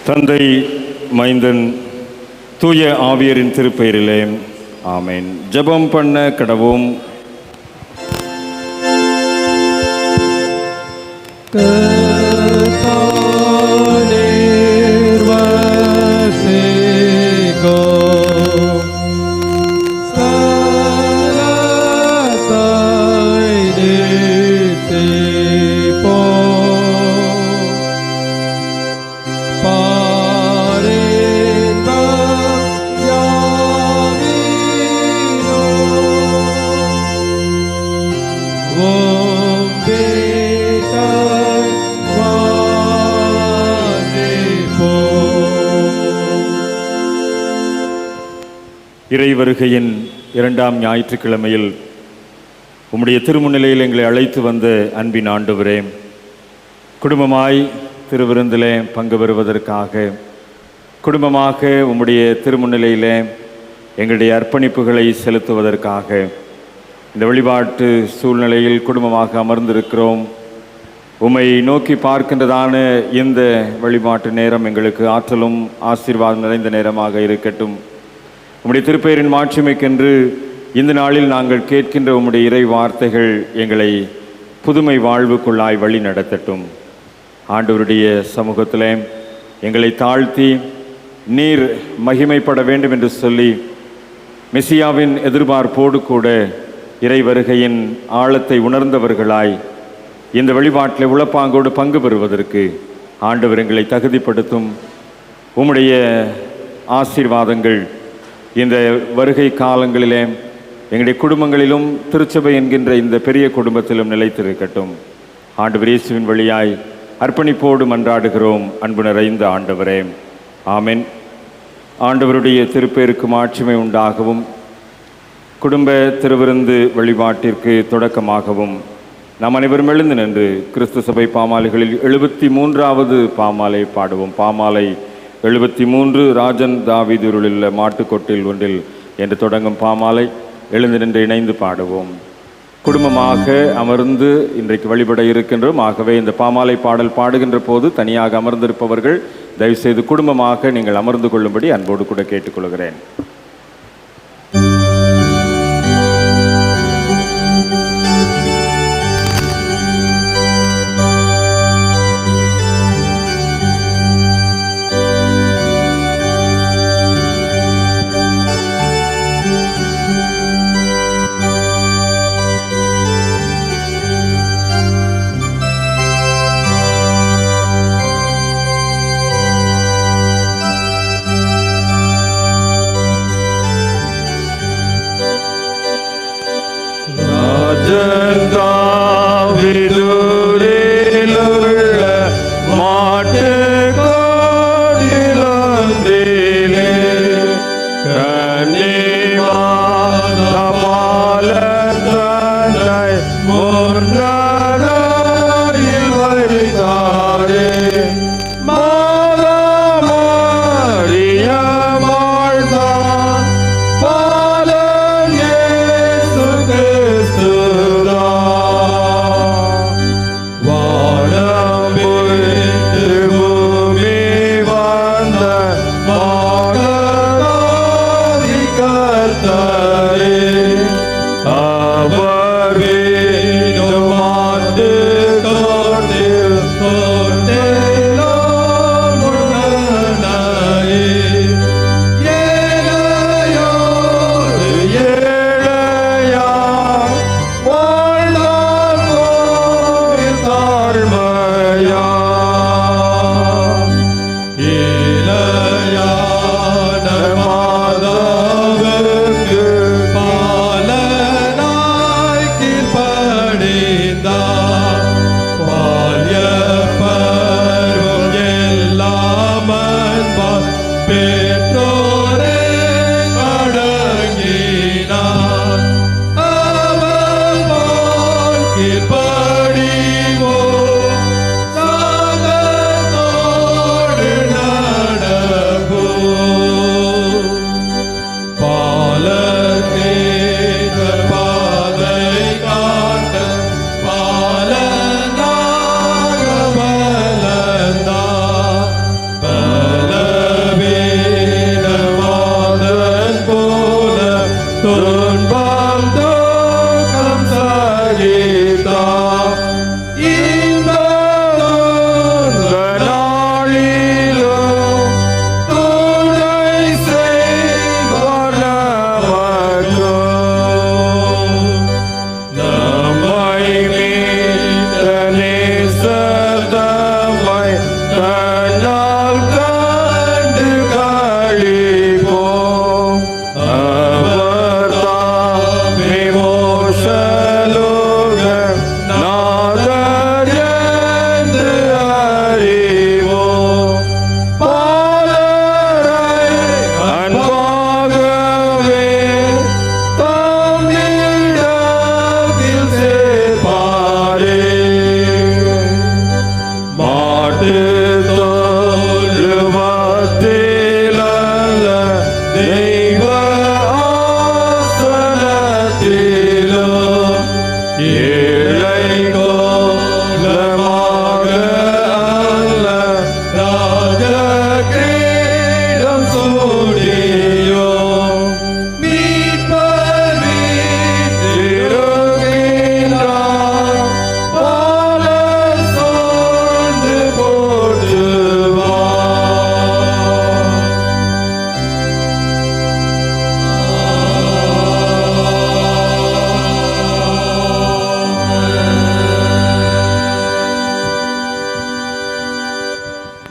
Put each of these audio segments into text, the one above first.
தந்தை, மைந்தன், தூய ஆவியரின் திருப்பெயரிலே ஆமென். ஜெபம் பண்ண கடவோம். இறை வருகையின் 2ஆம் ஞாயிற்றுக்கிழமையில் உம்முடைய திருமுன்னிலையில் எங்களை அழைத்து வந்த அன்பின் ஆண்டவரே, குடும்பமாய் திருவிருந்திலே பங்கு பெறுவதற்காக, குடும்பமாக உம்முடைய திருமுன்னிலையிலே எங்களுடைய அர்ப்பணிப்புகளை செலுத்துவதற்காக இந்த வழிபாட்டு சூழ்நிலையில் குடும்பமாக அமர்ந்திருக்கிறோம். உம்மை நோக்கி பார்க்கின்றதான இந்த வழிபாட்டு நேரம் எங்களுக்கு ஆற்றலும் ஆசீர்வாதம் நிறைந்த நேரமாக இருக்கட்டும். உம்முடைய திருப்பெயரின் மாட்சிமைக்கென்று இந்த நாளில் நாங்கள் கேட்கின்ற உம்முடைய இறை வார்த்தைகள் எங்களை புதுமை வாழ்வுக்குள்ளாய் வழி நடத்தட்டும். ஆண்டவருடைய சமூகத்திலே எங்களை தாழ்த்தி நீர் மகிமைப்பட வேண்டும் என்று சொல்லி மெசியாவின் எதிர்பார்ப்போடு கூட இறை வருகையின் ஆழத்தை உணர்ந்தவர்களாய் இந்த வழிபாட்டில் உளப்பாங்கோடு பங்கு பெறுவதற்கு ஆண்டவர் எங்களை தகுதிப்படுத்தும். உம்முடைய ஆசீர்வாதங்கள் இந்த வருகை காலங்களிலே எங்களுடைய குடும்பங்களிலும் திருச்சபை என்கின்ற இந்த பெரிய குடும்பத்திலும் நிலைத்திருக்கட்டும். ஆண்டவர் இயேசுவின் வழியாய் அர்ப்பணிப்போடு மன்றாடுகிறோம். அன்பு நிறைந்த ஆண்டவரே, ஆமென். ஆண்டவருடைய திருப்பெயருக்கு மாட்சிமை உண்டாகவும் குடும்ப திருவிருந்து வழிபாட்டிற்கு தொடக்கமாகவும் நாம் அனைவரும் எழுந்து நின்று கிறிஸ்து சபை பாமாலைகளில் 73வது பாமாலை பாடுவோம். பாமாலை 73 ராஜன் தாவீதுருளில் மாட்டுக்கொட்டில் ஒன்றில் என்று தொடங்கும் பாமாலை எழுந்து நின்று இணைந்து பாடுவோம். குடும்பமாக அமர்ந்து இன்றைக்கு வழிபட இருக்கின்றோம். ஆகவே இந்த பாமாலை பாடல் பாடுகின்ற போது தனியாக அமர்ந்திருப்பவர்கள் தயவுசெய்து குடும்பமாக நீங்கள் அமர்ந்து கொள்ளும்படி அன்போடு கூட கேட்டுக்கொள்கிறேன். வானம் போய் கண்ணால் கண்டு களிப்போம். அவர் தாமே மோட்சலோக நாதர் என்று அறிவோம். பாலரை அன்பாகவே தம்மிடத்தில் சேர்ப்பாரே. மாட்டுத் தொழுவத்தில் அல்ல, தெய்வ ஆசனத்திலும் ஏழை கோலமாக அல்ல, ராஜ கிரீடம் சூடியும் மீட்பர் வீற்றிருக்கின்றார். பாலர் சூழ்ந்து போற்றுவார்.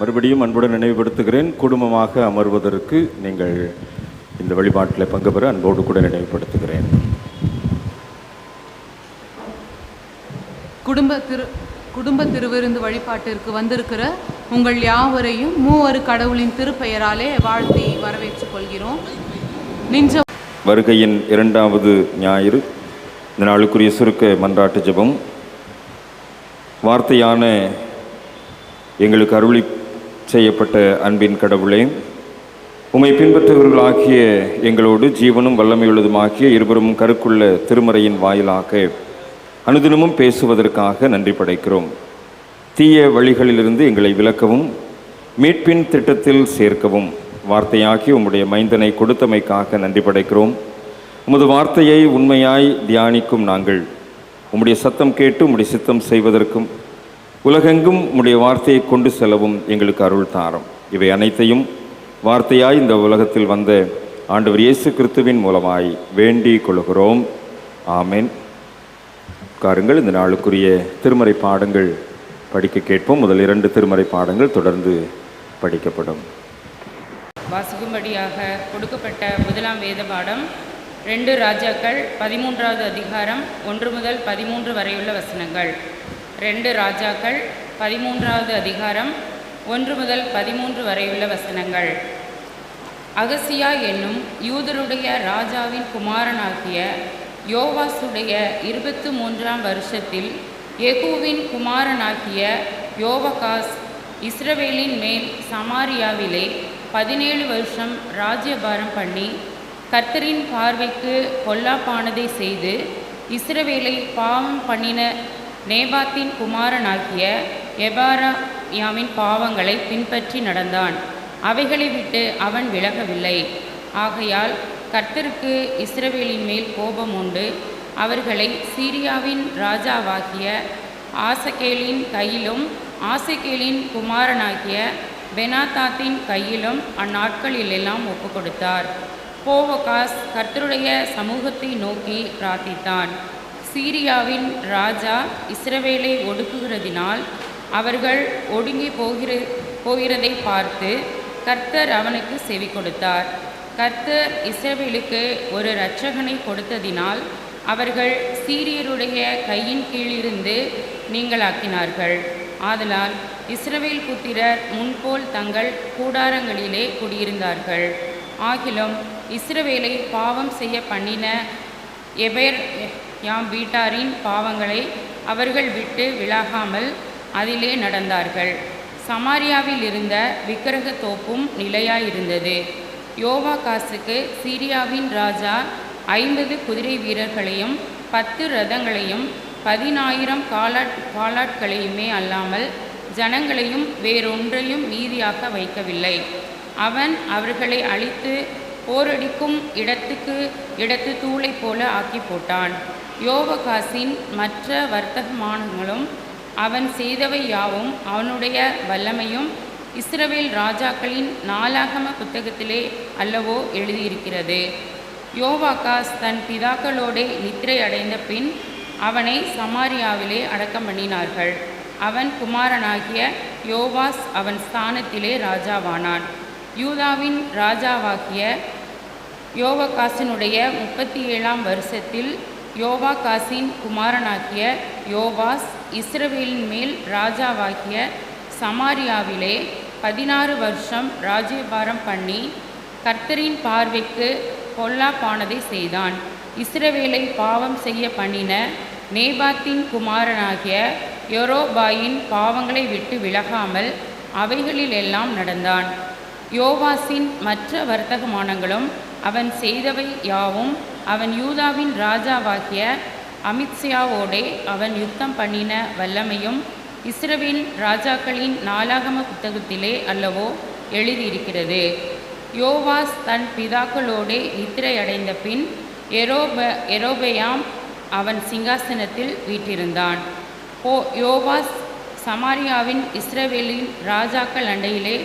மறுபடியும் அன்புடன் நினைவுபடுத்துகிறேன், குடும்பமாக அமர்வதற்கு நீங்கள் இந்த வழிபாட்டில் பங்கு பெற அன்போடு கூட நினைவுபடுத்துகிறேன். குடும்ப திருவிருந்து வழிபாட்டிற்கு வந்திருக்கிற உங்கள் யாவரையும் மூவரு கடவுளின் திருப்பெயராலே வாழ்த்தி வரவேற்றுக் கொள்கிறோம். வருகையின் 2வது ஞாயிறு இந்த நாளுக்குரிய சுருக்க மன்றாட்டு ஜெபம். வார்த்தையான எங்களுக்கு அருளி செய்யப்பட்ட அன்பின் கடவுளே, உம்மை பின்பற்றுபவர்களாகிய எங்களோடு ஜீவனும் வல்லமையுள்ளதுமாகிய இருவரும் கருக்குள்ள திருமறையின் வாயிலாக அனுதினமும் பேசுவதற்காக நன்றி படைக்கிறோம். தீய வழிகளிலிருந்து எங்களை விலக்கவும் மீட்பின் திட்டத்தில் சேர்க்கவும் வார்த்தையாகி உம்முடைய மைந்தனை கொடுத்தமைக்காக நன்றி படைக்கிறோம். உமது வார்த்தையை உண்மையாய் தியானிக்கும் நாங்கள் உம்முடைய சத்தம் கேட்டு உம்முடைய சித்தம் செய்வதற்கும் உலகெங்கும் உம்முடைய வார்த்தையை கொண்டு செல்லவும் எங்களுக்கு அருள் தாரும். இவை அனைத்தையும் வார்த்தையாய் இந்த உலகத்தில் வந்த ஆண்டவர் இயேசு கிறிஸ்துவின் மூலமாய் வேண்டிக் கொள்கிறோம். ஆமென். காருங்கள், இந்த நாளுக்குரிய திருமறை பாடங்கள் படிக்க கேட்போம். முதல் 2 திருமறை பாடங்கள் தொடர்ந்து படிக்கப்படும். வாசிக்கும்படியாக கொடுக்கப்பட்ட முதலாம் வேத பாடம் 2 ராஜாக்கள் 13வது அதிகாரம் 1 முதல் 13 வரையுள்ள வசனங்கள். 2 ராஜாக்கள் 13வது அதிகாரம் 1 முதல் 13 வரையுள்ள வசனங்கள். அகசியா என்னும் யூதருடைய ராஜாவின் குமாரனாகிய யோவாசுடைய 23ஆம் வருஷத்தில் யெகூவின் குமாரனாகிய யோவகாஸ் இஸ்ரவேலின் மேல் சமாரியாவிலே 17 வருஷம் ராஜ்யபாரம் பண்ணி கர்த்தரின் பார்வைக்கு பொல்லாப்பானதை செய்து இஸ்ரவேலை பாவம் பண்ணின நேபாத்தின் குமாரனாகிய எபாராயாமின் பாவங்களை பின்பற்றி நடந்தான். அவைகளை விட்டு அவன் விலகவில்லை. ஆகையால் கர்த்தருக்கு இஸ்ரவேலின் மேல் கோபம் உண்டு. அவர்களை சீரியாவின் ராஜாவாகிய ஆசகேலின் கையிலும் ஆசகேலின் குமாரனாகிய பெனாதாத்தின் கையிலும் அந்நாட்களிலெல்லாம் ஒப்பு கொடுத்தார். போவகாஸ் கர்த்தருடைய சமூகத்தை நோக்கி பிரார்த்தித்தான். சீரியாவின் ராஜா இஸ்ரவேலை ஒடுக்குகிறதினால் அவர்கள் ஒடுங்கி போகிறதை பார்த்து கர்த்தர் அவனுக்கு செவி கொடுத்தார். கர்த்தர் இஸ்ரவேலுக்கு ஒரு இரட்சகனை கொடுத்ததினால் அவர்கள் சீரியருடைய கையின் கீழிருந்து நீங்களாக்கினார்கள். ஆதலால் இஸ்ரவேல் புத்திரர் முன்போல் தங்கள் கூடாரங்களிலே குடியிருந்தார்கள். ஆகிலும் இஸ்ரவேலை பாவம் செய்ய பண்ணின எபேர்யாம் வீட்டாரின் பாவங்களை அவர்கள் விட்டு விலகாமல் அதிலே நடந்தார்கள். சமாரியாவில் இருந்த விக்கிரக தோப்பும் நிலையாயிருந்தது. யோவாகாசுக்கு சீரியாவின் ராஜா 50 குதிரை வீரர்களையும் 10 ரதங்களையும் 10,000 காலாட்களையுமே அல்லாமல் ஜனங்களையும் வேறொன்றையும் மீதியாக்க வைக்கவில்லை. அவன் அவர்களை அழித்து போரடிக்கும் இடத்து தூளை போல ஆக்கி போட்டான். யோவகாசின் மற்ற வர்த்தகமானங்களும் அவன் செய்தவை யாவும் அவனுடைய வல்லமையும் இஸ்ரவேல் ராஜாக்களின் நாளாகம புத்தகத்திலே அல்லவோ எழுதியிருக்கிறது. யோவாகாஸ் தன் பிதாக்களோடே நித்திரை அடைந்த பின் அவனை சமாரியாவிலே அடக்கம் பண்ணினார்கள். அவன் குமாரனாகிய யோவாஸ் அவன் ஸ்தானத்திலே ராஜாவானான். யூதாவின் ராஜாவாகிய யோவாகாசினுடைய 37ஆம் வருஷத்தில் யோவாகாசின் குமாரனாகிய யோவாஸ் இஸ்ரவேலின் மேல் ராஜாவாகிய சமாரியாவிலே 16 வருஷம் ராஜ்யபாரம் பண்ணி கர்த்தரின் பார்வைக்கு பொல்லாப்பானதை செய்தான். இஸ்ரவேலை பாவம் செய்ய பண்ணின நேபாத்தின் குமாரனாகிய யெரொபாயின் பாவங்களை விட்டு விலகாமல் அவைகளிலெல்லாம் நடந்தான். யோவாசின் மற்ற வர்த்தகமானங்களும் அவன் செய்தவை யாவும் அவன் யூதாவின் ராஜாவாகிய அமித்சியாவோடே அவன் யுத்தம் பண்ணின வல்லமையும் இஸ்ரவேல் ராஜாக்களின் நாளாகம புத்தகத்திலே அல்லவோ எழுதியிருக்கிறது. யோவாஸ் தன் பிதாக்களோடே நித்திரையடைந்த பின் யெரொபெயாம் அவன் சிங்காசனத்தில் வீற்றிருந்தான். யோவாஸ் சமாரியாவின் இஸ்ரவேலின் ராஜாக்கள் அண்டையிலே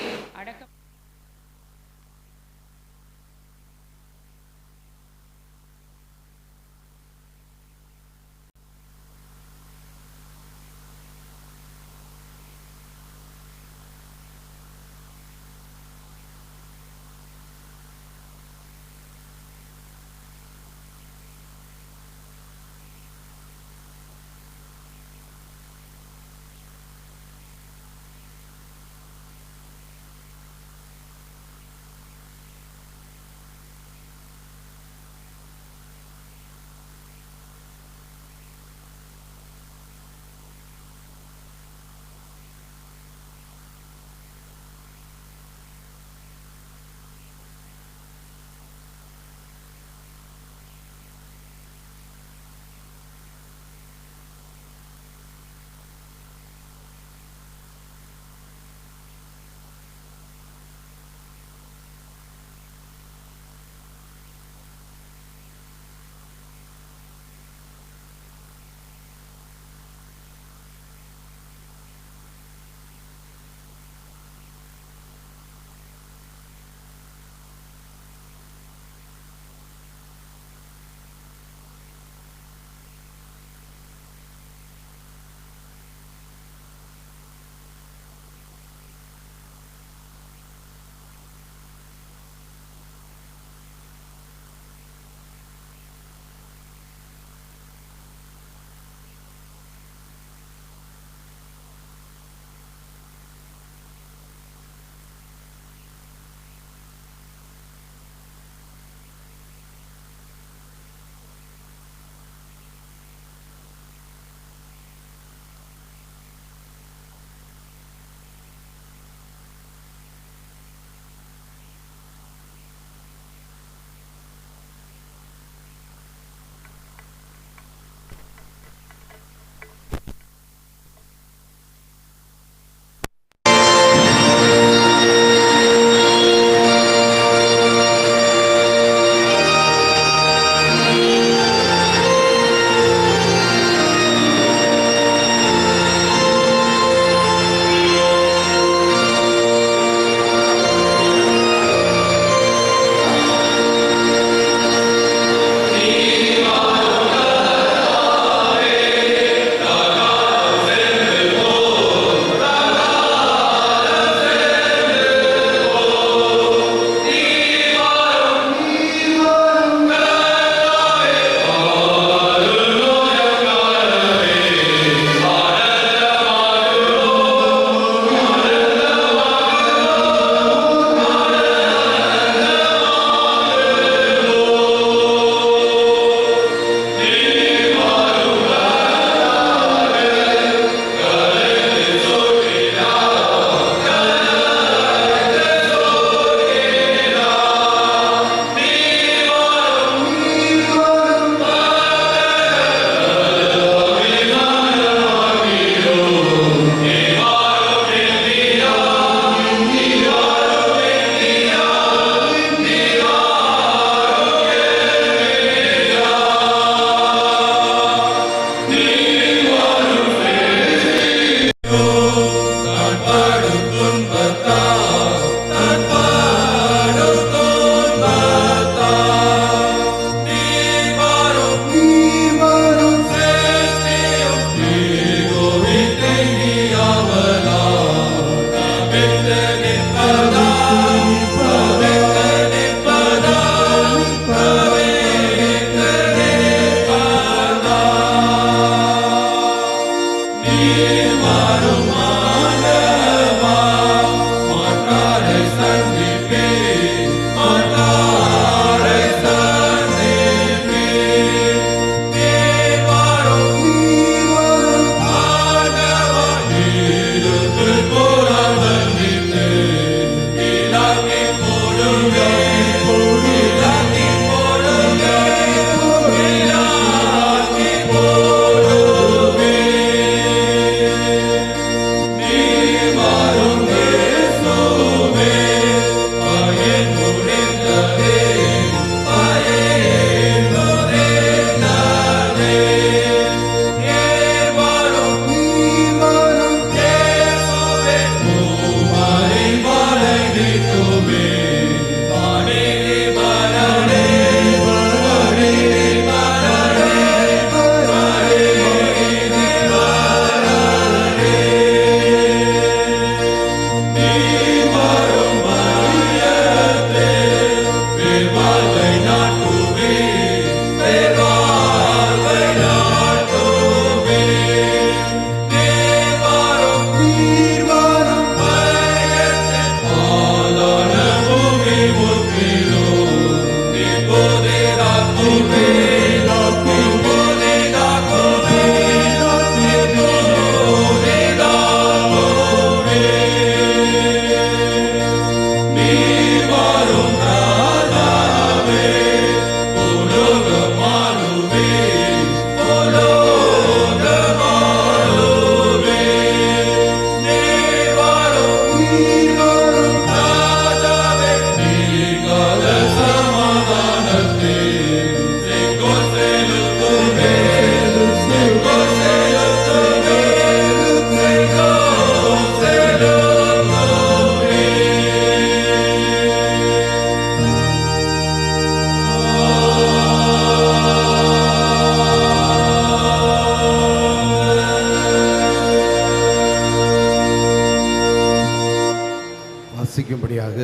வாசிக்கும்படியாக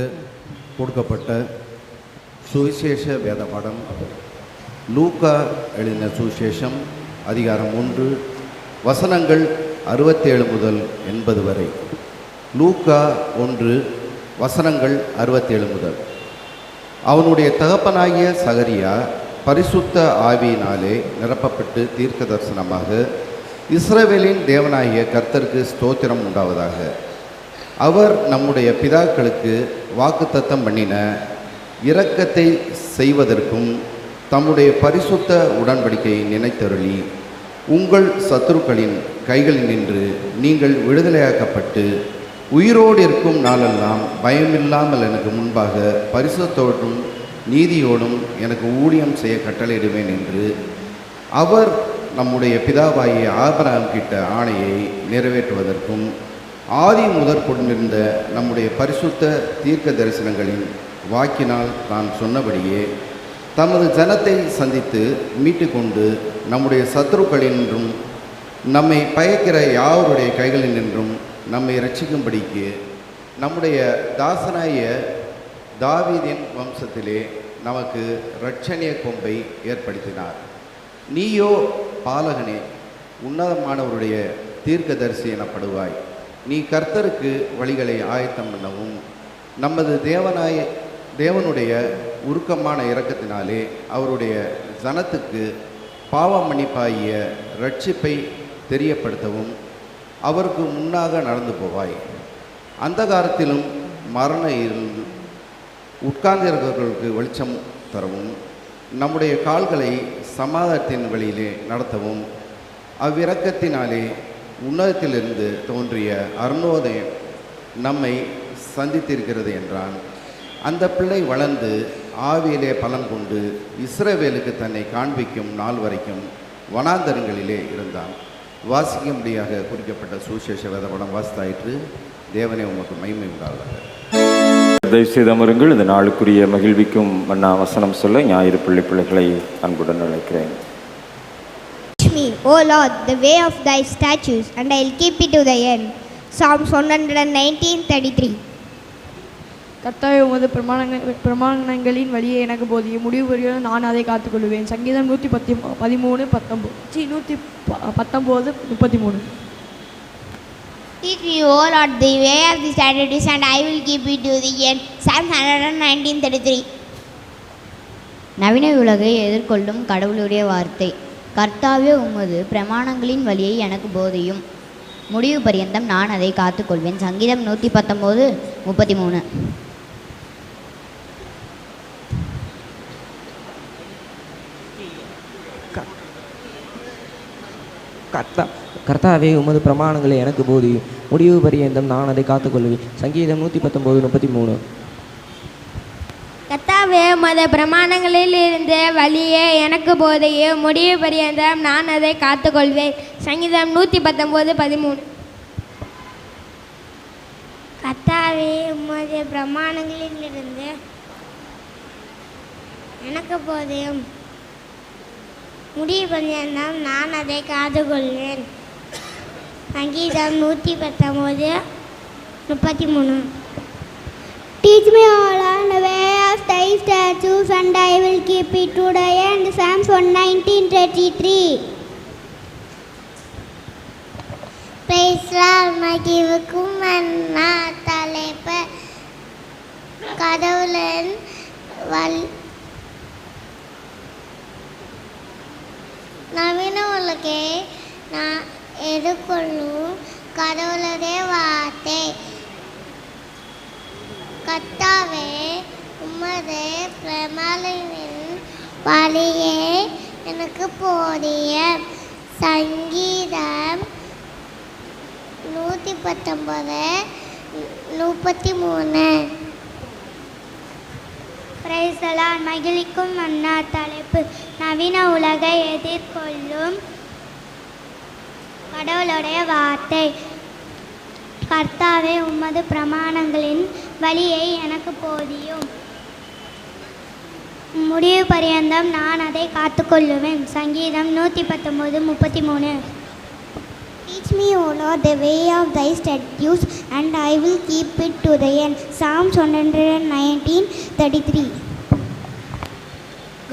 கொடுக்கப்பட்ட சுவிசேஷ வேத பாடம் லூக்கா எழுதின சுவிசேஷம் அதிகாரம் 1 வசனங்கள் 67 முதல் 80 வரை. லூக்கா 1 வசனங்கள் 67 முதல். அவனுடைய தகப்பனாகிய சகரியா பரிசுத்த ஆவியினாலே நிரப்பப்பட்டு தீர்க்க தரிசனமாக, இஸ்ரவேலின் தேவனாகிய கர்த்தருக்கு ஸ்தோத்திரம் உண்டாவதாக, அவர் நம்முடைய பிதாக்களுக்கு வாக்குத்தத்தம் பண்ணின இரக்கத்தை செய்வதற்கும் தம்முடைய பரிசுத்த உடன்படிக்கையை நினைத்தருளி, உங்கள் சத்துருக்களின் கைகளில் நின்று நீங்கள் விடுதலையாக்கப்பட்டு உயிரோடு இருக்கும் நாளெல்லாம் பயமில்லாமல் எனக்கு முன்பாக பரிசுத்தோடும் நீதியோடும் எனக்கு ஊழியம் செய்ய கட்டளையிடுவேன் என்று அவர் நம்முடைய பிதாவாகிய ஆபிரகாம் கிட்ட ஆணையை நிறைவேற்றுவதற்கும், ஆதி முதற் கொண்டிருந்த நம்முடைய பரிசுத்த தீர்க்க தரிசனங்களின் வாக்கினால் தான் சொன்னபடியே தமது ஜனத்தை சந்தித்து மீட்டு கொண்டு நம்முடைய சத்துருக்களினின்றும் நம்மை பயக்கிற யாவருடைய கைகளினின்றும் நம்மை இரட்சிக்கும்படிக்கு நம்முடைய தாசனாய தாவீதின் வம்சத்திலே நமக்கு இரட்சணிய கொம்பை ஏற்படுத்தினார். நீயோ பாலகனே, உன்னதமானவருடைய தீர்க்கதரிசி எனப்படுவாய். நீ கர்த்தருக்கு வழிகளை ஆயத்தம் பண்ணவும், நமது தேவனுடைய உருக்கமான இரக்கத்தினாலே அவருடைய ஜனத்துக்கு பாவ மன்னிப்பாகிய இரட்சிப்பை தெரியப்படுத்தவும் அவருக்கு முன்னாக நடந்து போவாய். அந்தகாரத்திலும் மரண இருள் உட்கார்ந்திருக்கிறவர்களுக்கு வெளிச்சம் தரவும், நம்முடைய கால்களை சமாதானத்தின் வழியிலே நடத்தவும், அவ்விரக்கத்தினாலே உன்னதத்திலிருந்து தோன்றிய அருணோதயம் நம்மை சந்தித்திருக்கிறது என்றான். அந்த பிள்ளை வளர்ந்து ஆவியிலே பலன் கொண்டு இஸ்ரவேலுக்கு தன்னை காண்பிக்கும் நாள் வரைக்கும் வனாந்தரங்களிலே இருந்தான். வாசிக்கும்படியாக குறிக்கப்பட்ட சுவிசேஷ வேதபடம் வாசித்தாயிற்று. தேவனே உமக்கு மகிமை உண்டாவதாக. தயவுசெய்து அமருங்கள். இந்த நாளுக்குரிய மகிழ்விக்கும் மன்னா வசனம் சொல்ல ஞாயிறு பிள்ளைகளை அன்புடன் அழைக்கிறேன். Teach me, O Lord, the way of thy statutes, and I will keep it to the end. Psalms 119:33. கர்த்தாவே உமது பிரமாணங்களின் வழியை எனக்கு போதியும் முடிவு வரையும் நான் அதை காத்துக்கொள்வேன். சங்கீதம் 113:33. Teach me, O Lord, the way of the statutes, and I will keep it to the end. Psalm 119:33. நவீன உலகை எதிர்கொள்ளும் கடவுளுடைய வார்த்தை. கர்த்தாவே உமது பிரமாணங்களின் வழியை எனக்கு போதியும் முடிவு பரியந்தம் நான் அதை காத்துக்கொள்வேன். சங்கீதம் 119:33. கர்த்தாவே உமது பிரமாணங்களை எனக்கு போதியும் முடிவு பரியந்தம் நான் அதை காத்துக்கொள்வேன். சங்கீதம் 119:33. கர்த்தாவே உமது பிரமாணங்களில் இருந்த வழியே எனக்கு போதையும் முடிவு பரியந்தம் நான் அதை காத்துக்கொள்வேன். சங்கீதம் 119:13. கர்த்தாவே உமது பிரமாணங்களில் இருந்து எனக்கு போதையும் முடிவு பரியந்தம் நான் அதை காத்துக்கொள்வேன். சங்கீதம் 119:33. Teach me, O Lord, the way of thy statutes, and I will keep it to the end. Psalms 119:33. Praise Lord, மகிழ்வுக்கும் மன்னா தலைப்பு கடவுளின் நவீன உலகை நான் எதிர்கொள்ளும் கடவுளுடைய வார்த்தை. கர்த்தாவே உமது பிரமாணங்களின் வழியை எனக்கு போதிய. சங்கீதம் 119:33. பிரைஸ் தி லார்ட், மகிழ்விக்கும் மன்னா தலைப்பு நவீன உலகை எதிர்கொள்ளும் கடவுளுடைய வார்த்தை. கர்த்தாவே உமது பிரமாணங்களின் வழியை எனக்கு போதியும் முடிவு பரியந்தம் நான் அதை காத்துக்கொள்ளுவேன். சங்கீதம் 119:33. Teach me, O Lord, the way of thy statutes, and I will keep it to the end. Psalms 119:33.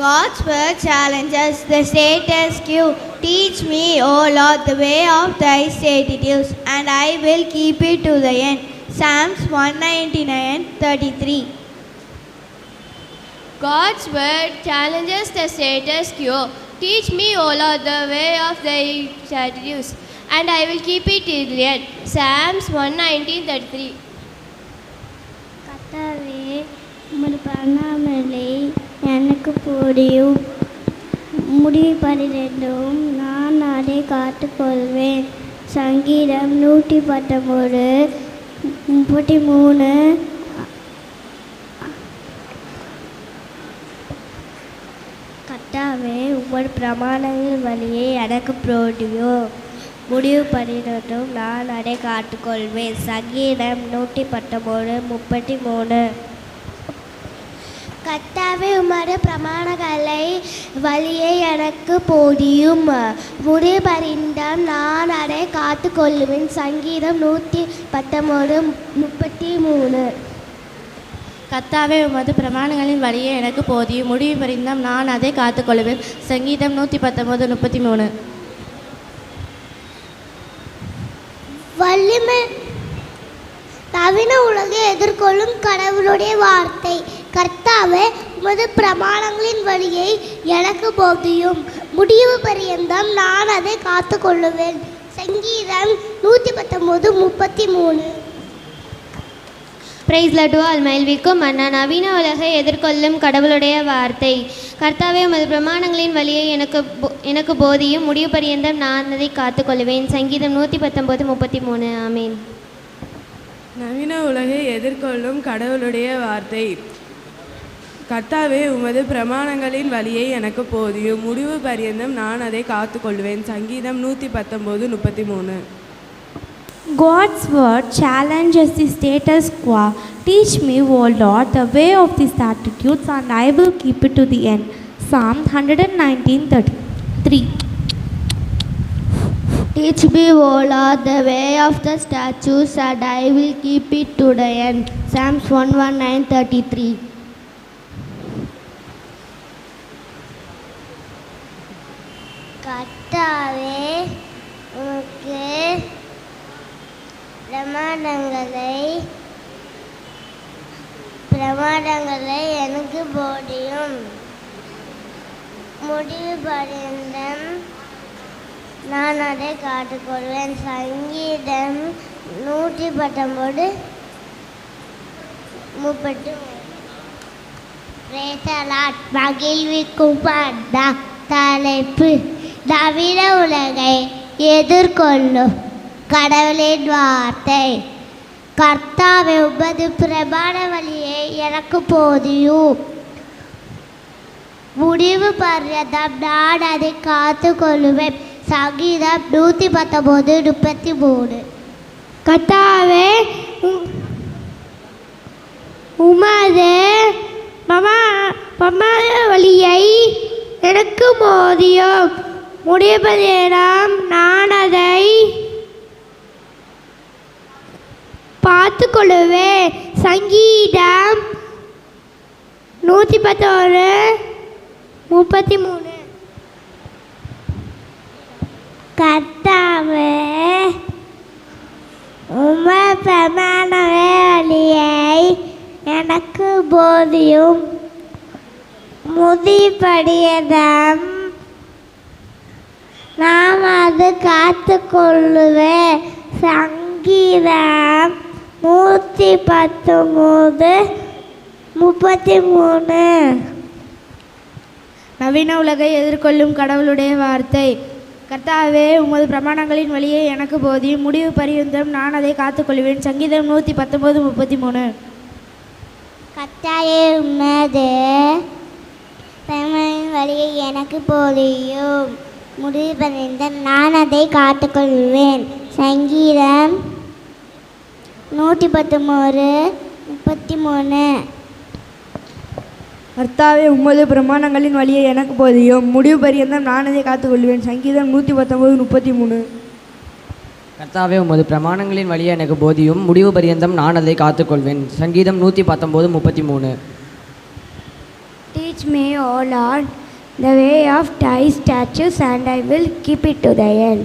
God's word challenges the status quo. Teach me, O Lord, the way of thy statutes, and I will keep it to the end. Psalms 119:33. God's word challenges the status quo. Teach me, O Lord, the way of thy statutes, and I will keep it to the end. Psalms 119:33. கர்த்தாவே உமது பிரமாணங்களை எனக்கு போதியும் முடிவு பரியந்தம் நான் அதை காத்துக்கொள்வேன். சங்கீதம் 119:33. கர்த்தாவே உமது பிரமாணங்கள் வழியை எனக்கு போதியும் முடிவு பரியந்தம் நான் அதை காத்துக்கொள்வேன். சங்கீதம் 119:33. கர்த்தாவே உமது பிரமாணங்களை வழியை எனக்கு போதியும் முடிவு பரியந்தம் நான் அதை காத்துக்கொள்வேன். சங்கீதம் 119:33. கர்த்தாவே உமது பிரமாணங்களின் வழியை எனக்கு போதியும் முடிவு பரியந்தம் நான் அதை காத்துக்கொள்வேன். சங்கீதம் 119:33. வலிமை நவீன உலகை எதிர்கொள்ளும் கடவுளுடைய வார்த்தை. கர்த்தாவே உமது பிரமாணங்களின் வழியை எனக்கு போதியும் முடிவு பரியந்தம் நான் அதை காத்துக்கொள்ளுவேன். சங்கீதம் 119:33. பிரைஸ் லார்ட் ஆல், மகிழ்விக்கும் மன்னா நவீன உலகை எதிர்கொள்ளும் கடவுளுடைய வார்த்தை. கர்த்தாவே உமது பிரமாணங்களின் வழியை எனக்கு போதியும் முடிவு பரியந்தம் நான் அதை காத்துக்கொள்வேன். சங்கீதம் 119:33. ஆமீன். நவீன உலகை எதிர்கொள்ளும் கடவுளுடைய வார்த்தை. கர்த்தாவே உமது பிரமாணங்களின் வழியை எனக்கு போதியும் முடிவு பரியந்தம் நான் அதை காத்துக்கொள்வேன். சங்கீதம் 119:33. God's word challenges the status quo. Teach me, O Lord, the way of the statutes, and I will keep it to the end. Psalm 119:33. Teach me, O Lord, the way of the statutes, and I will keep it to the end. Psalms 119:33. கர்த்தாவே, உமக்கு பிரமாணங்களை எனக்கு போதியும். முடிவு பரியந்தம் நான் அதை காத்துக்கொள்வேன். சங்கீதம் 119:33. மகிழ்விக்கும் தலைப்பு நவீன உலகை எதிர்கொள்ளும் கடவுளின் வார்த்தை. கர்த்தாவே, உமது பிரமாண வழியை எனக்கு போதியும். முடிவு பர்யந்தம் நான் அதை காத்து கொள்ளுவேன். சங்கீதம் 119:33. கர்த்தாவே, உமது பிரமாண வழியை எனக்கு போதியும். முடிவதேராம் நான் அதை பார்த்து கொள்ளுவேன். சங்கீதம் 119:33. கர்த்தாவே, உமது பிரமாண வழியை எனக்கு போதியும். முடிபடியதம் நாம் அது காத்து கொள்ளுவேன். சங்கீதம் 119:33. நவீன உலகை எதிர்கொள்ளும் கடவுளுடைய வார்த்தை. கர்த்தாவே, உமது பிரமாணங்களின் வழியை எனக்கு போதியும். முடிவு பரியந்தம் நான் அதை காத்துக்கொள்வேன். சங்கீதம் 119:33. கர்த்தாவே, உமது பிரமாணங்களின் வழியை எனக்கு போதியும். முடிவு பரியந்தம் நான் அதை காத்துக்கொள்வேன். சங்கீதம் 119:33. கர்த்தாவே, உமது பிரமாணங்களின் வழியை எனக்கு போதியும். முடிவு பரியந்தம் நான் அதை காத்துக்கொள்வேன். சங்கீதம் 119:33. கர்த்தாவே, உமது பிரமாணங்களின் வழியை எனக்கு போதியும். முடிவு பரியந்தம் நான் அதை காத்துக்கொள்வேன். சங்கீதம் 119:33. Teach me, O Lord, the way of thy statutes, and I will keep it to the end.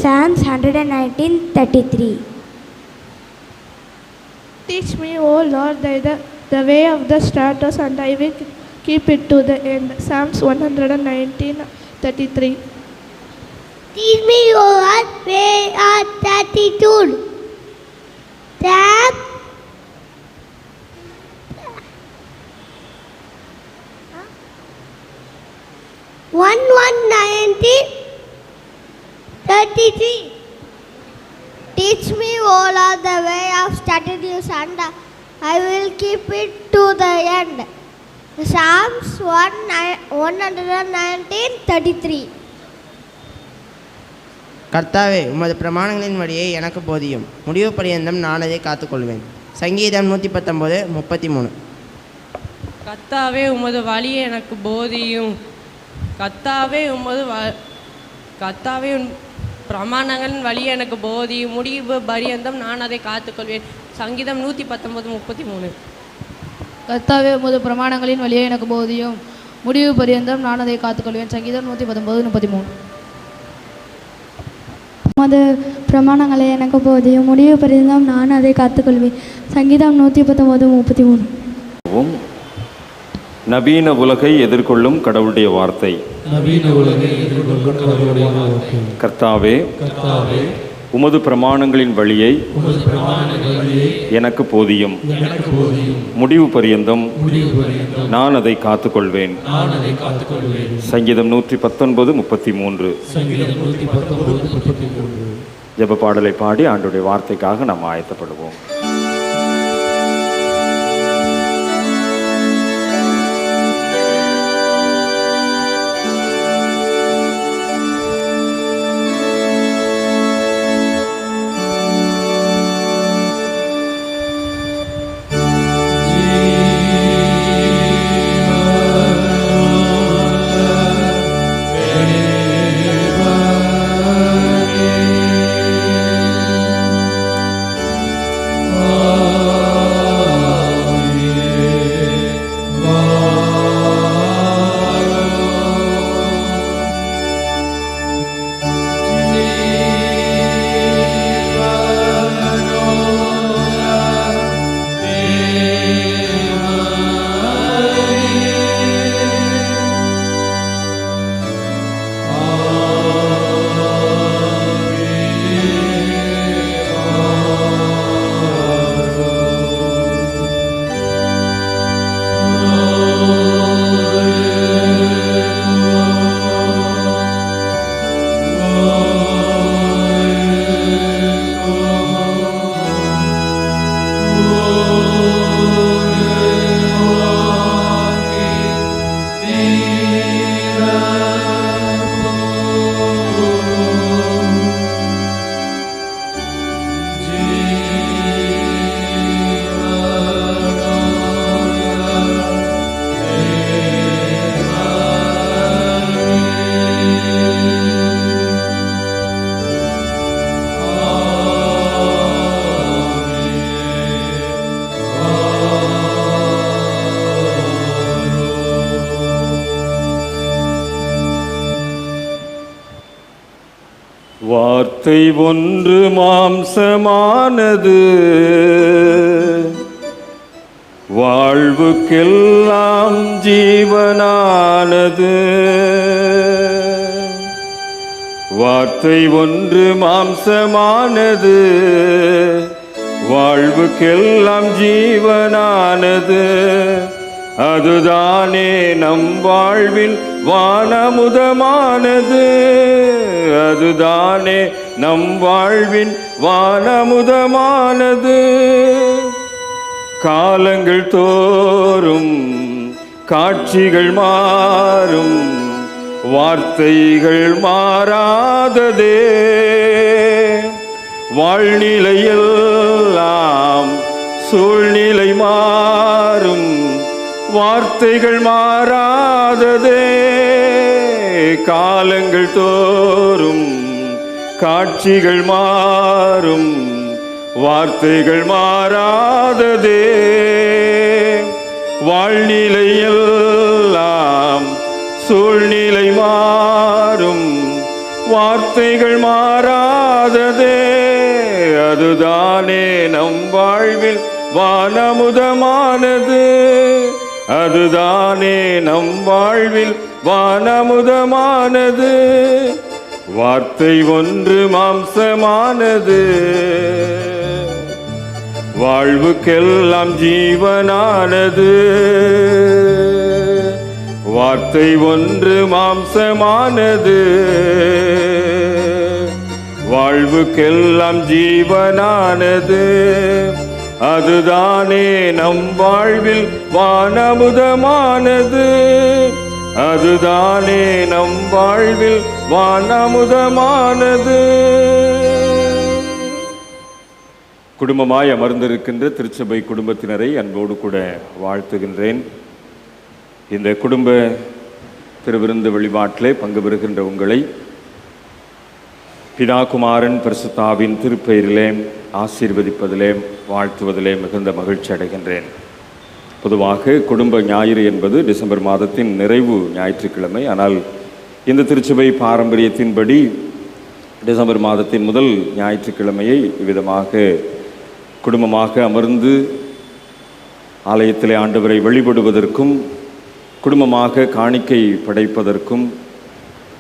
Psalms 119:33. Teach me, O Lord, the way of the statutes, and I will keep it to the end. Psalms 119:33. Teach me, O Lord, way of statutes. Psalms 119:33. Teach me, O Lord, the way of statutes, and I will keep it to the end. Psalms 119:33. கர்த்தாவே, உமது பிரமாணங்களின் வழியை எனக்கு போதியும். முடிவு பரியந்தம் நான் அதை காத்துக்கொள்வேன். சங்கீதம் 119:33. கர்த்தாவே, உமது வழியை எனக்கு போதியும். கர்த்தாவே, கர்த்தாவே, பிரமாணங்களின் வழியை எனக்கு போதியும். முடிவு பரியந்தம் நான் அதை காத்துக்கொள்வேன். சங்கீதம் 119:33. கர்த்தாவே, உமது பிரமாணங்களின் வழியை எனக்கு போதியும். முடிவு பரியந்தம் நான் அதை காத்துக்கொள்வேன். சங்கீதம் 119:33. உமது பிரமாணங்களை எனக்கு போதியும். முடிவு பரியந்தம் நான் அதை காத்துக்கொள்வேன். சங்கீதம் 119:33. நவீன உலகை எதிர்கொள்ளும் கடவுளுடைய வார்த்தை. கர்த்தாவே, உமது பிரமாணங்களின் வழியை எனக்கு போதியும். முடிவு பரியந்தம் நான் அதை காத்துக்கொள்வேன். சங்கீதம் 119:33. ஜெப பாடலை பாடி ஆண்டவருடைய வார்த்தைக்காக நாம் ஆயத்தப்படுவோம். வார்த்தை ஒன்று மாம்சமானது, வாழ்வுக்கெல்லாம் ஜீவனானது. வார்த்தை ஒன்று மாம்சமானது, வாழ்வுக்கெல்லாம் ஜீவனானது. அதுதானே நம் வாழ்வில் வானமுதமானது. அதுதானே நம் வாழ்வின் வானமுதமானது. காலங்கள் தோறும் காட்சிகள் மாறும், வார்த்தைகள் மாறாததே. வாழ்நிலையெல்லாம் சூழ்நிலை மாறும், வார்த்தைகள் மாறாததே. காலங்கள் தோறும் காட்சிகள் மாறும், வார்த்தைகள் மாறாததே. வாழ்நிலையெல்லாம் சூழ்நிலை மாறும், வார்த்தைகள் மாறாததே. அதுதானே நம் வாழ்வில் வானமுதமானது. அதுதானே நம் வாழ்வில் வானமுதமானது. வார்த்தை ஒன்று மாம்சமானது, வாழ்வுக்கெல்லாம் ஜீவனானது. வார்த்தை ஒன்று மாம்சமானது, வாழ்வுக்கெல்லாம் ஜீவனானது. அதுதானே நம் வாழ்வில் வானமுதமானது. அதுதானே நம் வாழ்வில் வானமுதமானது. குடும்பமாய் அமர்ந்திருக்கின்ற திருச்சபை குடும்பத்தினரை அன்போடு கூட வாழ்த்துகின்றேன். இந்த குடும்ப திருவிருந்து வழிபாட்டிலே பங்கு பெறுகின்ற உங்களை பிதா குமாரன் பரிசுத்தாவின் திருப்பெயரிலே ஆசீர்வதிப்பதிலே வாழ்த்துவதிலே மிகுந்த மகிழ்ச்சி அடைகின்றேன். பொதுவாக குடும்ப ஞாயிறு என்பது டிசம்பர் மாதத்தின் நிறைவு ஞாயிற்றுக்கிழமை. ஆனால் இந்த திருச்சபை பாரம்பரியத்தின்படி டிசம்பர் மாதத்தின் முதல் ஞாயிற்றுக்கிழமையை இவ்விதமாக குடும்பமாக அமர்ந்து ஆலயத்திலே ஆண்டவரை வழிபடுவதற்கும், குடும்பமாக காணிக்கை படைப்பதற்கும்,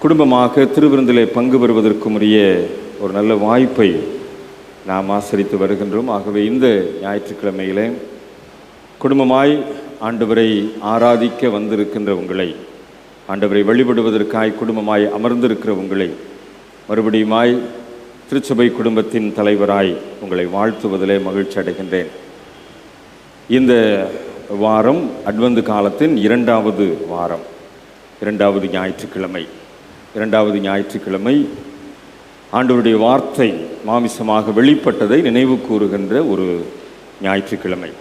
குடும்பமாக திருவிருந்திலே பங்கு பெறுவதற்கும் உரிய ஒரு நல்ல வாய்ப்பை நாம் ஆசரித்து வருகின்றோம். ஆகவே இந்த ஞாயிற்றுக்கிழமையிலே குடும்பமாய் ஆண்டவரை ஆராதிக்க வந்திருக்கின்ற உங்களை, ஆண்டவரை வழிபடுவதற்காய் குடும்பமாய் அமர்ந்திருக்கிற உங்களை மறுபடியுமாய் திருச்சபை குடும்பத்தின் தலைவராய் உங்களை வாழ்த்துவதிலே மகிழ்ச்சி அடைகின்றேன். இந்த வாரம் அட்வந்து காலத்தின் இரண்டாவது வாரம், இரண்டாவது ஞாயிற்றுக்கிழமை. இரண்டாவது ஞாயிற்றுக்கிழமை ஆண்டவருடைய வார்த்தை மாமிசமாக வெளிப்பட்டதை நினைவு கூறுகின்ற ஒரு ஞாயிற்றுக்கிழமை.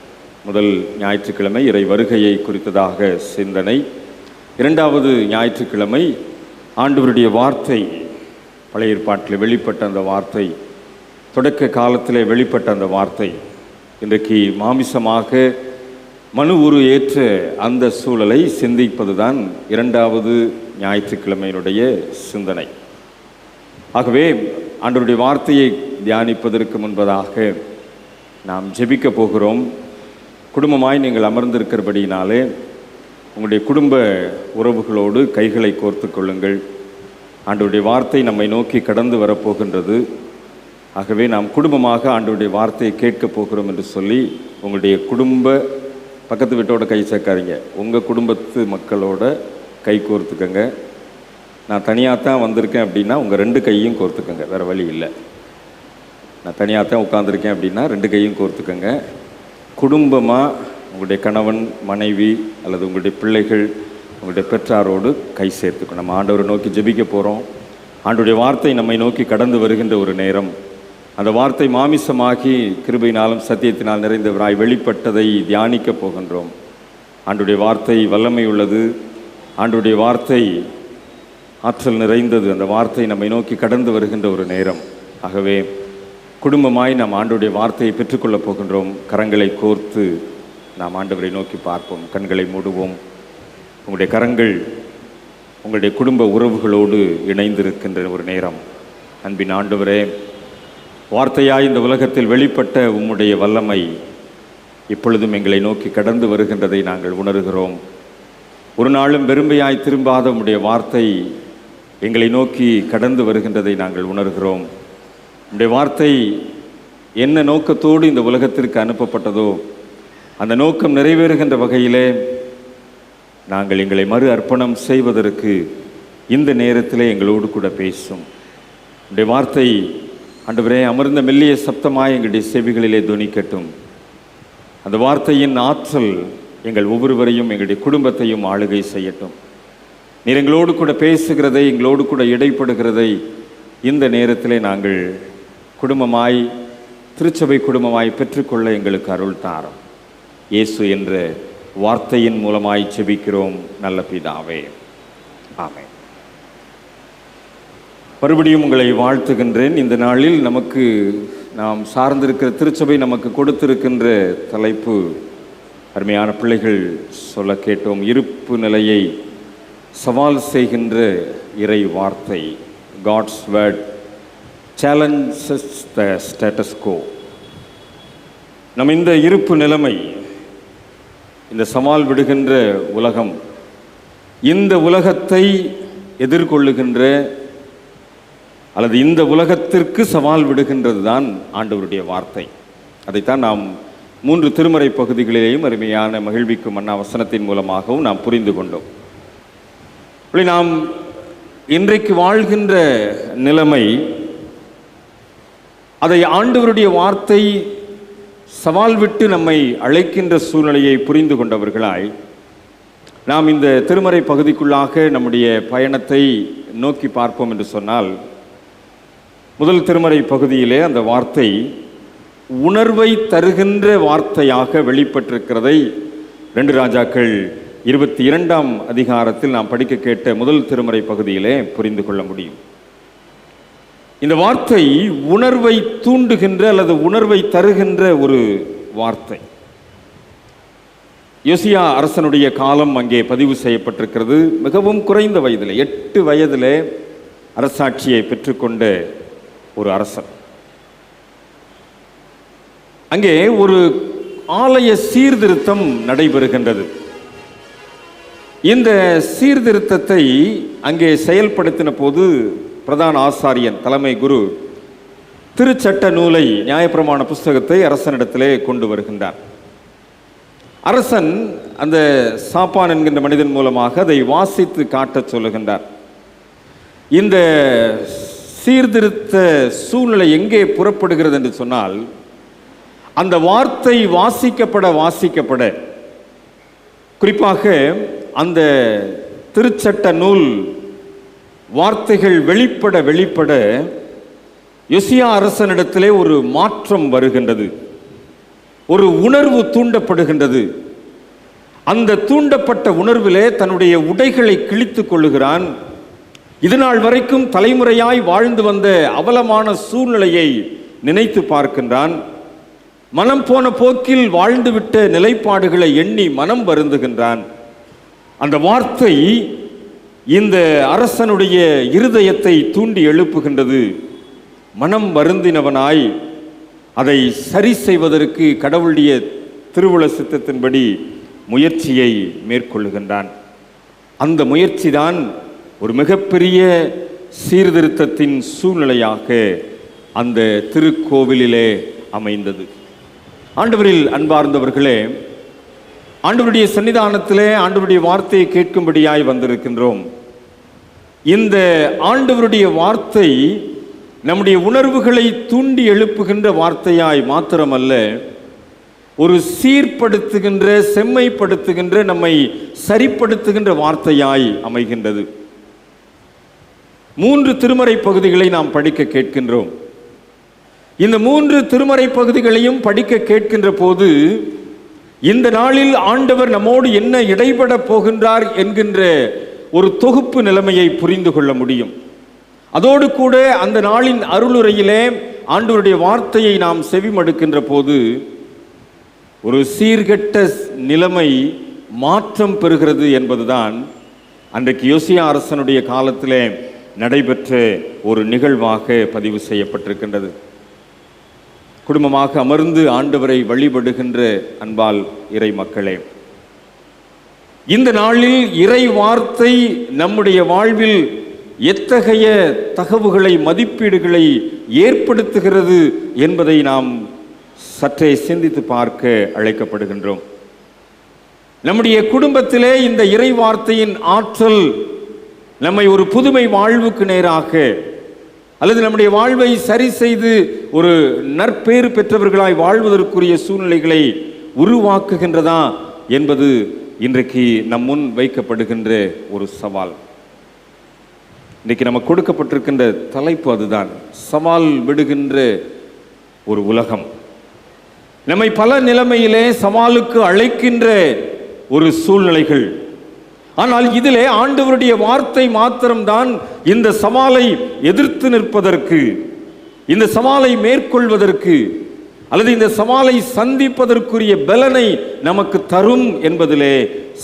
முதல் ஞாயிற்றுக்கிழமை இறை வருகையை குறித்ததாக சிந்தனை. இரண்டாவது ஞாயிற்றுக்கிழமை ஆண்டவருடைய வார்த்தை, பழைய ஏற்பாட்டில் வெளிப்பட்ட அந்த வார்த்தை, தொடக்க காலத்திலே வெளிப்பட்ட அந்த வார்த்தை இன்றைக்கு மாமிசமாக மனு உரு ஏற்ற அந்த சூழலை சிந்திப்பதுதான் இரண்டாவது ஞாயிற்றுக்கிழமையினுடைய சிந்தனை. ஆகவே ஆண்டவருடைய வார்த்தையை தியானிப்பதற்கு முன்பதாக நாம் ஜெபிக்க போகிறோம். குடும்பமாய் நீங்கள் அமர்ந்திருக்கிறபடியினாலே உங்களுடைய குடும்ப உறவுகளோடு கைகளை கோர்த்து கொள்ளுங்கள். ஆண்டவருடைய வார்த்தை நம்மை நோக்கி கடந்து வரப்போகின்றது. ஆகவே நாம் குடும்பமாக ஆண்டவருடைய வார்த்தையை கேட்கப் போகிறோம் என்று சொல்லி உங்களுடைய குடும்ப பக்கத்து வீட்டோட கை சேர்க்காதீங்க, உங்கள் குடும்பத்து மக்களோட கை கோர்த்துக்கங்க. நான் தனியாக தான் வந்திருக்கேன் அப்படின்னா உங்கள் ரெண்டு கையும் கோர்த்துக்கங்க, வேறு வழி இல்லை. நான் தனியாக தான் உட்காந்துருக்கேன் அப்படின்னா ரெண்டு கையும் கோர்த்துக்கங்க. குடும்பமாக உங்களுடைய கணவன் மனைவி அல்லது உங்களுடைய பிள்ளைகள் உங்களுடைய பெற்றாரோடு கை சேர்த்துக்கணும். நம்ம ஆண்டவரை நோக்கி ஜெபிக்க போகிறோம். ஆண்டவருடைய வார்த்தை நம்மை நோக்கி கடந்து வருகின்ற ஒரு நேரம். அந்த வார்த்தை மாமிசமாகி கிருபையினாலும் சத்தியத்தினால் நிறைந்தவராய் வெளிப்பட்டதை தியானிக்க போகின்றோம். ஆண்டவருடைய வார்த்தை வல்லமை உள்ளது. ஆண்டவருடைய வார்த்தை ஆற்றல் நிறைந்தது. அந்த வார்த்தை நம்மை நோக்கி கடந்து வருகின்ற ஒரு நேரம். ஆகவே குடும்பமாய் நாம் ஆண்டவருடைய வார்த்தையை பெற்றுக்கொள்ளப் போகின்றோம். கரங்களை கோர்த்து நாம் ஆண்டவரை நோக்கி பார்ப்போம். கண்களை மூடுவோம். உங்களுடைய கரங்கள் உங்களுடைய குடும்ப உறவுகளோடு இணைந்திருக்கின்ற ஒரு நேரம். அன்பின் ஆண்டவரே, வார்த்தையாய் இந்த உலகத்தில் வெளிப்பட்ட உம்முடைய வல்லமை இப்பொழுதும் எங்களை நோக்கி கடந்து வருகின்றதை நாங்கள் உணர்கிறோம். ஒரு நாளும் வெறுமையாய் திரும்பாத உம்முடைய வார்த்தை எங்களை நோக்கி கடந்து வருகின்றதை நாங்கள் உணர்கிறோம். உம்முடைய வார்த்தை என்ன நோக்கத்தோடு இந்த உலகத்திற்கு அனுப்பப்பட்டதோ அந்த நோக்கம் நிறைவேறுகின்ற வகையிலே நாங்கள் எங்களை மறு அர்ப்பணம் செய்வதற்கு இந்த நேரத்திலே எங்களோடு கூட பேசும். உடைய வார்த்தை ஆண்டவரே அமர்ந்த மெல்லிய சப்தமாய் எங்களுடைய செவிகளிலே துணிக்கட்டும். அந்த வார்த்தையின் ஆற்றல் எங்கள் ஒவ்வொருவரையும் எங்களுடைய குடும்பத்தையும் ஆளுகை செய்யட்டும். நீர் எங்களோடு கூட பேசுகிறதை, எங்களோடு கூட இடைப்படுகிறதை இந்த நேரத்திலே நாங்கள் குடும்பமாய், திருச்சபை குடும்பமாய் பெற்றுக்கொள்ள எங்களுக்கு அருள் தாரும். இயேசு என்ற வார்த்தையின் மூலமாய் செபிக்கிறோம் நல்ல பிதாவே, ஆமென். மறுபடியும் உங்களை வாழ்த்துகின்றேன். இந்த நாளில் நாம் சார்ந்திருக்கிற திருச்சபை நமக்கு கொடுத்திருக்கின்ற தலைப்பு அருமையான பிள்ளைகள் சொல்ல கேட்டோம். இருப்பு நிலையை சவால் செய்கின்ற இறை வார்த்தை. God's word challenges the status quo. நம்ம இந்த இருப்பு நிலைமை, இந்த சவால் விடுகின்ற உலகம், இந்த உலகத்தை எதிர்கொள்ளுகின்ற அல்லது இந்த உலகத்திற்கு சவால் விடுகின்றது தான் ஆண்டவருடைய வார்த்தை. அதைத்தான் நாம் 3 திருமறை பகுதிகளிலேயும் அருமையான மகிழ்விக்கும் மன்னா வசனத்தின் மூலமாகவும் நாம் புரிந்து கொண்டோம். நாம் இன்றைக்கு வாழ்கின்ற நிலைமை, அதை ஆண்டவருடைய வார்த்தை சவால் விட்டு நம்மை அழைக்கின்ற சூழ்நிலையை புரிந்து கொண்டவர்களாய் நாம் இந்த திருமறை பகுதிக்குள்ளாக நம்முடைய பயணத்தை நோக்கி பார்ப்போம் என்று சொன்னால், முதல் திருமறை பகுதியிலே அந்த வார்த்தை உணர்வை தருகின்ற வார்த்தையாக வெளிப்பட்டிருக்கிறதை 2 ராஜாக்கள் 22ஆம் அதிகாரத்தில் நாம் படிக்க கேட்ட முதல் திருமறை பகுதியிலே புரிந்து கொள்ள முடியும். இந்த வார்த்தை உணர்வை தூண்டுகின்ற அல்லது உணர்வை தருகின்ற ஒரு வார்த்தை. யோசியா அரசனுடைய காலம் அங்கே பதிவு செய்யப்பட்டிருக்கிறது. மிகவும் குறைந்த வயதிலே, 8 வயதிலே அரசாட்சியை பெற்றுக்கொண்ட ஒரு அரசன். அங்கே ஒரு ஆலய சீர்திருத்தம் நடைபெறுகின்றது. இந்த சீர்திருத்தத்தை அங்கே செயல்படுத்தின போது பிரதான ஆசாரியன், தலைமை குரு, திருச்சட்ட நூலை, நியாயப்பிரமாண புஸ்தகத்தை அரசனிடத்திலே கொண்டு வருகின்றார். அரசன் அந்த சாப்பான் என்கின்ற மனிதன் மூலமாக அதை வாசித்து காட்டச் சொல்லுகின்றார். இந்த சீர்திருத்த சூழ்நிலை எங்கே புறப்படுகிறது என்று சொன்னால், அந்த வார்த்தை வாசிக்கப்பட குறிப்பாக அந்த திருச்சட்ட நூல் வார்த்தைகள் வெளிப்பட யோசியா அரசனிடத்திலே ஒரு மாற்றம் வருகின்றது. ஒரு உணர்வு தூண்டப்படுகின்றது. அந்த தூண்டப்பட்ட உணர்விலே தன்னுடைய உடைகளை கிழித்து கொள்ளுகிறான். இதுநாள் வரைக்கும் தலைமுறையாய் வாழ்ந்து வந்த அவலமான சூழ்நிலையை நினைத்து பார்க்கின்றான். மனம் போன போக்கில் வாழ்ந்துவிட்ட நிலைப்பாடுகளை எண்ணி மனம் வருந்துகின்றான். அந்த வார்த்தை இந்த அரசனுடைய இருதயத்தை தூண்டி எழுப்புகின்றது. மனம் வருந்தினவனாய் அதை சரி செய்வதற்கு கடவுளுடைய திருவுள சித்தத்தின்படி முயற்சியை மேற்கொள்ளுகின்றான். அந்த முயற்சி தான் ஒரு மிகப்பெரிய சீர்திருத்தத்தின் சூழ்நிலையாக அந்த திருக்கோவிலிலே அமைந்தது. ஆண்டவரில் அன்பார்ந்தவர்களே, ஆண்டவருடைய சன்னிதானத்திலே ஆண்டவருடைய வார்த்தையை கேட்கும்படியாய் வந்திருக்கின்றோம். இந்த ஆண்டவருடைய வார்த்தை நம்முடைய உணர்வுகளை தூண்டி எழுப்புகின்ற வார்த்தையாய் மாத்திரமல்ல, ஒரு சீர்படுத்துகின்ற, செம்மைப்படுத்துகின்ற, நம்மை சரிப்படுத்துகின்ற வார்த்தையாய் அமைகின்றது. 3 திருமறை பகுதிகளை நாம் படிக்க கேட்கின்றோம். இந்த 3 திருமறை பகுதிகளையும் படிக்க கேட்கின்ற போது, இந்த நாளில் ஆண்டவர் நம்மோடு என்ன இடைபட போகின்றார் என்கின்ற ஒரு தொகுப்பு நிலைமையை புரிந்து கொள்ள முடியும். அதோடு கூட அந்த நாளின் அருளுரையிலே ஆண்டவருடைய வார்த்தையை நாம் செவிமடுக்கின்ற போது ஒரு சீர்கெட்ட நிலைமை மாற்றம் பெறுகிறது என்பதுதான் அன்றைக்கு யோசியா அரசனுடைய காலத்திலே நடைபெற்ற ஒரு நிகழ்வாக பதிவு செய்யப்பட்டிருக்கின்றது. குடும்பமாக அமர்ந்து ஆண்டவரை வழிபடுகின்ற அன்பால் இறை மக்களே, இந்த நாளில் இறை வார்த்தை நம்முடைய வாழ்வில் எத்தகைய தகவுகளை, மதிப்பீடுகளை ஏற்படுத்துகிறது என்பதை நாம் சற்றே சிந்தித்து பார்க்க அழைக்கப்படுகின்றோம். நம்முடைய குடும்பத்திலே இந்த இறை வார்த்தையின் ஆற்றல் நம்மை ஒரு புதுமை வாழ்வுக்கு நேராக, அல்லது நம்முடைய வாழ்வை சரி செய்து ஒரு நற்பேறு பெற்றவர்களாய் வாழ்வதற்குரிய சூழ்நிலைகளை உருவாக்குகின்றதா என்பது இன்றைக்கு நம் முன் வைக்கப்படுகின்ற ஒரு சவால். இன்றைக்கு நமக்கு கொடுக்கப்பட்டிருக்கின்ற தலைப்பு அதுதான், சவால் விடுகின்ற ஒரு உலகம். நம்மை பல நிலைமையிலே சவாலுக்கு அழைக்கின்ற ஒரு சூழ்நிலைகள். ஆனால் இதிலே ஆண்டவருடைய வார்த்தை மாத்திரம்தான் இந்த சவாலை எதிர்த்து நிற்பதற்கு, இந்த சவாலை மேற்கொள்வதற்கு, அல்லது இந்த சவாலை சந்திப்பதற்குரிய பலனை நமக்கு தரும் என்பதிலே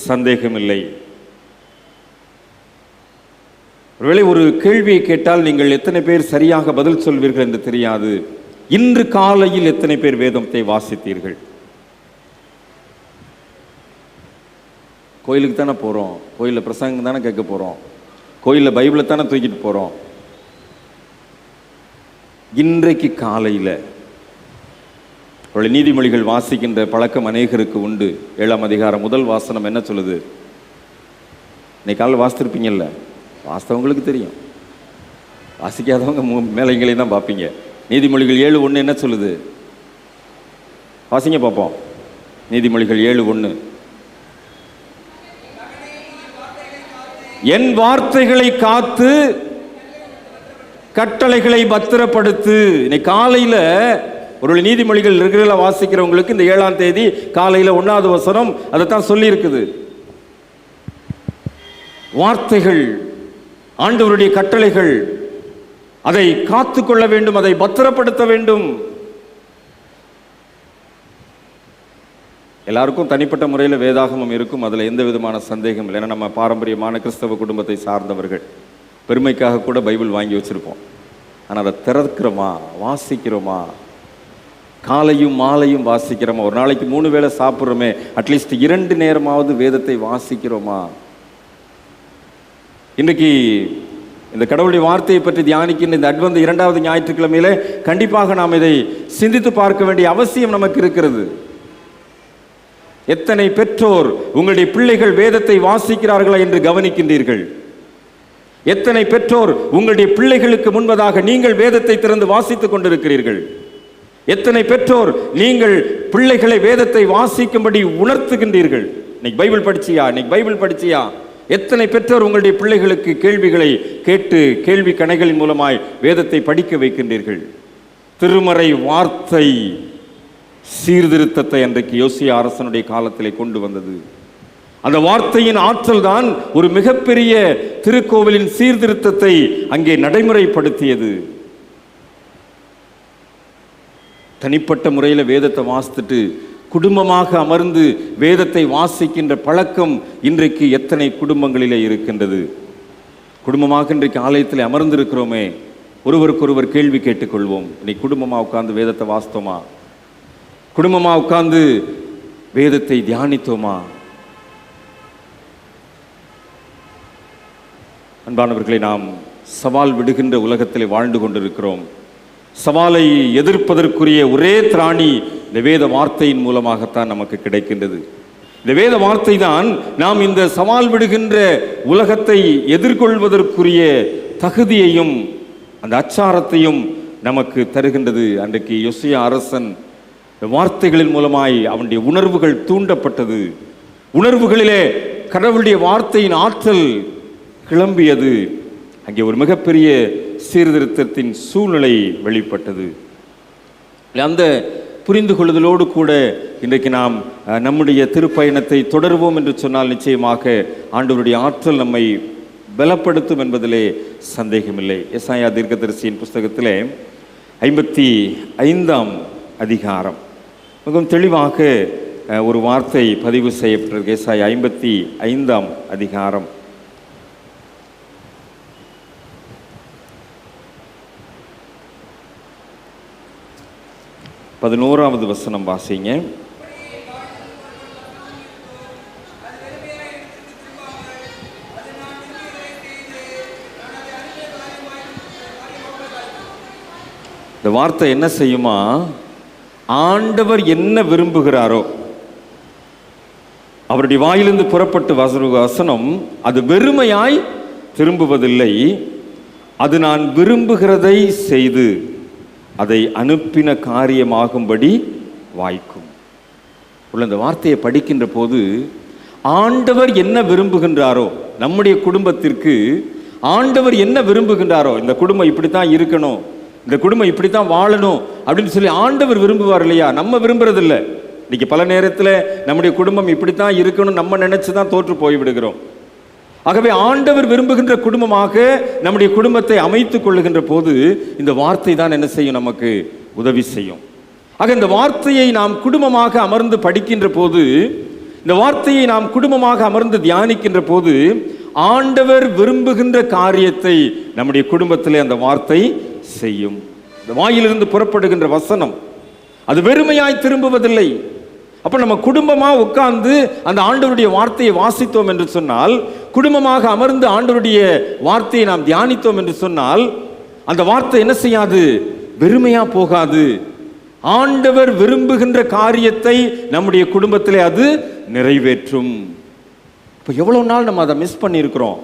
சந்தேகமில்லை. ஒருவேளை ஒரு கேள்வியை கேட்டால் நீங்கள் எத்தனை பேர் சரியாக பதில் சொல்வீர்கள் என்று தெரியாது. இன்று காலையில் எத்தனை பேர் வேதத்தை வாசித்தீர்கள்? கோயிலுக்கு தானே போகிறோம், கோயிலில் பிரசங்கம் தானே கேட்க போகிறோம், கோயிலில் பைபிளை தானே தூக்கிட்டு போகிறோம். இன்றைக்கு காலையில் நீதிமொழிகள் வாசிக்கின்ற பழக்கம் அநேகருக்கு உண்டு. 7ஆம் அதிகாரம் 1 வாசனம் என்ன சொல்லுது? இன்னைக்கு காலையில் வாசித்திருப்பீங்கல்ல, வாஸ்தவங்களுக்கு தெரியும், வாசிக்காதவங்க மேலைங்களையும் தான் பார்ப்பீங்க. நீதிமொழிகள் 7:1 என்ன சொல்லுது? வாசிங்க பார்ப்போம். நீதிமொழிகள் 7:1, என் வார்த்தைகளை காத்து கட்டளைகளை பத்திரப்படுத்து. இன்னைக்கு காலையில் ஒரு நீதிமொழிகள் ரெகுலராக வாசிக்கிறவங்களுக்கு இந்த 7ஆம் தேதி காலையில் 1வது வசனம் அதைத்தான் சொல்லி இருக்குது. வார்த்தைகள், ஆண்டவருடைய கட்டளைகள், அதை காத்து கொள்ள வேண்டும், அதை பத்திரப்படுத்த வேண்டும். எல்லாருக்கும் தனிப்பட்ட முறையில் வேதாகமம் இருக்கும், அதில் எந்த விதமான சந்தேகம் இல்லை. ஏன்னா நம்ம பாரம்பரியமான கிறிஸ்தவ குடும்பத்தை சார்ந்தவர்கள், பெருமைக்காக கூட பைபிள் வாங்கி வச்சுருப்போம். ஆனால் அதை திறக்கிறோமா, வாசிக்கிறோமா? காலையும் மாலையும் வாசிக்கிறோமா? ஒரு நாளைக்கு 3 வேளை சாப்பிட்றோமே, அட்லீஸ்ட் 2 நேரமாவது வேதத்தை வாசிக்கிறோமா? இன்றைக்கு இந்த கடவுளுடைய வார்த்தையை பற்றி தியானிக்கின்ற இந்த அட்வென்ட் 2வது ஞாயிற்றுக்கிழமையில கண்டிப்பாக நாம் இதை சிந்தித்து பார்க்க வேண்டிய அவசியம் நமக்கு இருக்கிறது. எத்தனை பெற்றோர் உங்களுடைய பிள்ளைகள் வேதத்தை வாசிக்கிறார்களா என்று கவனிக்கின்றீர்கள்? எத்தனை பெற்றோர் உங்களுடைய பிள்ளைகளுக்கு முன்பதாக நீங்கள் வேதத்தை திறந்து வாசித்துக் கொண்டிருக்கிறீர்கள்? எத்தனை பெற்றோர் நீங்கள் பிள்ளைகளை வேதத்தை வாசிக்கும்படி உணர்த்துகின்றீர்கள்? இன்னைக்கு பைபிள் படிச்சியா, இன்னைக்கு பைபிள் படிச்சியா? எத்தனை பெற்றோர் உங்களுடைய பிள்ளைகளுக்கு கேள்விகளை கேட்டு கேள்வி கணைகளின் மூலமாய் வேதத்தை படிக்க வைக்கின்றீர்கள்? திருமறை வார்த்தை சீர்திருத்தத்தை அன்றைக்கு யோசியா அரசனுடைய காலத்திலே கொண்டு வந்தது. அந்த வார்த்தையின் ஆற்றல் தான் ஒரு மிகப்பெரிய திருக்கோவிலின் சீர்திருத்தத்தை அங்கே நடைமுறைப்படுத்தியது. தனிப்பட்ட முறையில் வேதத்தை வாசித்துட்டு குடும்பமாக அமர்ந்து வேதத்தை வாசிக்கின்ற பழக்கம் இன்றைக்கு எத்தனை குடும்பங்களிலே இருக்கின்றது? குடும்பமாக இன்றைக்கு ஆலயத்தில் அமர்ந்திருக்கிறோமே, ஒருவருக்கொருவர் கேள்வி கேட்டுக்கொள்வோம். இன்னைக்கு குடும்பமாக உட்கார்ந்து வேதத்தை வாசித்தோமா? குடும்பமாக உட்கார்ந்து வேதத்தை தியானித்தோமா? அன்பானவர்களை, நாம் சவால் விடுகின்ற உலகத்தில் வாழ்ந்து கொண்டிருக்கிறோம். சவாலை எதிர்ப்பதற்குரிய ஒரே திராணி இந்த வேத வார்த்தையின் மூலமாகத்தான் நமக்கு கிடைக்கின்றது. இந்த வேத வார்த்தை தான் நாம் இந்த சவால் விடுகின்ற உலகத்தை எதிர்கொள்வதற்குரிய தகுதியையும் அந்த அச்சாரத்தையும் நமக்கு தருகின்றது. அன்றைக்கு யோசியா அரசன் வார்த்தைகளின் மூலமாய் அவனுடைய உணர்வுகள் தூண்டப்பட்டது. உணர்வுகளிலே கடவுளுடைய வார்த்தையின் ஆற்றல் கிளம்பியது. அங்கே ஒரு மிகப்பெரிய சீர்திருத்தத்தின் சூழ்நிலை வெளிப்பட்டது. அந்த புரிந்து கொள்ளுதலோடு கூட இன்றைக்கு நாம் நம்முடைய திருப்பயணத்தை தொடருவோம் என்று சொன்னால் நிச்சயமாக ஆண்டவருடைய ஆற்றல் நம்மை பலப்படுத்தும் என்பதிலே சந்தேகமில்லை. எசாயா தீர்க்கதரிசியின் புஸ்தகத்திலே 55ஆம் அதிகாரம் மிகவும் தெளிவாக ஒரு வார்த்தை பதிவு செய்யப்பட்டிருக்கு. எசாயா 55ஆம் அதிகாரம் 11வது வசனம் வாசிங்க. இந்த வார்த்தை என்ன செய்யுமா, ஆண்டவர் என்ன விரும்புகிறாரோ அவருடைய வாயிலிருந்து புறப்பட்டு வசனம் அது வெறுமையாய் திரும்புவதில்லை, அது நான் விரும்புகிறதை செய்து அதை அனுப்பின காரியமாகும்படி வாய்க்கும். உள்ள இந்த வார்த்தையை படிக்கின்ற போது ஆண்டவர் என்ன விரும்புகின்றாரோ, நம்முடைய குடும்பத்திற்கு ஆண்டவர் என்ன விரும்புகின்றாரோ, இந்த குடும்பம் இப்படித்தான் இருக்கணும், இந்த குடும்பம் இப்படித்தான் வாழணும் அப்படின்னு சொல்லி ஆண்டவர் விரும்புவார் இல்லையா? நம்ம விரும்புறதில்லை. இன்னைக்கு பல நேரத்தில் நம்முடைய குடும்பம் இப்படித்தான் இருக்கணும் நம்ம நினைச்சு தான் தோற்று போய்விடுகிறோம். ஆகவே ஆண்டவர் விரும்புகின்ற குடும்பமாக நம்முடைய குடும்பத்தை அமைத்துக் கொள்ளுகின்ற போது இந்த வார்த்தை தான் என்ன செய்யும், நமக்கு உதவி செய்யும். ஆக இந்த வார்த்தையை நாம் குடும்பமாக அமர்ந்து படிக்கின்ற போது, இந்த வார்த்தையை நாம் குடும்பமாக அமர்ந்து தியானிக்கின்ற போது ஆண்டவர் விரும்புகின்ற காரியத்தை நம்முடைய குடும்பத்திலே அந்த வார்த்தை செய்யும். இந்த வாயிலிருந்து புறப்படுகின்ற வசனம் அது வெறுமையாய் திரும்புவதில்லை. அப்ப நம்ம குடும்பமா உட்கார்ந்து அந்த ஆண்டவருடைய வார்த்தையை வாசித்தோம் என்று சொன்னால், குடும்பமாக அமர்ந்து ஆண்டவருடைய வார்த்தையை நாம் தியானித்தோம் என்று சொன்னால், அந்த வார்த்தை என்ன செய்யாது, வெறுமையா போகாது. ஆண்டவர் விரும்புகின்ற காரியத்தை நம்முடைய குடும்பத்திலே அது நிறைவேற்றும். இப்போ எவ்வளவு நாள் நம்ம அதை மிஸ் பண்ணியிருக்கிறோம்,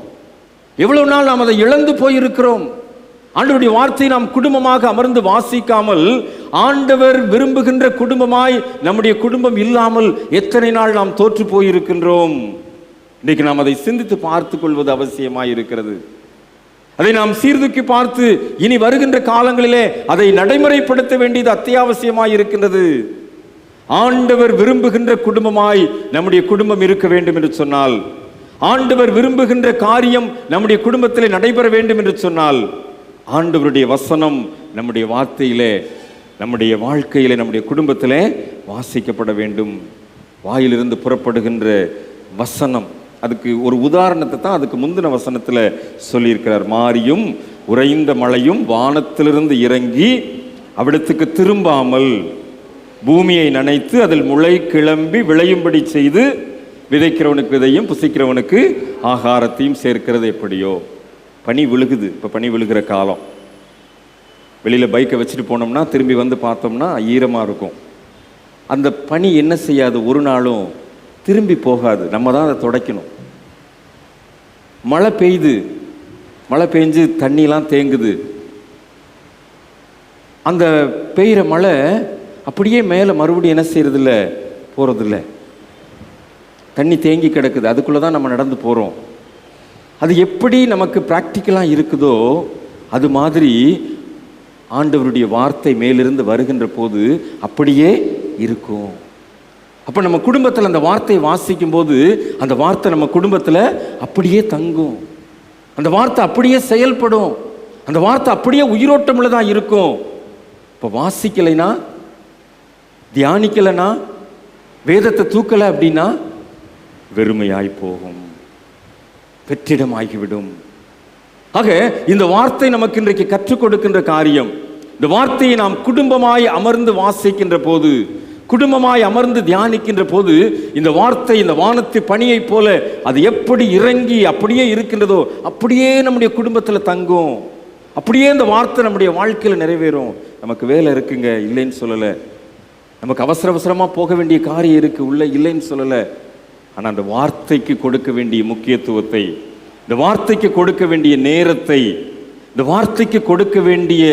எவ்வளவு நாள் நாம் அதை இழந்து போயிருக்கிறோம். ஆண்டவருடைய வார்த்தையை நாம் குடும்பமாக அமர்ந்து வாசிக்காமல், ஆண்டவர் விரும்புகின்ற குடும்பமாய் நம்முடைய குடும்பம் இல்லாமல் எத்தனை நாள் நாம் தோற்று போயிருக்கின்றோம். இன்றைக்கு நாம் அதை சிந்தித்து பார்த்து கொள்வது அவசியமாய் இருக்கிறது. அதை நாம் சீர்தூக்கி பார்த்து இனி வருகின்ற காலங்களிலே அதை நடைமுறைப்படுத்த வேண்டியது அத்தியாவசியமாய் இருக்கின்றது. ஆண்டவர் விரும்புகின்ற குடும்பமாய் நம்முடைய குடும்பம் இருக்க வேண்டும் என்று சொன்னால், ஆண்டவர் விரும்புகின்ற காரியம் நம்முடைய குடும்பத்திலே நடைபெற வேண்டும் என்று சொன்னால், ஆண்டவருடைய வசனம் நம்முடைய வார்த்தையிலே, நம்முடைய வாழ்க்கையிலே, நம்முடைய குடும்பத்திலே வாசிக்கப்பட வேண்டும். வாயிலிருந்து புறப்படுகின்ற வசனம், அதுக்கு ஒரு உதாரணத்தை தான் அதுக்கு முந்தின வசனத்தில் சொல்லியிருக்கிறார். மாரியும் உறைந்த மழையும் வானத்திலிருந்து இறங்கி அவிடத்துக்கு திரும்பாமல் பூமியை நனைத்து அதில் முளை கிளம்பி விளையும்படி செய்து விதைக்கிறவனுக்கு விதையும் புசிக்கிறவனுக்கு ஆகாரத்தையும் சேர்க்கிறது எப்படியோ. பனி விழுகுது, இப்போ பனி விழுகிற காலம். வெளியில் பைக்கை வச்சுட்டு போனோம்னா திரும்பி வந்து பார்த்தோம்னா ஈரமாக இருக்கும். அந்த பனி என்ன செய்யாது, ஒரு நாளும் திரும்பி போகாது, நம்ம தான் அதை துடைக்கணும். மழை பெய்யுது, மழை பெஞ்சு தண்ணிலாம் தேங்குது. அந்த பெய்கிற மழை அப்படியே மேலே மறுபடியும் என்ன செய்யறதில்ல, போகிறதில்ல. தண்ணி தேங்கி கிடக்குது, அதுக்குள்ளே தான் நம்ம நடந்து போகிறோம். அது எப்படி நமக்கு ப்ராக்டிக்கலாக இருக்குதோ அது மாதிரி ஆண்டவருடைய வார்த்தை மேலிருந்து வருகின்ற போது அப்படியே இருக்கும். அப்போ நம்ம குடும்பத்தில் அந்த வார்த்தையை வாசிக்கும் போது அந்த வார்த்தை நம்ம குடும்பத்தில் அப்படியே தங்கும், அந்த வார்த்தை அப்படியே செயல்படும், அந்த வார்த்தை அப்படியே உயிரோட்டமுள்ளதாக இருக்கும். இப்போ வாசிக்கலைனா, தியானிக்கலைனா, வேதத்தை தூக்கலை அப்படின்னா வெறுமையாய் போகும், வெற்றிடமாகிவிடும். ஆக இந்த வார்த்தை நமக்கு இன்றைக்கு கற்றுக் கொடுக்கின்ற காரியம், இந்த வார்த்தையை நாம் குடும்பமாய் அமர்ந்து வாசிக்கின்ற போது, குடும்பமாய் அமர்ந்து தியானிக்கின்ற போது, இந்த வார்த்தை இந்த வானத்து பனியைப் போல அது எப்படி இறங்கி அப்படியே இருக்கின்றதோ அப்படியே நம்முடைய குடும்பத்தில் தங்கும், அப்படியே இந்த வார்த்தை நம்முடைய வாழ்க்கையில் நிறைவேறும். நமக்கு வேலை இருக்குங்க, இல்லைன்னு சொல்லலை. நமக்கு அவசர அவசரமாக போக வேண்டிய காரியம் இருக்குது, உள்ள இல்லைன்னு சொல்லலை. ஆனால் அந்த வார்த்தைக்கு கொடுக்க வேண்டிய முக்கியத்துவத்தை, இந்த வார்த்தைக்கு கொடுக்க வேண்டிய நேரத்தை, இந்த வார்த்தைக்கு கொடுக்க வேண்டிய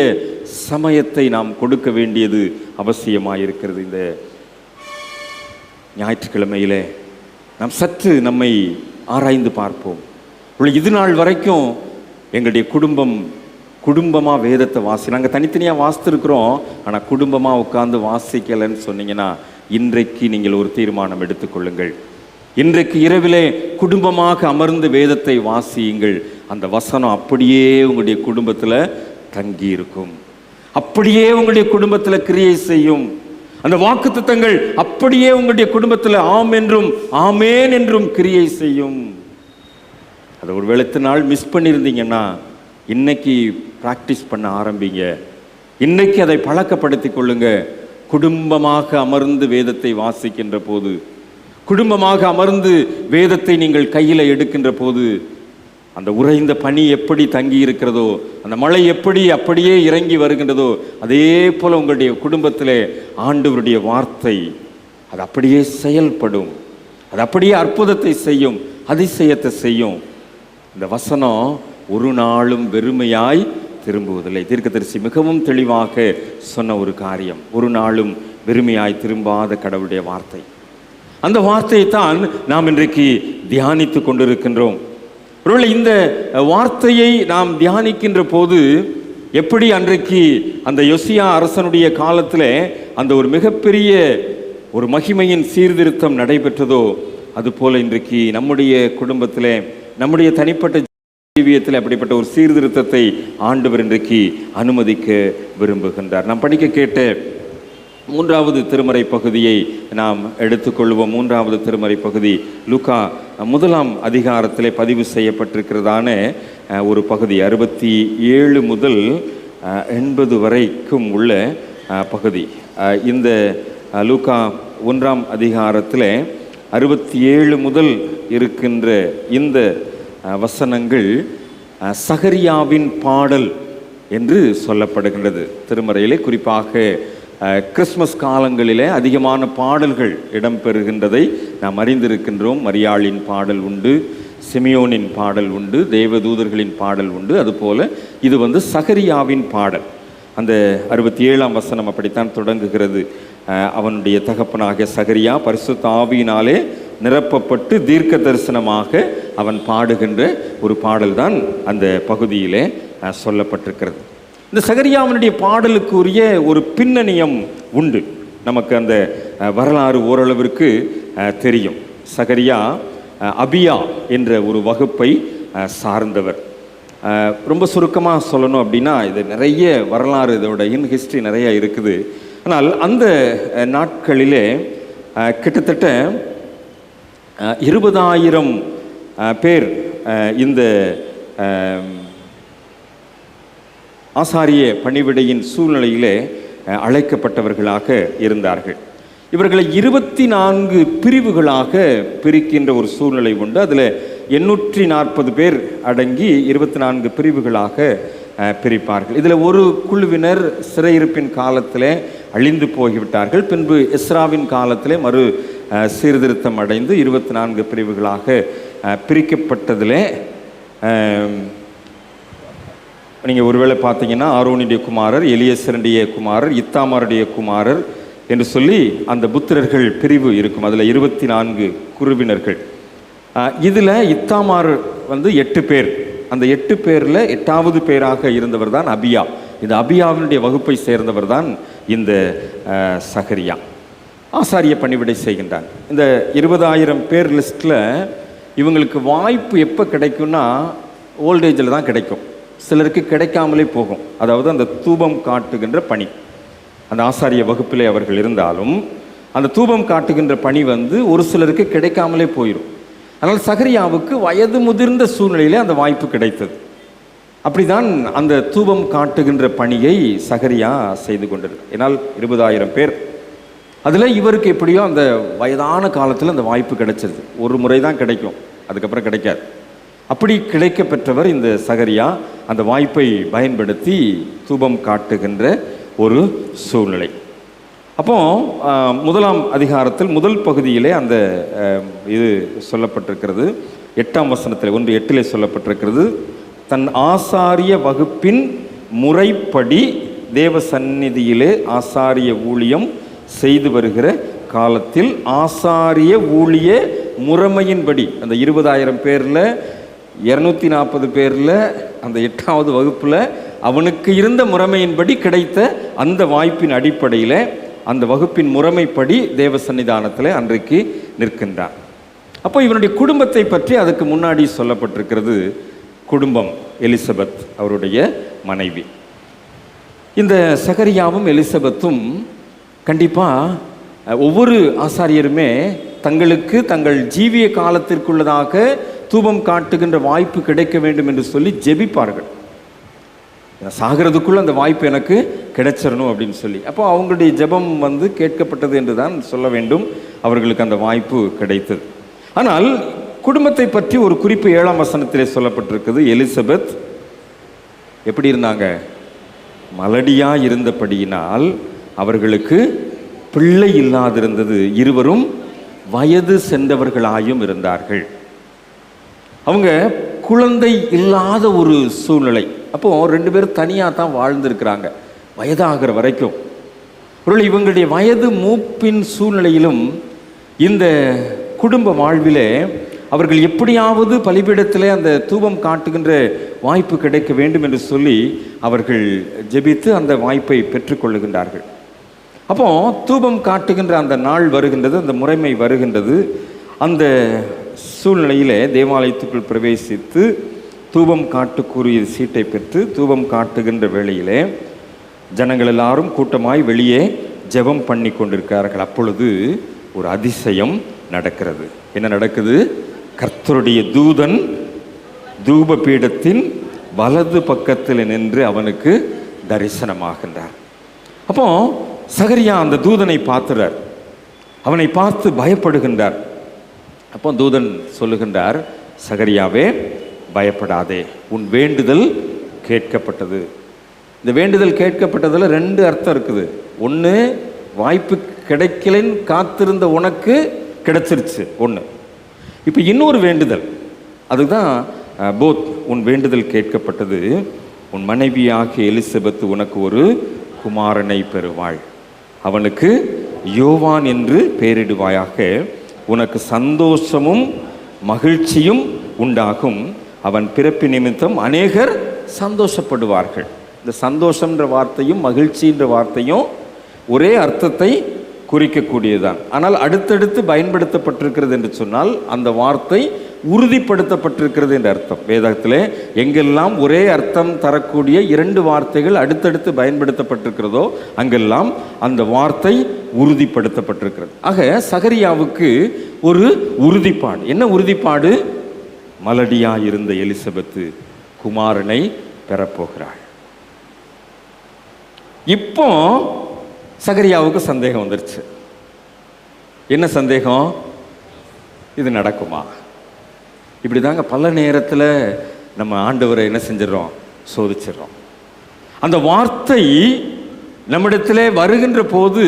சமயத்தை நாம் கொடுக்க வேண்டியது அவசியமாக இருக்கிறது. இந்த ஞாயிற்றுக்கிழமையிலே நாம் சற்று நம்மை ஆராய்ந்து பார்ப்போம். இது நாள் வரைக்கும் எங்களுடைய குடும்பமாக வேதத்தை நாங்கள் தனித்தனியாக வாசித்திருக்கிறோம், ஆனால் குடும்பமாக உட்கார்ந்து வாசிக்கலைன்னு சொன்னீங்கன்னா இன்றைக்கு நீங்கள் ஒரு தீர்மானம் எடுத்துக்கொள்ளுங்கள். இன்றைக்கு இரவிலே குடும்பமாக அமர்ந்து வேதத்தை வாசியுங்கள். அந்த வசனம் அப்படியே உங்களுடைய குடும்பத்தில் தங்கி இருக்கும், அப்படியே உங்களுடைய குடும்பத்தில் கிரியை செய்யும். அந்த வாக்குத்தத்தங்கள் அப்படியே உங்களுடைய குடும்பத்தில் ஆம் என்றும் ஆமேன் என்றும் கிரியை செய்யும். அதை ஒரு வேளை நாள் மிஸ் பண்ணியிருந்தீங்கன்னா இன்னைக்கு ப்ராக்டிஸ் பண்ண ஆரம்பிங்க, இன்னைக்கு அதை பழக்கப்படுத்தி கொள்ளுங்க. குடும்பமாக அமர்ந்து வேதத்தை வாசிக்கின்ற போது, குடும்பமாக அமர்ந்து வேதத்தை நீங்கள் கையில் எடுக்கின்ற போது, அந்த உறைந்த பனி எப்படி தங்கி இருக்கிறதோ, அந்த மழை எப்படி அப்படியே இறங்கி வருகின்றதோ, அதே போல் உங்களுடைய குடும்பத்திலே ஆண்டவருடைய வார்த்தை அது அப்படியே செயல்படும். அது அப்படியே அற்புதத்தை செய்யும், அதிசயத்தை செய்யும். இந்த வசனம் ஒரு நாளும் வெறுமையாய் திரும்புவதில்லை. தீர்க்கதரிசி மிகவும் தெளிவாக சொன்ன ஒரு காரியம், ஒரு நாளும் வெறுமையாய் திரும்பாத கடவுளுடைய வார்த்தை. அந்த வார்த்தையை தான் நாம் இன்றைக்கு தியானித்து கொண்டிருக்கின்றோம். ஒருவேளை இந்த வார்த்தையை நாம் தியானிக்கின்ற போது, எப்படி அன்றைக்கு அந்த யோசியா அரசனுடைய காலத்தில் அந்த ஒரு மிகப்பெரிய ஒரு மகிமையின் சீர்திருத்தம் நடைபெற்றதோ, அதுபோல இன்றைக்கு நம்முடைய குடும்பத்தில், நம்முடைய தனிப்பட்ட ஜீவியத்தில் அப்படிப்பட்ட ஒரு சீர்திருத்தத்தை ஆண்டவர் இன்றைக்கு அனுமதிக்க விரும்புகின்றார். நாம் படிக்க கேட்ட 3வது திருமறை பகுதியை நாம் எடுத்துக்கொள்வோம். 3வது திருமறை பகுதி லூக்கா 1ஆம் அதிகாரத்திலே பதிவு செய்யப்பட்டிருக்கிறதான ஒரு பகுதி. 67 முதல் 80 வரைக்கும் உள்ள பகுதி. இந்த லூக்கா 1ஆம் அதிகாரத்தில் 67 முதல் இருக்கின்ற இந்த வசனங்கள் சகரியாவின் பாடல் என்று சொல்லப்படுகின்றது. திருமறையிலே குறிப்பாக கிறிஸ்மஸ் காலங்களிலே அதிகமான பாடல்கள் இடம்பெறுகின்றதை நாம் அறிந்திருக்கின்றோம். மரியாளின் பாடல் உண்டு, சிமியோனின் பாடல் உண்டு, தேவதூதர்களின் பாடல் உண்டு. அதுபோல இது சகரியாவின் பாடல். அந்த 67ஆம் வசனம் அப்படித்தான் தொடங்குகிறது. அவனுடைய தகப்பனாகிய சகரியா பரிசுத்த ஆவியினாலே நிரப்பப்பட்டு தீர்க்க தரிசனமாக அவன் பாடுகின்ற ஒரு பாடல் தான் அந்த பகுதியிலே சொல்லப்பட்டிருக்கிறது. இந்த சகரியாவினுடைய பாடலுக்குரிய ஒரு பின்னணியம் உண்டு. நமக்கு அந்த வரலாறு ஓரளவிற்கு தெரியும். சகரியா அபியா என்ற ஒரு வகுப்பை சார்ந்தவர். ரொம்ப சுருக்கமாக சொல்லணும் அப்படின்னா, இது நிறைய வரலாறு, இதோட ஹிஸ்ட்ரி நிறைய இருக்குது. ஆனால் அந்த நாட்களிலே கிட்டத்தட்ட 20,000 பேர் இந்த ஆசாரிய பணிவிடையின் சூழ்நிலையிலே அழைக்கப்பட்டவர்களாக இருந்தார்கள். இவர்களை 24 பிரிவுகளாக பிரிக்கின்ற ஒரு சூழ்நிலை உண்டு. அதில் 840 பேர் அடங்கி 24 பிரிவுகளாக பிரிப்பார்கள். இதில் ஒரு குழுவினர் சிறையிருப்பின் காலத்தில் அழிந்து போய்விட்டார்கள். பின்பு எஸ்ராவின் காலத்திலே மறு சீர்திருத்தம் அடைந்து 24 பிரிவுகளாக பிரிக்கப்பட்டதில் நீங்கள் ஒருவேளை பார்த்தீங்கன்னா ஆரோனுடைய குமாரர், எலியேசருடைய குமாரர், இத்தாமாருடைய குமாரர் என்று சொல்லி அந்த புத்திரர்கள் பிரிவு இருக்கும். அதில் 24 குழுவினர்கள். இதில் இத்தாமார் 8 பேர். அந்த 8 பேரில் 8வது பேராக இருந்தவர் தான் அபியா. இந்த அபியாவினுடைய வகுப்பை சேர்ந்தவர் தான் இந்த சகரியா. ஆசாரிய பணிவிடை செய்கின்றான். இந்த 20,000 பேர் லிஸ்ட்டில் இவங்களுக்கு வாய்ப்பு எப்போ கிடைக்கும்னா, ஓல்டேஜில் தான் கிடைக்கும். சிலருக்கு கிடைக்காமலே போகும். அதாவது அந்த தூபம் காட்டுகின்ற பணி, அந்த ஆசாரிய வகுப்பிலே அவர்கள் இருந்தாலும் அந்த தூபம் காட்டுகின்ற பணி ஒரு சிலருக்கு கிடைக்காமலே போயிடும். அதனால் சகரியாவுக்கு வயது முதிர்ந்த சூழ்நிலையிலே அந்த வாய்ப்பு கிடைத்தது. அப்படிதான் அந்த தூபம் காட்டுகின்ற பணியை சகரியா செய்து கொண்டிருந்தார். ஏன்னால் 20,000 பேர், அதில் இவருக்கு எப்படியோ அந்த வயதான காலத்தில் அந்த வாய்ப்பு கிடைச்சது. ஒரு முறை தான் கிடைக்கும், அதுக்கப்புறம் கிடைக்காது. அப்படி கிடைக்க பெற்றவர் இந்த சகரியா. அந்த வாய்ப்பை பயன்படுத்தி தூபம் காட்டுகின்ற ஒரு சூழ்நிலை. அப்போ 1ஆம் அதிகாரத்தில் முதல் பகுதியிலே அந்த இது சொல்லப்பட்டிருக்கிறது. 8ஆம் வசனத்தில் 1:8 சொல்லப்பட்டிருக்கிறது, தன் ஆசாரிய வகுப்பின் முறைப்படி தேவ சந்நிதியிலே ஆசாரிய ஊழியம் செய்து வருகிற காலத்தில் ஆசாரிய ஊழிய முறைமையின்படி அந்த 20,000 பேரில் 240 பேரில் அந்த 8வது வகுப்பில் அவனுக்கு இருந்த முறைமையின்படி கிடைத்த அந்த வாய்ப்பின் அடிப்படையில் அந்த வகுப்பின் முறைமைப்படி தேவ சன்னிதானத்தில் அன்றைக்கு நிற்கின்றான். அப்போ இவனுடைய குடும்பத்தை பற்றி அதுக்கு முன்னாடி சொல்லப்பட்டிருக்கிறது. குடும்பம், எலிசபெத் அவருடைய மனைவி. இந்த சகரியாவும் எலிசபெத்தும் கண்டிப்பாக ஒவ்வொரு ஆசாரியருமே தங்களுக்கு தங்கள் ஜீவிய காலத்திற்குள்ளதாக தூபம் காட்டுகின்ற வாய்ப்பு கிடைக்க வேண்டும் என்று சொல்லி ஜெபிப்பார்கள். சாகிறதுக்குள்ள அந்த வாய்ப்பு எனக்கு கிடைச்சிடணும் அப்படின்னு சொல்லி. அப்போ அவங்களுடைய ஜெபம் கேட்கப்பட்டது என்று தான் சொல்ல வேண்டும். அவர்களுக்கு அந்த வாய்ப்பு கிடைத்தது. ஆனால் குடும்பத்தை பற்றி ஒரு குறிப்பு 7ஆம் வசனத்திலே சொல்லப்பட்டிருக்குது. எலிசபெத் எப்படி இருந்தாங்க? மலடியா இருந்தபடியினால் அவர்களுக்கு பிள்ளை இல்லாதிருந்தது. இருவரும் வயது சென்றவர்களாயும் இருந்தார்கள். அவங்க குழந்தை இல்லாத ஒரு சூழ்நிலை. அப்போ 2 பேரும் தனியாக தான் வாழ்ந்திருக்கிறாங்க வயதாகிற வரைக்கும். ஒரு இவங்களுடைய வயது மூப்பின் சூழ்நிலையிலும் இந்த குடும்ப வாழ்விலே அவர்கள் எப்படியாவது பலிபீடத்திலே அந்த தூபம் காட்டுகின்ற வாய்ப்பு கிடைக்க வேண்டும் என்று சொல்லி அவர்கள் ஜெபித்து அந்த வாய்ப்பை பெற்றுக்கொள்ளுகின்றார்கள். அப்போ தூபம் காட்டுகின்ற அந்த நாள் வருகின்றது, அந்த முறைமை வருகின்றது. அந்த சூழ்நிலையிலே தேவாலயத்துக்குள் பிரவேசித்து தூபம் காட்டுக்குரிய சீட்டை பெற்று தூபம் காட்டுகின்ற வேளையிலே ஜனங்கள் எல்லாரும் கூட்டமாய் வெளியே ஜெபம் பண்ணி கொண்டிருக்கிறார்கள். அப்பொழுது ஒரு அதிசயம் நடக்கிறது. என்ன நடக்குது? கர்த்தருடைய தூதன் தூப பீடத்தின் வலது பக்கத்தில் நின்று அவனுக்கு தரிசனமாகின்றார். அப்போ சகரியா அந்த தூதனை பார்க்கிறார். அவனை பார்த்து பயப்படுகின்றார். அப்போ தூதன் சொல்லுகின்றார், சகரியாவே பயப்படாதே, உன் வேண்டுதல் கேட்கப்பட்டது. இந்த வேண்டுதல் கேட்கப்பட்டதில் 2 அர்த்தம் இருக்குது. ஒன்று, வாய்ப்பு கிடைக்கலன்னு காத்திருந்த உனக்கு கிடைச்சிருச்சு ஒன்று. இப்போ இன்னொரு வேண்டுதல், அதுதான் போத். உன் வேண்டுதல் கேட்கப்பட்டது, உன் மனைவியாகிய எலிசபெத் உனக்கு ஒரு குமாரனை பெறுவாள், அவனுக்கு யோவான் என்று பெயரிடுவாயாக, உனக்கு சந்தோஷமும் மகிழ்ச்சியும் உண்டாகும், அவன் பிறப்பு நிமித்தம் அநேகர் சந்தோஷப்படுவார்கள். இந்த சந்தோஷம்ன்ற வார்த்தையும் மகிழ்ச்சின்ற வார்த்தையும் ஒரே அர்த்தத்தை குறிக்கக்கூடியதுதான். ஆனால் அடுத்தடுத்து பயன்படுத்தப்பட்டிருக்கிறது என்று சொன்னால் அந்த வார்த்தை உறுதிப்படுத்தப்பட்டிருக்கிறது என்ற அர்த்தம். வேதத்திலே எங்கெல்லாம் ஒரே அர்த்தம் தரக்கூடிய 2 வார்த்தைகள் அடுத்தடுத்து பயன்படுத்தப்பட்டிருக்கிறதோ அங்கெல்லாம் அந்த வார்த்தை உறுதிப்படுத்தப்பட்டிருக்கிறது. ஆக சகரியாவுக்கு ஒரு உறுதிப்பாடு. என்ன உறுதிப்பாடு? மலடியாயிருந்த எலிசபெத்து குமாரனை பெறப்போகிறாள். இப்போ சகரியாவுக்கு சந்தேகம் வந்துருச்சு. என்ன சந்தேகம்? இது நடக்குமா? இப்படி தாங்க பல நேரத்தில் நம்ம ஆண்டவரை என்ன செஞ்சிடறோம்? சோதிச்சிடறோம். அந்த வார்த்தை நம்மிடத்திலே வருகின்ற போது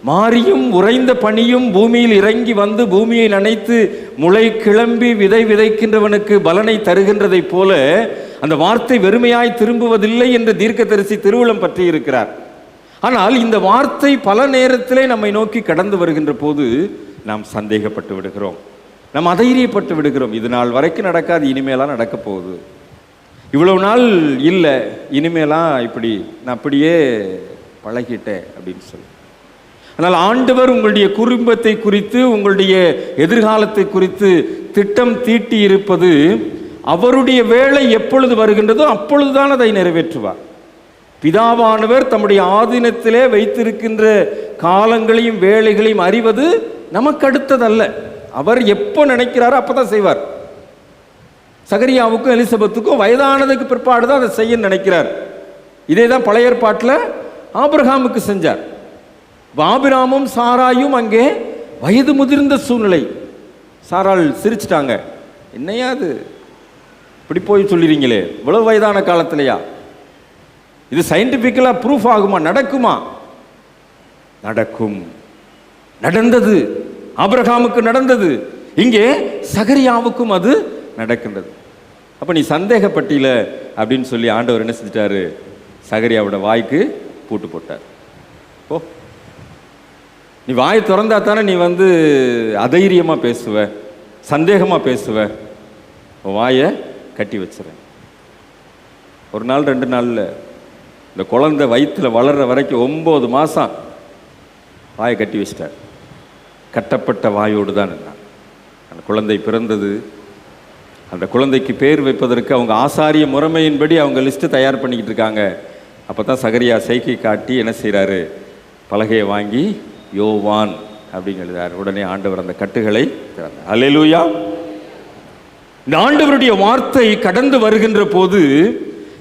மாரியும் உறைந்த பனியும் பூமியில் இறங்கி வந்து பூமியை நனைத்து முளை கிளம்பி விதை விதைக்கின்றவனுக்கு பலனை தருகின்றதை போல அந்த வார்த்தை வெறுமையாய் திரும்புவதில்லை என்று தீர்க்கதரிசி திருவுளம் பற்றி இருக்கிறார். ஆனால் இந்த வார்த்தை பல நேரத்திலே நம்மை நோக்கி கடந்து வருகின்ற போது நாம் சந்தேகப்பட்டு விடுகிறோம், நாம் அதைரியப்பட்டு விடுகிறோம். இது நாள் வரைக்கும் நடக்காது, இனிமேலாம் நடக்க போகுது. இவ்வளவு நாள் இல்லை, இனிமேலாம் இப்படி நான் அப்படியே பழகிட்டேன் அப்படின்னு சொல்லி. ஆனால் ஆண்டவர் உங்களுடைய குடும்பத்தை குறித்து உங்களுடைய எதிர்காலத்தை குறித்து திட்டம் தீட்டி இருப்பது அவருடைய வேலை எப்பொழுது வருகின்றதோ அப்பொழுதுதான் அதை நிறைவேற்றுவார். பிதாவானவர் தம்முடைய ஆதீனத்திலே வைத்திருக்கின்ற காலங்களையும் வேலைகளையும் அறிவது நமக்கு அடுத்ததல்ல. அவர் எப்போ நினைக்கிறாரோ அப்பதான் செய்வார். சகரியாவுக்கும் எலிசபெத்துக்கும் வயதானதுக்கு பிற்பாடு தான் அதை செய்ய நினைக்கிறார். இதே தான் பழைய ஏற்பாட்டில் ஆபிரகாமுக்கு செஞ்சார். ஆபிரகாமும் சாராயும் அங்கே வயது முதிர்ந்த சூழ்நிலை. சாராள் சிரிச்சிட்டாங்க, என்னையா அது இப்படி போய் சொல்லிடுறீங்களே, இவ்வளவு வயதான காலத்திலையா? இது சயின்டிஃபிக்கலாக ப்ரூஃப் ஆகுமா? நடக்குமா? நடக்கும். நடந்தது. ஆபிரகாமுக்கு நடந்தது, இங்கே சகரியாவுக்கும் அது நடக்கின்றது. அப்போ நீ சந்தேகப்பட்டில அப்படின்னு சொல்லி ஆண்டவர் என்ன செஞ்சிட்டாரு? சகரியாவோட வாய்க்கு பூட்டு போட்டார். ஓ, நீ வாய் திறந்தா தானே நீ அதைரியமாக பேசுவ, சந்தேகமாக பேசுவ. வாயை கட்டி வச்சுறேன். ஒரு நாள் 2 நாளில் இந்த குழந்தை வயிற்றில் வளர்கிற வரைக்கும் 9 மாதம் வாயை கட்டி வச்சிட்டார். கட்டப்பட்ட வாயோடு தான் இருந்தான். அந்த குழந்தை பிறந்தது. அந்த குழந்தைக்கு பேர் வைப்பதற்கு அவங்க ஆசாரிய முறைமையின்படி அவங்க லிஸ்ட்டு தயார் பண்ணிக்கிட்டு இருக்காங்க. அப்போ தான் சகரியா சைகை காட்டி என்ன செய்கிறாரு? பலகையை வாங்கி யோவான் அப்படின்னு எழுதார். உடனே ஆண்டவர் அந்த கட்டுகளை திறந்தார். அல்லேலூயா. இந்த ஆண்டவருடைய வார்த்தை கடந்து வருகின்ற போது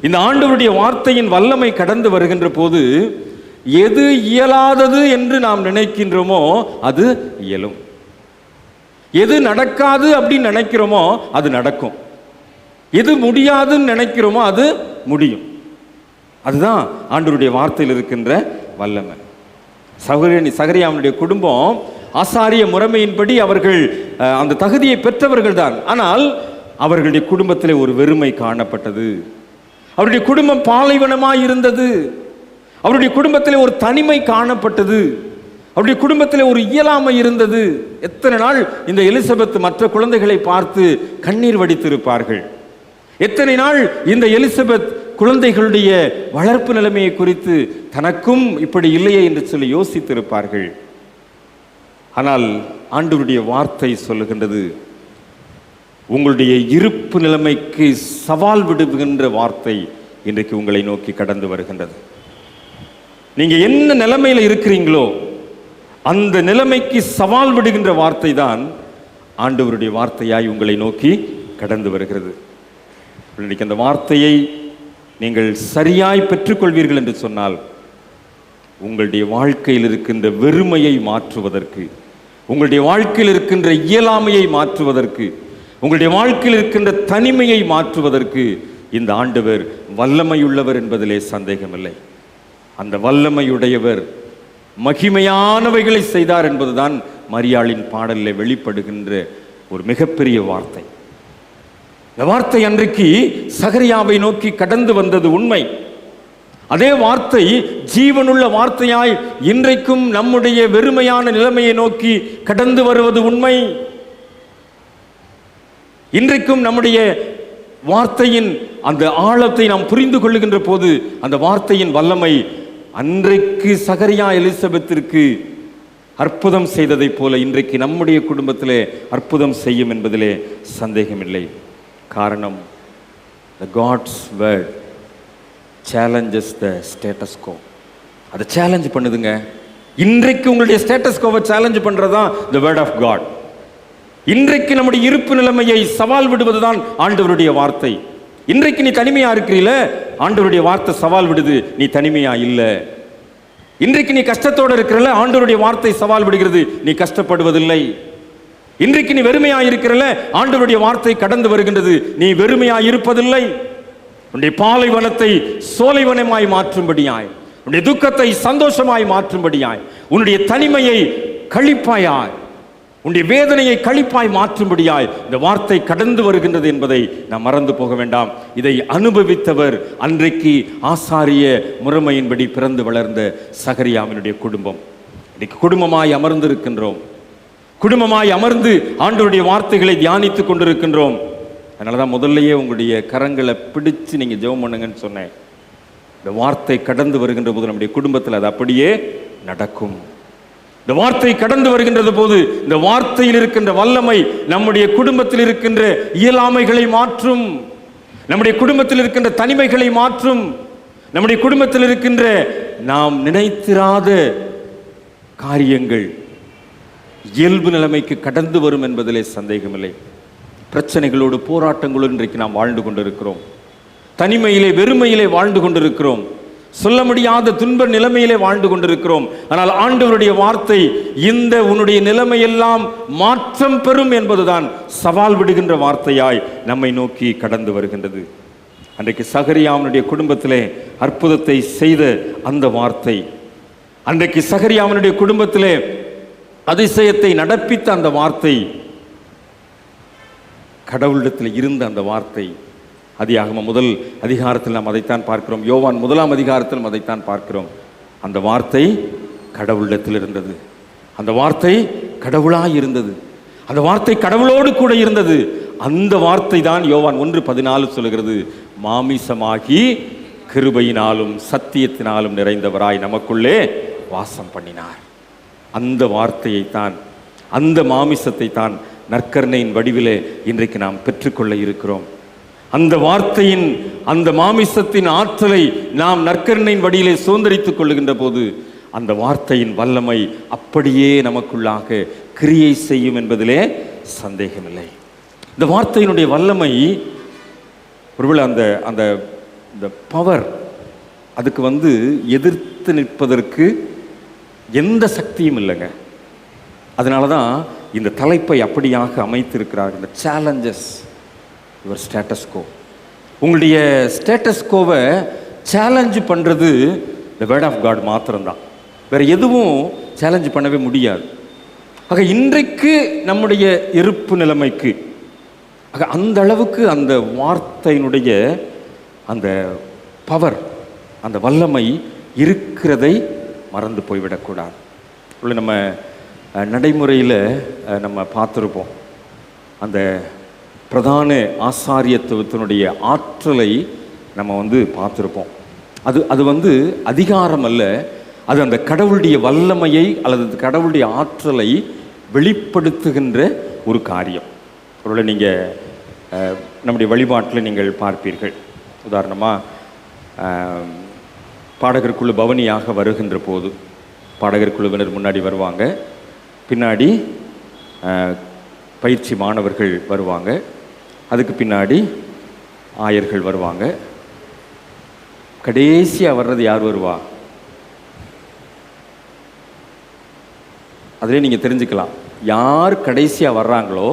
இந்த ஆண்டவருடைய வார்த்தையின் வல்லமை கடந்து வருகின்ற போது எது இயலாதது என்று நாம் நினைக்கின்றோமோ அது இயலும். எது நடக்காது அப்படின்னு நினைக்கிறோமோ அது நடக்கும். எது முடியாதுன்னு நினைக்கிறோமோ அது முடியும். அதுதான் ஆண்டவருடைய வார்த்தையில் இருக்கின்ற வல்லமை. சகரியாவினுடைய குடும்பம் ஆசாரிய முறைமையின்படி அவர்கள் அந்த தகுதியை பெற்றவர்கள் தான். ஆனால் அவர்களுடைய குடும்பத்திலே ஒரு வெறுமை காணப்பட்டது. அவருடைய குடும்பம் பாலைவனமாய் இருந்தது. அவருடைய குடும்பத்திலே ஒரு தனிமை காணப்பட்டது. அவருடைய குடும்பத்திலே ஒரு இயலாமை இருந்தது. எத்தனை நாள் இந்த எலிசபெத் மற்ற குழந்தைகளை பார்த்து கண்ணீர் வடித்திருப்பார்கள். எத்தனை நாள் இந்த எலிசபெத் குழந்தைகளுடைய வளர்ப்பு நிலைமையை குறித்து தனக்கும் இப்படி இல்லையே என்று சொல்லி யோசித்திருப்பார்கள். ஆனால் ஆண்டவருடைய வார்த்தை சொல்லுகின்றது, உங்களுடைய இருப்பு நிலைமைக்கு சவால் விடுகின்ற வார்த்தை இன்றைக்கு உங்களை நோக்கி கடந்து வருகின்றது. நீங்க என்ன நிலைமையில இருக்கிறீங்களோ அந்த நிலைமைக்கு சவால் விடுகின்ற வார்த்தை தான் ஆண்டவருடைய வார்த்தையாய் உங்களை நோக்கி கடந்து வருகிறது. இன்றைக்கு அந்த வார்த்தையை நீங்கள் சரியாய் பெற்றுக்கொள்வீர்கள் என்று சொன்னால் உங்களுடைய வாழ்க்கையில் இருக்கின்ற வெறுமையை மாற்றுவதற்கு, உங்களுடைய வாழ்க்கையில் இருக்கின்ற இயலாமையை மாற்றுவதற்கு, உங்களுடைய வாழ்க்கையில் இருக்கின்ற தனிமையை மாற்றுவதற்கு இந்த ஆண்டவர் வல்லமையுள்ளவர் என்பதிலே சந்தேகமில்லை. அந்த வல்லமையுடையவர் மகிமையானவைகளை செய்தார் என்பதுதான் மரியாளின் பாடலில் வெளிப்படுகின்ற ஒரு மிகப்பெரிய வார்த்தை. இந்த வார்த்தை அன்றைக்கு சகரியாவை நோக்கி கடந்து வந்தது உண்மை. அதே வார்த்தை ஜீவனுள்ள வார்த்தையாய் இன்றைக்கும் நம்முடைய வெறுமையான நிலைமையை நோக்கி கடந்து வருவது உண்மை. இன்றைக்கும் நம்முடைய வார்த்தையின் அந்த ஆழத்தை நாம் புரிந்து கொள்ளுகின்ற போது அந்த வார்த்தையின் வல்லமை அன்றைக்கு சகரியா எலிசபெத்திற்கு அற்புதம் செய்ததைப் போல இன்றைக்கு நம்முடைய குடும்பத்திலே அற்புதம் செய்யும் என்பதிலே சந்தேகமில்லை. காரணம், the God's word challenges the status quo. அதை சேலஞ்ச் பண்ணுதுங்க. இன்றைக்கு உங்களுடைய ஸ்டேட்டஸ் கோவை சேலஞ்ச் பண்றதுதான் the word of God. இன்றைக்கு நம்முடைய இருப்பு நிலைமையை சவால் விடுவதுதான் ஆண்டவருடைய வார்த்தை. இன்றைக்கு நீ தனிமையா இருக்கிறீல, ஆண்டவருடைய வார்த்தை சவால் விடுது, நீ தனிமையா இல்ல. இன்றைக்கு நீ கஷ்டத்தோடு இருக்கிறல, ஆண்டவருடைய வார்த்தை சவால் விடுகிறது, நீ கஷ்டப்படுவதில்லை. இன்றைக்கு நீ வெறுமையா இருக்கிறல, ஆண்டவருடைய வார்த்தை கடந்து வருகின்றது, நீ வெறுமையா இருப்பதில்லை. உன்னுடைய பாலைவனத்தை சோலைவனமாய் மாற்றும்படியாய், உன்னுடைய துக்கத்தை சந்தோஷமாய் மாற்றும்படியாய், உன்னுடைய தனிமையை களிப்பாயாய், உன்னுடைய வேதனையை களிப்பாய் மாற்றும்படியாய் இந்த வார்த்தை கடந்து வருகின்றது என்பதை நாம் மறந்து போக வேண்டாம். இதை அனுபவித்தவர் அன்றைக்கு ஆசாரிய முறைமையின்படி பிறந்து வளர்ந்த சகரியாவினுடைய குடும்பம். இன்னைக்கு குடும்பமாய் அமர்ந்திருக்கின்றோம். குடும்பமாய் அமர்ந்து ஆண்டவருடைய வார்த்தைகளை தியானித்துக் கொண்டிருக்கின்றோம். அதனாலதான் முதல்லையே உங்களுடைய கரங்களை பிடிச்சு நீங்க ஜெபம் பண்ணுங்கன்னு சொன்னேன். இந்த வார்த்தை கடந்து வருகின்ற போது நம்முடைய குடும்பத்தில் அது அப்படியே நடக்கும். இந்த வார்த்தை கடந்து வருகின்றது போது இந்த வார்த்தையில் இருக்கின்ற வல்லமை நம்முடைய குடும்பத்தில் இருக்கின்ற இயலாமைகளை மாற்றும், நம்முடைய குடும்பத்தில் இருக்கின்ற தனிமைகளை மாற்றும், நம்முடைய குடும்பத்தில் இருக்கின்ற நாம் நினைத்திராத காரியங்கள் இயல்பு நிலைமைக்கு கடந்து வரும் என்பதிலே சந்தேகமில்லை. பிரச்சனைகளோடு போராட்டங்களோடு இன்றைக்கு நாம் வாழ்ந்து கொண்டிருக்கிறோம். தனிமையிலே வெறுமையிலே வாழ்ந்து கொண்டிருக்கிறோம். சொல்ல முடியாத துன்ப நிலைமையிலே வாழ்ந்து கொண்டிருக்கிறோம். ஆனால் ஆண்டவருடைய வார்த்தை இந்த உன்னுடைய நிலைமையெல்லாம் மாற்றம் பெறும் என்பதுதான் சவால் விடுகின்ற வார்த்தையாய் நம்மை நோக்கி கடந்து வருகின்றது. அன்றைக்கு சகரியாவினுடைய குடும்பத்திலே அற்புதத்தை செய்த அந்த வார்த்தை, அன்றைக்கு சகரியாவினுடைய குடும்பத்திலே அதிசயத்தை நடப்பித்த அந்த வார்த்தை, கடவுளிடத்தில் இருந்த அந்த வார்த்தை, ஆதியாகமம் முதல் அதிகாரத்தில் நாம் அதைத்தான் பார்க்கிறோம். யோவான் 1ஆம் அதிகாரத்தில் அதைத்தான் பார்க்கிறோம். அந்த வார்த்தை கடவுளிடத்தில் இருந்தது. அந்த வார்த்தை கடவுளாய் இருந்தது. அந்த வார்த்தை கடவுளோடு கூட இருந்தது. அந்த வார்த்தை தான் யோவான் 1:14 சொல்கிறது, மாமிசமாகி கிருபையினாலும் சத்தியத்தினாலும் நிறைந்தவராய் நமக்குள்ளே வாசம் பண்ணினார். அந்த வார்த்தையை தான், அந்த மாமிசத்தை தான் நற்கருணையின் வடிவிலே இன்றைக்கு நாம் பெற்றுக்கொள்ள இருக்கிறோம். அந்த வார்த்தையின் அந்த மாமிசத்தின் ஆற்றலை நாம் நற்கருணையின் வடியிலே சுதந்திரித்துக் கொள்ளுகின்ற போது அந்த வார்த்தையின் வல்லமை அப்படியே நமக்குள்ளாக கிரியை செய்யும் என்பதிலே சந்தேகமில்லை. இந்த வார்த்தையினுடைய வல்லமை ஒருவேளை அந்த அந்த இந்த பவர், அதுக்கு எதிர்த்து நிற்பதற்கு எந்த சக்தியும் இல்லைங்க. அதனால தான் இந்த தலைப்பை அப்படியாக அமைத்திருக்கிறார். இந்த சேலஞ்சஸ் யுவர் ஸ்டேட்டஸ்கோ. உங்களுடைய ஸ்டேட்டஸ்கோவை சேலஞ்சு பண்ணுறது த வேர்ட் ஆஃப் காட் மாத்திரம்தான். வேறு எதுவும் சேலஞ்சு பண்ணவே முடியாது. ஆக இன்றைக்கு நம்முடைய இருப்பு நிலைமைக்கு அந்த அளவுக்கு அந்த வார்த்தையினுடைய அந்த பவர், அந்த வல்லமை இருக்கிறதை மறந்து போய்விடக்கூடாது. உள்ள நம்ம நடைமுறையில் நம்ம பார்த்துருப்போம், அந்த பிரதான ஆசாரியத்துவத்தினுடைய ஆற்றலை நம்ம பார்த்துருப்போம். அது அதிகாரம் அல்ல, அது அந்த கடவுளுடைய வல்லமையை அல்லது கடவுளுடைய ஆற்றலை வெளிப்படுத்துகின்ற ஒரு காரியம். ஒருவேளை நீங்கள் நம்முடைய வழிபாட்டில் நீங்கள் பார்ப்பீர்கள். உதாரணமாக பாடகர் குழு பவனியாக வருகின்ற போது பாடகர் குழுவினர் முன்னாடி வருவாங்க, பின்னாடி பயிற்சி மாணவர்கள் வருவாங்க, அதுக்கு பின்னாடி ஆயர்கள் வருவாங்க. கடைசியாக வர்றது யார் வருவா? அதிலே நீங்கள் தெரிஞ்சுக்கலாம், யார் கடைசியாக வர்றாங்களோ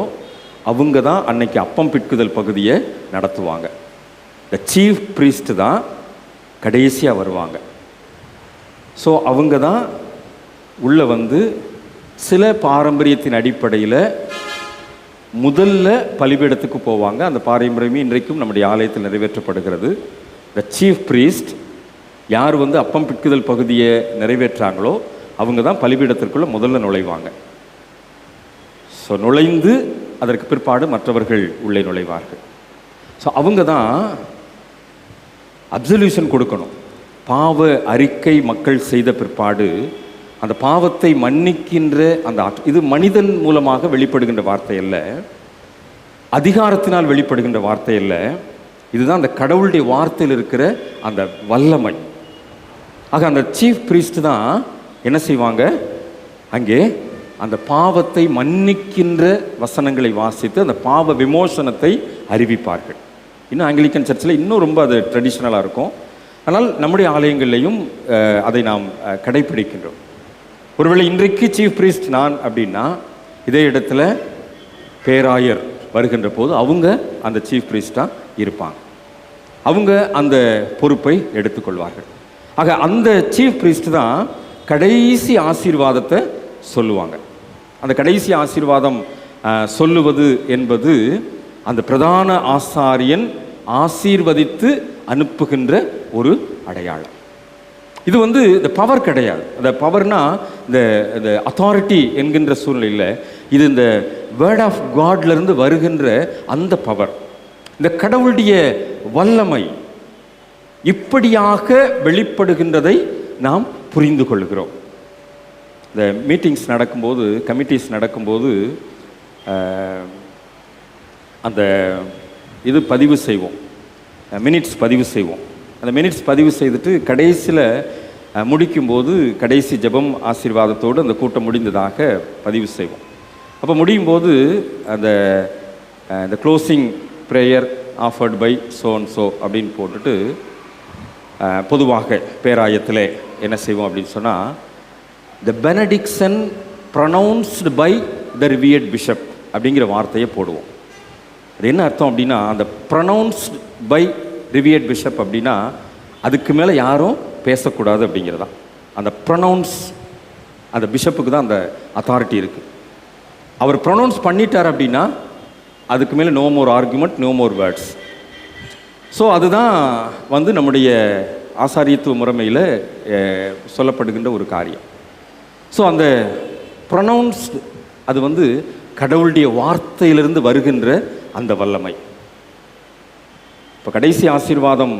அவங்க தான் அன்னைக்கு அப்பம் பிட்குதல் பகுதியை நடத்துவாங்க. த சீஃப் ப்ரீஸ்ட் தான் கடைசியாக வருவாங்க. ஸோ அவங்க தான் உள்ளே சில பாரம்பரியத்தின் அடிப்படையில் முதல்ல பலிபீடத்துக்கு போவாங்க. அந்த பாரம்பரியமே இன்றைக்கும் நம்முடைய ஆலயத்தில் நிறைவேற்றப்படுகிறது. த சீஃப் ப்ரீஸ்ட் யார் அப்பம் பிட்குதல் பகுதியை நிறைவேற்றாங்களோ அவங்க தான் பலிபீடத்திற்குள்ளே முதல்ல நுழைவாங்க. ஸோ நுழைந்து அதற்கு பிற்பாடு மற்றவர்கள் உள்ளே நுழைவார்கள். ஸோ அவங்க தான் அப்சல்யூஷன் கொடுக்கணும். பாவ அறிக்கை மக்கள் செய்த பிற்பாடு அந்த பாவத்தை மன்னிக்கின்ற அந்த இது மனிதன் மூலமாக வெளிப்படுகின்ற வார்த்தை அல்ல, அதிகாரத்தினால் வெளிப்படுகின்ற வார்த்தை அல்ல, இதுதான் அந்த கடவுளுடைய வார்த்தையில் இருக்கிற அந்த வல்லமை. ஆக அந்த சீஃப் ப்ரீஸ்ட் தான் என்ன செய்வாங்க, அங்கே அந்த பாவத்தை மன்னிக்கின்ற வசனங்களை வாசித்து அந்த பாவ விமோசனத்தை அறிவிப்பார்கள். இன்னும் ஆங்கிலிக்கன் சர்ச்சில் இன்னும் ரொம்ப அது ட்ரெடிஷ்னலாக இருக்கும். ஆனால் நம்முடைய ஆலயங்கள்லையும் அதை நாம் கடைப்பிடிக்கின்றோம். ஒருவேளை இன்றைக்கு சீஃப் ப்ரீஸ்ட் நான் அப்படின்னா, இதே இடத்துல பேராயர் வருகின்ற போது அவங்க அந்த சீஃப் ப்ரீஸ்டாக இருப்பாங்க, அவங்க அந்த பொறுப்பை எடுத்துக்கொள்வார்கள். ஆக அந்த சீஃப் ப்ரீஸ்ட் தான் கடைசி ஆசீர்வாதத்தை சொல்லுவாங்க. அந்த கடைசி ஆசீர்வாதம் சொல்லுவது என்பது அந்த பிரதான ஆசாரியன் ஆசீர்வதித்து அனுப்புகின்ற ஒரு அடையாளம். இது இந்த பவர் கிடையாது. அந்த பவர்னா இந்த அத்தாரிட்டி என்கின்ற சூழ்நிலையில் இது இந்த வேர்ட் ஆஃப் காட்லேருந்து வருகின்ற அந்த பவர், இந்த கடவுளுடைய வல்லமை இப்படியாக வெளிப்படுகின்றதை நாம் புரிந்து கொள்கிறோம். இந்த மீட்டிங்ஸ் நடக்கும்போது, கமிட்டிஸ் நடக்கும்போது அந்த இது பதிவு செய்வோம், மினிட்ஸ் பதிவு செய்வோம். அந்த மினிட்ஸ் பதிவு செய்துட்டு கடைசியில் முடிக்கும்போது கடைசி ஜெபம் ஆசீர்வாதத்தோடு அந்த கூட்டம் முடிந்ததாக பதிவு செய்வோம். அப்போ முடியும் போது அந்த closing prayer offered by so and so அப்படின்னு போட்டுட்டு பொதுவாக பேராயத்தில் என்ன செய்வோம் அப்படின்னு சொன்னால், the benediction pronounced by the reverend bishop அப்படிங்கிற வார்த்தையை போடுவோம். அது என்ன அர்த்தம் அப்படின்னா, அந்த ப்ரொனவுன்ஸ்டு பை ரிவியர்ட் பிஷப் அப்படின்னா அதுக்கு மேலே யாரும் பேசக்கூடாது அப்படிங்கிறதான். அந்த ப்ரொனவுன்ஸ் அந்த பிஷப்புக்கு தான் அந்த அத்தாரிட்டி இருக்குது. அவர் ப்ரொனவுன்ஸ் பண்ணிட்டார் அப்படின்னா அதுக்கு மேலே no more argument, no more words. So அதுதான் நம்முடைய ஆசாரியத்துவ முறைமையில் சொல்லப்படுகின்ற ஒரு காரியம். ஸோ அந்த ப்ரொனவுன்ஸ்டு அது கடவுளுடைய வார்த்தையிலிருந்து வருகின்ற அந்த வல்லமை. இப்போ கடைசி ஆசீர்வாதம்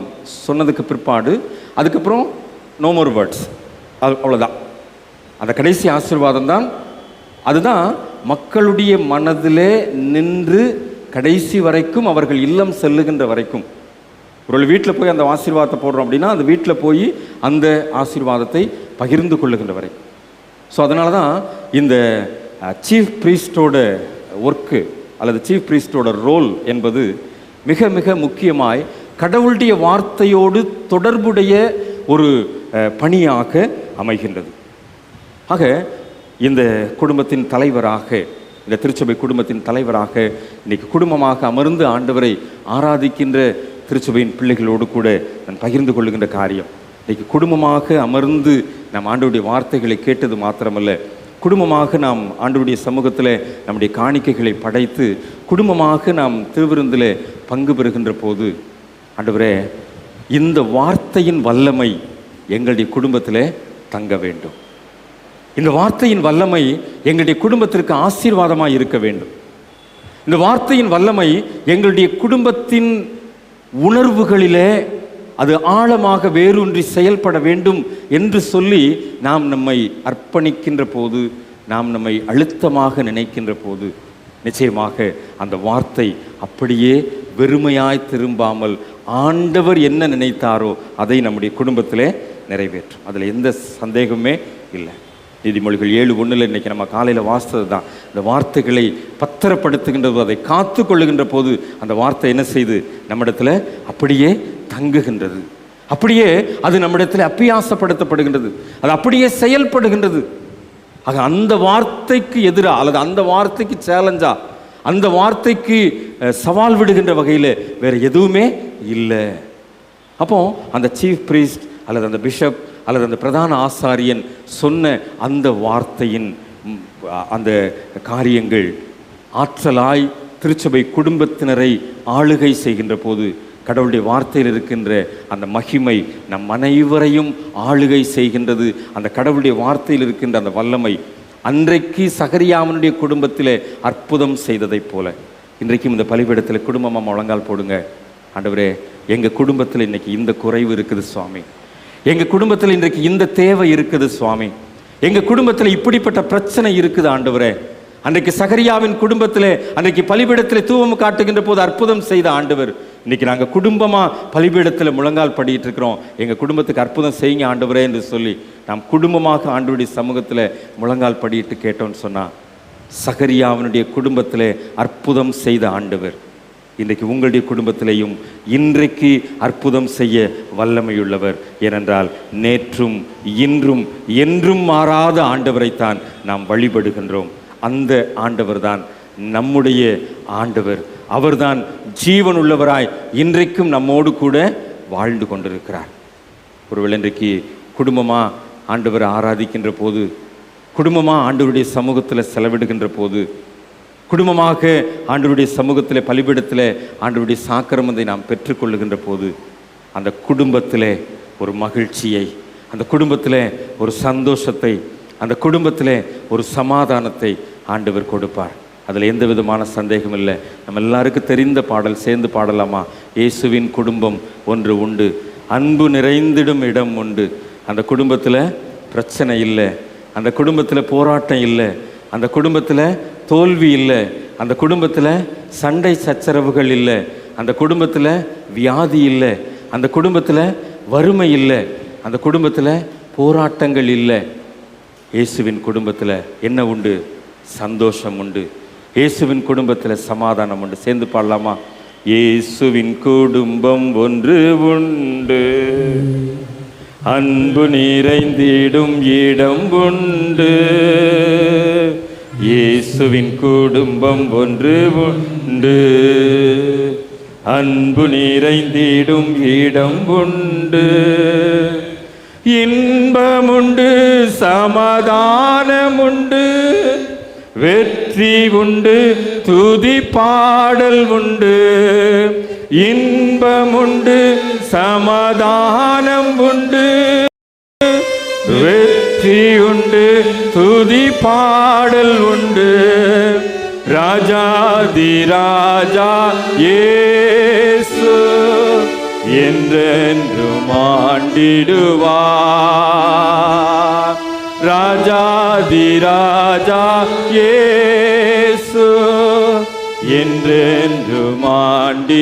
சொன்னதுக்கு பிற்பாடு அதுக்கப்புறம் நோ மோர் வேர்ட்ஸ், அவ்வளோதான். அந்த கடைசி ஆசீர்வாதம் தான், அதுதான் மக்களுடைய மனதிலே நின்று கடைசி வரைக்கும் அவர்கள் இல்லம் செல்லுகின்ற வரைக்கும். ஒரு வீட்டில் போய் அந்த ஆசீர்வாதத்தை போடுறோம் அப்படின்னா அந்த வீட்டில் போய் அந்த ஆசீர்வாதத்தை பகிர்ந்து கொள்ளுகின்ற வரைக்கும். ஸோ அதனால தான் இந்த சீஃப் ப்ரீஸ்டோட ஒர்க்கு அல்லது சீஃப் ப்ரீஸ்டோட ரோல் என்பது மிக மிக முக்கியமாய் கடவுளுடைய வார்த்தையோடு தொடர்புடைய ஒரு பணியாக அமைகின்றது. ஆக இந்த குடும்பத்தின் தலைவராக, இந்த திருச்சபை குடும்பத்தின் தலைவராக இன்றைக்கு குடும்பமாக அமர்ந்து ஆண்டவரை ஆராதிக்கின்ற திருச்சபையின் பிள்ளைகளோடு கூட நான் பகிர்ந்து கொள்ளுகின்ற காரியம், இன்றைக்கி குடும்பமாக அமர்ந்து நாம் ஆண்டவருடைய வார்த்தைகளை கேட்டது மாத்திரமல்ல, குடும்பமாக நாம் ஆண்டவருடைய சமூகத்தில் நம்முடைய காணிக்கைகளை படைத்து குடும்பமாக நாம் திருவிருந்தில் பங்கு பெறுகின்ற போது, ஆண்டவரே இந்த வார்த்தையின் வல்லமை எங்களுடைய குடும்பத்தில் தங்க வேண்டும், இந்த வார்த்தையின் வல்லமை எங்களுடைய குடும்பத்திற்கு ஆசீர்வாதமாக இருக்க வேண்டும், இந்த வார்த்தையின் வல்லமை எங்களுடைய குடும்பத்தின் உணர்வுகளிலே அது ஆழமாக வேரூன்றி செயல்பட வேண்டும் என்று சொல்லி நாம் நம்மை அர்ப்பணிக்கின்ற போது, நாம் நம்மை அழுத்தமாக நினைக்கின்ற போது, நிச்சயமாக அந்த வார்த்தை அப்படியே வெறுமையாய் திரும்பாமல் ஆண்டவர் என்ன நினைத்தாரோ அதை நம்முடைய குடும்பத்திலே நிறைவேற்றும். அதில் எந்த சந்தேகமே இல்லை. நீதிமொழிகள் 7:1 இன்றைக்கி நம்ம காலையில் வாசித்தது தான். இந்த வார்த்தைகளை பத்திரப்படுத்துகின்றது, அதை காத்து கொள்ளுகின்ற போது அந்த வார்த்தை என்ன செய்து நம்மிடத்தில் அப்படியே தங்குகின்றது, அப்படியே அது நம்மிடத்தில் அப்பியாசப்படுத்தப்படுகின்றது, அது அப்படியே செயல்படுகின்றது. ஆக அந்த வார்த்தைக்கு எதிராக அல்லது அந்த வார்த்தைக்கு சேலஞ்சா, அந்த வார்த்தைக்கு சவால் விடுகின்ற வகையில் வேறு எதுவுமே இல்லை. அப்போ அந்த சீஃப் பிரீஸ்ட் அல்லது அந்த பிஷப் அல்லது அந்த பிரதான ஆசாரியன் சொன்ன அந்த வார்த்தையின் அந்த காரியங்கள் ஆற்றலாய் திருச்சபை குடும்பத்தினரை ஆளுகை செய்கின்ற போது, கடவுளுடைய வார்த்தையில் இருக்கின்ற அந்த மகிமை நம் அனைவரையும் ஆளுகை செய்கின்றது. அந்த கடவுளுடைய வார்த்தையில் இருக்கின்ற அந்த வல்லமை அன்றைக்கு சகரியாவினுடைய குடும்பத்தில் அற்புதம் செய்ததைப் போல இன்றைக்கும் இந்த பலிபீடத்தில் குடும்பமாக முழங்கால் போடுங்க. ஆண்டவரே, எங்கள் குடும்பத்தில் இன்றைக்கி இந்த குறைவு இருக்குது சுவாமி, எங்கள் குடும்பத்தில் இன்றைக்கு இந்த தேவை இருக்குது சுவாமி, எங்கள் குடும்பத்தில் இப்படிப்பட்ட பிரச்சனை இருக்குது ஆண்டவரே. அன்றைக்கு சகரியாவின் குடும்பத்தில் அன்றைக்கு பலிபீடத்தில் தூவம் காட்டுகின்ற போது அற்புதம் செய்த ஆண்டவர், இன்றைக்கி நாங்கள் குடும்பமாக பலிபீடத்தில் முழங்கால் படிட்டு இருக்கிறோம், எங்கள் குடும்பத்துக்கு அற்புதம் செய்யுங்க ஆண்டவரே என்று சொல்லி நாம் குடும்பமாக ஆண்டவருடைய சமூகத்தில் முழங்கால் படிட்டு கேட்டோன்னு சொன்னால், சகரியாவினுடைய குடும்பத்தில் அற்புதம் செய்த ஆண்டவர் இன்றைக்கு உங்களுடைய குடும்பத்திலேயும் இன்றைக்கு அற்புதம் செய்ய வல்லமையுள்ளவர். ஏனென்றால் நேற்றும் இன்றும் என்றும் மாறாத ஆண்டவரைத்தான் நாம் வழிபடுகின்றோம். அந்த ஆண்டவர் தான் நம்முடைய ஆண்டவர், அவர்தான் ஜீவனுள்ளவராய் இன்றைக்கும் நம்மோடு கூட வாழ்ந்து கொண்டிருக்கிறார். ஒருவேளை இன்றைக்கு குடும்பமாக ஆண்டவரை ஆராதிக்கின்ற போது, குடும்பமாக ஆண்டவருடைய சமூகத்தில் செலவிடுகின்ற போது, குடும்பமாக ஆண்டவருடைய சமூகத்தில் பலிபீடத்தில் ஆண்டவருடைய சாக்கிரமத்தை நாம் பெற்றுக்கொள்ளுகின்ற போது, அந்த குடும்பத்தில் ஒரு மகிழ்ச்சியை, அந்த குடும்பத்தில் ஒரு சந்தோஷத்தை, அந்த குடும்பத்தில் ஒரு சமாதானத்தை ஆண்டவர் கொடுப்பார். அதில் எந்த விதமான சந்தேகம் இல்லை. நம்ம எல்லாருக்கும் தெரிந்த பாடல், சேர்ந்து பாடலாமா? இயேசுவின் குடும்பம் ஒன்று உண்டு, அன்பு நிறைந்திடும் இடம் உண்டு. அந்த குடும்பத்தில் பிரச்சனை இல்லை, அந்த குடும்பத்தில் போராட்டம் இல்லை, அந்த குடும்பத்தில் தோல்வி இல்லை, அந்த குடும்பத்தில் சண்டை சச்சரவுகள் இல்லை, அந்த குடும்பத்தில் வியாதி இல்லை, அந்த குடும்பத்தில் வறுமை இல்லை, அந்த குடும்பத்தில் போராட்டங்கள் இல்லை. இயேசுவின் குடும்பத்தில் என்ன உண்டு? சந்தோஷம் உண்டு. இயேசுவின் குடும்பத்தில் சமாதானம் உண்டு. சேர்ந்து பாடலாமா? இயேசுவின் குடும்பம் ஒன்று உண்டு, அன்பு நிறைந்திடும் இடம் உண்டு. இயேசுவின் குடும்பம் ஒன்று உண்டு, அன்பு நிறைந்திடும் இடம் உண்டு. இன்பமுண்டு, சமாதானம் உண்டு, வெற்றி உண்டு, துதி பாடல் உண்டு. இன்பமுண்டு, சமாதானம் உண்டு, வெற்றி உண்டு, துதி பாடல் உண்டு. ராஜாதி ராஜா இயேசு என்றென்றும் ஆண்டிடுவார். ராஜாதி ராஜா இயேசு என்றென்றும் ஆண்டிடுவார்.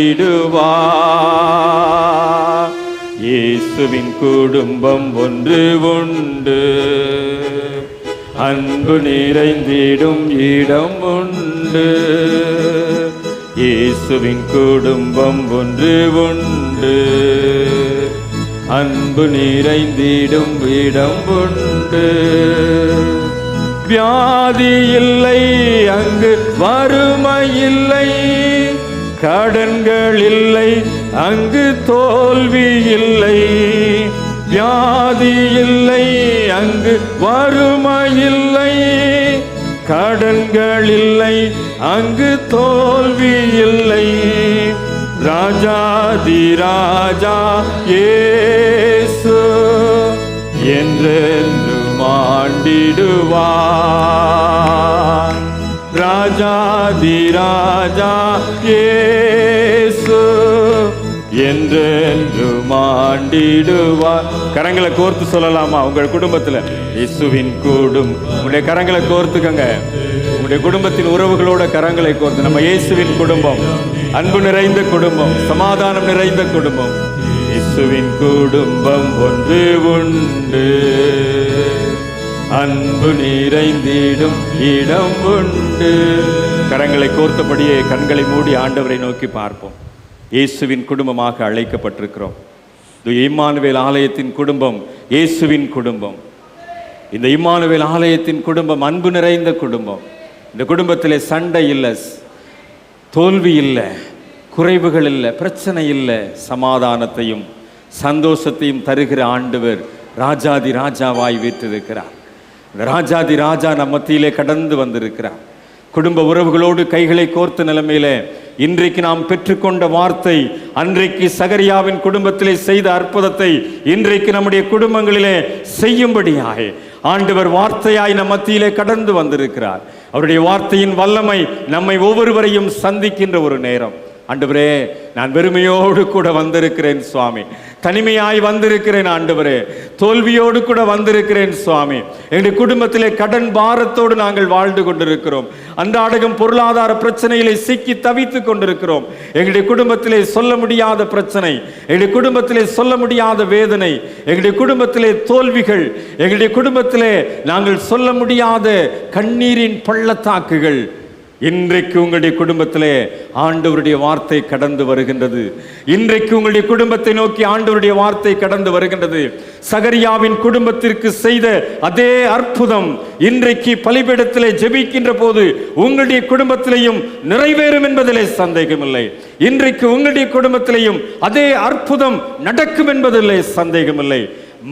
இயேசுவின் குடும்பம் ஒன்று உண்டு, அன்பு நிறைந்திடும் இடம் உண்டு. இயேசுவின் குடும்பம் ஒன்று உண்டு, உண்டு, அன்பு நிறைந்திடும் இடம் உண்டு. வியாதி இல்லை அங்கு, வறுமை இல்லை, கடன்கள் இல்லை அங்கு, தோல்வி இல்லை. வியாதி இல்லை அங்கு, வறுமை இல்லை, கடன்கள் இல்லை அங்கு, தோல்வி இல்லை. ராஜாதி ராஜா இயேசு என்றென்றும் ஆண்டிடுவார். ராஜாதி ராஜா இயேசு என்றென்றும் ஆண்டிடுவார். கரங்களை கோர்த்து சொல்லலாமா உங்கள் குடும்பத்தில்? இயேசுவின் உங்களுடைய கரங்களை கோர்த்துக்கங்க. உங்களுடைய குடும்பத்தின் உறவுகளோட கரங்களை கோர்த்து, நம்ம இயேசுவின் குடும்பம், அன்பு நிறைந்த குடும்பம், சமாதானம் நிறைந்த குடும்பம். இயேசுவின் குடும்பம் ஒன்று உண்டு, அன்பு நிறைந்திடும் இடம் உண்டு. கரங்களை கோர்த்தபடியே கண்களை மூடி ஆண்டவரை நோக்கி பார்ப்போம். இயேசுவின் குடும்பமாக அழைக்கப்பட்டிருக்கிறோம். இம்மானுவேல் ஆலயத்தின் குடும்பம் இயேசுவின் குடும்பம். இந்த இம்மானுவேல் ஆலயத்தின் குடும்பம் அன்பு நிறைந்த குடும்பம். இந்த குடும்பத்திலே சண்டை இல்லை, தோல்வி இல்லை, குறைவுகள் இல்லை, பிரச்சனை இல்லை. சமாதானத்தையும் சந்தோஷத்தையும் தருகிற ஆண்டவர் ராஜாதி ராஜாவாய் வீற்றிருக்கிறார். இந்த ராஜாதி ராஜா நம் மத்தியிலே கடந்து வந்திருக்கிறார். குடும்ப உறவுகளோடு கைகளை கோர்த்த நிலைமையிலே இன்றைக்கு நாம் பெற்றுக்கொண்ட வார்த்தை, அன்றைக்கு சகரியாவின் குடும்பத்திலே செய்த அற்புதத்தை இன்றைக்கு நம்முடைய குடும்பங்களிலே செய்யும்படியாக ஆண்டவர் வார்த்தையாய் நம் மத்தியிலே கடந்து வந்திருக்கிறார். அவருடைய வார்த்தையின் வல்லமை நம்மை ஒவ்வொருவரையும் சந்திக்கின்ற ஒரு நேரம். ஆண்டவரே, நான் வெறுமையோடு கூட வந்திருக்கிறேன் சுவாமி, தனிமையாய் வந்திருக்கிறேன் ஆண்டவரே, தோல்வியோடு கூட வந்திருக்கிறேன் சுவாமி. எங்களுடைய குடும்பத்திலே கடன் பாரத்தோடு நாங்கள் வாழ்ந்து கொண்டிருக்கிறோம். அன்றாடம் பொருளாதார பிரச்சனையிலே சிக்கி தவித்து கொண்டிருக்கிறோம். எங்களுடைய குடும்பத்திலே சொல்ல முடியாத பிரச்சனை, எங்களுடைய குடும்பத்திலே சொல்ல முடியாத வேதனை, எங்களுடைய குடும்பத்திலே தோல்விகள், எங்களுடைய குடும்பத்திலே நாங்கள் சொல்ல முடியாத கண்ணீரின் பள்ளத்தாக்குகள். இன்றைக்கு உங்களுடைய குடும்பத்திலே ஆண்டவருடைய வார்த்தை கடந்து வருகின்றது. இன்றைக்கு உங்களுடைய குடும்பத்தை நோக்கி ஆண்டவருடைய வார்த்தை கடந்து வருகின்றது. சகரியாவின் குடும்பத்திற்கு செய்த அதே அற்புதம் இன்றைக்கு பலிபீடத்திலே ஜெபிக்கின்ற போது உங்களுடைய குடும்பத்திலேயும் நிறைவேறும் என்பதிலே சந்தேகமில்லை. இன்றைக்கு உங்களுடைய குடும்பத்திலேயும் அதே அற்புதம் நடக்கும் என்பதிலே சந்தேகமில்லை.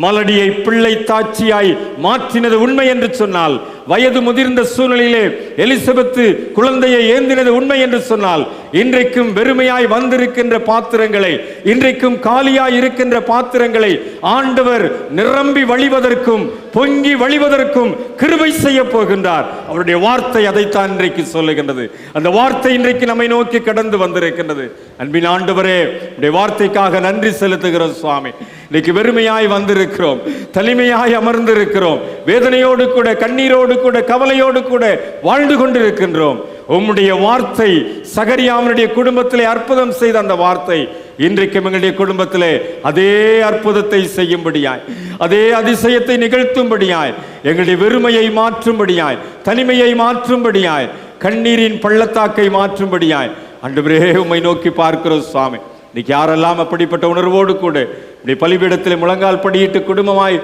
மலடியை பிள்ளை தாட்சியாய் மாற்றினது உண்மை என்று சொன்னால், வயது முதிர்ந்த சூழ்நிலையிலே எலிசபெத்து குழந்தையை ஏந்தினது உண்மை என்று சொன்னால், இன்றைக்கும் வெறுமையாய் வந்திருக்கின்ற பாத்திரங்களை, இன்றைக்கும் காலியாய் இருக்கின்ற பாத்திரங்களை ஆண்டவர் நிரம்பி வழிவதற்கும் பொங்கி வழிவதற்கும் கிருபை செய்ய போகின்றார். அவருடைய வார்த்தை அதைத்தான் இன்றைக்கு சொல்லுகின்றது. அந்த வார்த்தை இன்றைக்கு நம்மை நோக்கி கடந்து வந்திருக்கின்றது. அன்பின் ஆண்டவரே, உடைய வார்த்தைக்காக நன்றி செலுத்துகிறோம் சுவாமி. இன்னைக்கு வெறுமையாய் வந்திருக்கிறோம், தனிமையாய் அமர்ந்திருக்கிறோம், வேதனையோடு கூட, கண்ணீரோடு கூட, கவலையோடு கூட வாழ்ந்து கொண்டிருக்கின்றோம். உம்முடைய வார்த்தை சகரியாவினுடைய குடும்பத்திலே அற்புதம் செய்த அந்த வார்த்தை இன்றைக்கு எங்களுடைய குடும்பத்திலே அதே அற்புதத்தை செய்யும்படியாய், அதே அதிசயத்தை நிகழ்த்தும்படியாய், எங்களுடைய வெறுமையை மாற்றும்படியாய், தனிமையை மாற்றும்படியாய், கண்ணீரின் பள்ளத்தாக்கை மாற்றும்படியாய் ஆண்டவரே உம்மை நோக்கி பார்க்கிறோம் சுவாமி. இன்னைக்கு யாரெல்லாம் அப்படிப்பட்ட உணர்வோடு கூட இப்படி பலிபீடத்திலே முழங்கால் படியிட்டு குடும்பமாய்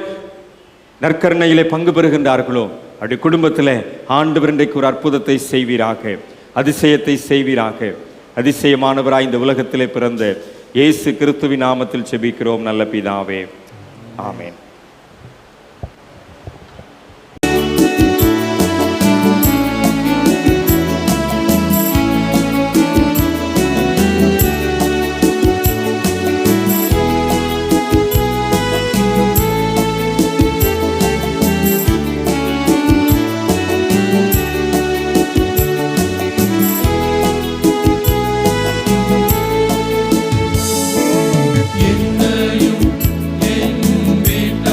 நற்கருணையிலே பங்கு பெறுகின்றார்களோ, அப்படி குடும்பத்தில் ஆண்டவர் இன்றைக்கு ஒரு அற்புதத்தை செய்வீராக, அதிசயத்தை செய்வீராக. அதிசயமானவராய் இந்த உலகத்திலே பிறந்த இயேசு கிறிஸ்துவின் நாமத்தில் செபிக்கிறோம் நல்ல பிதாவே, ஆமென். என்னையும் என் வீட்டை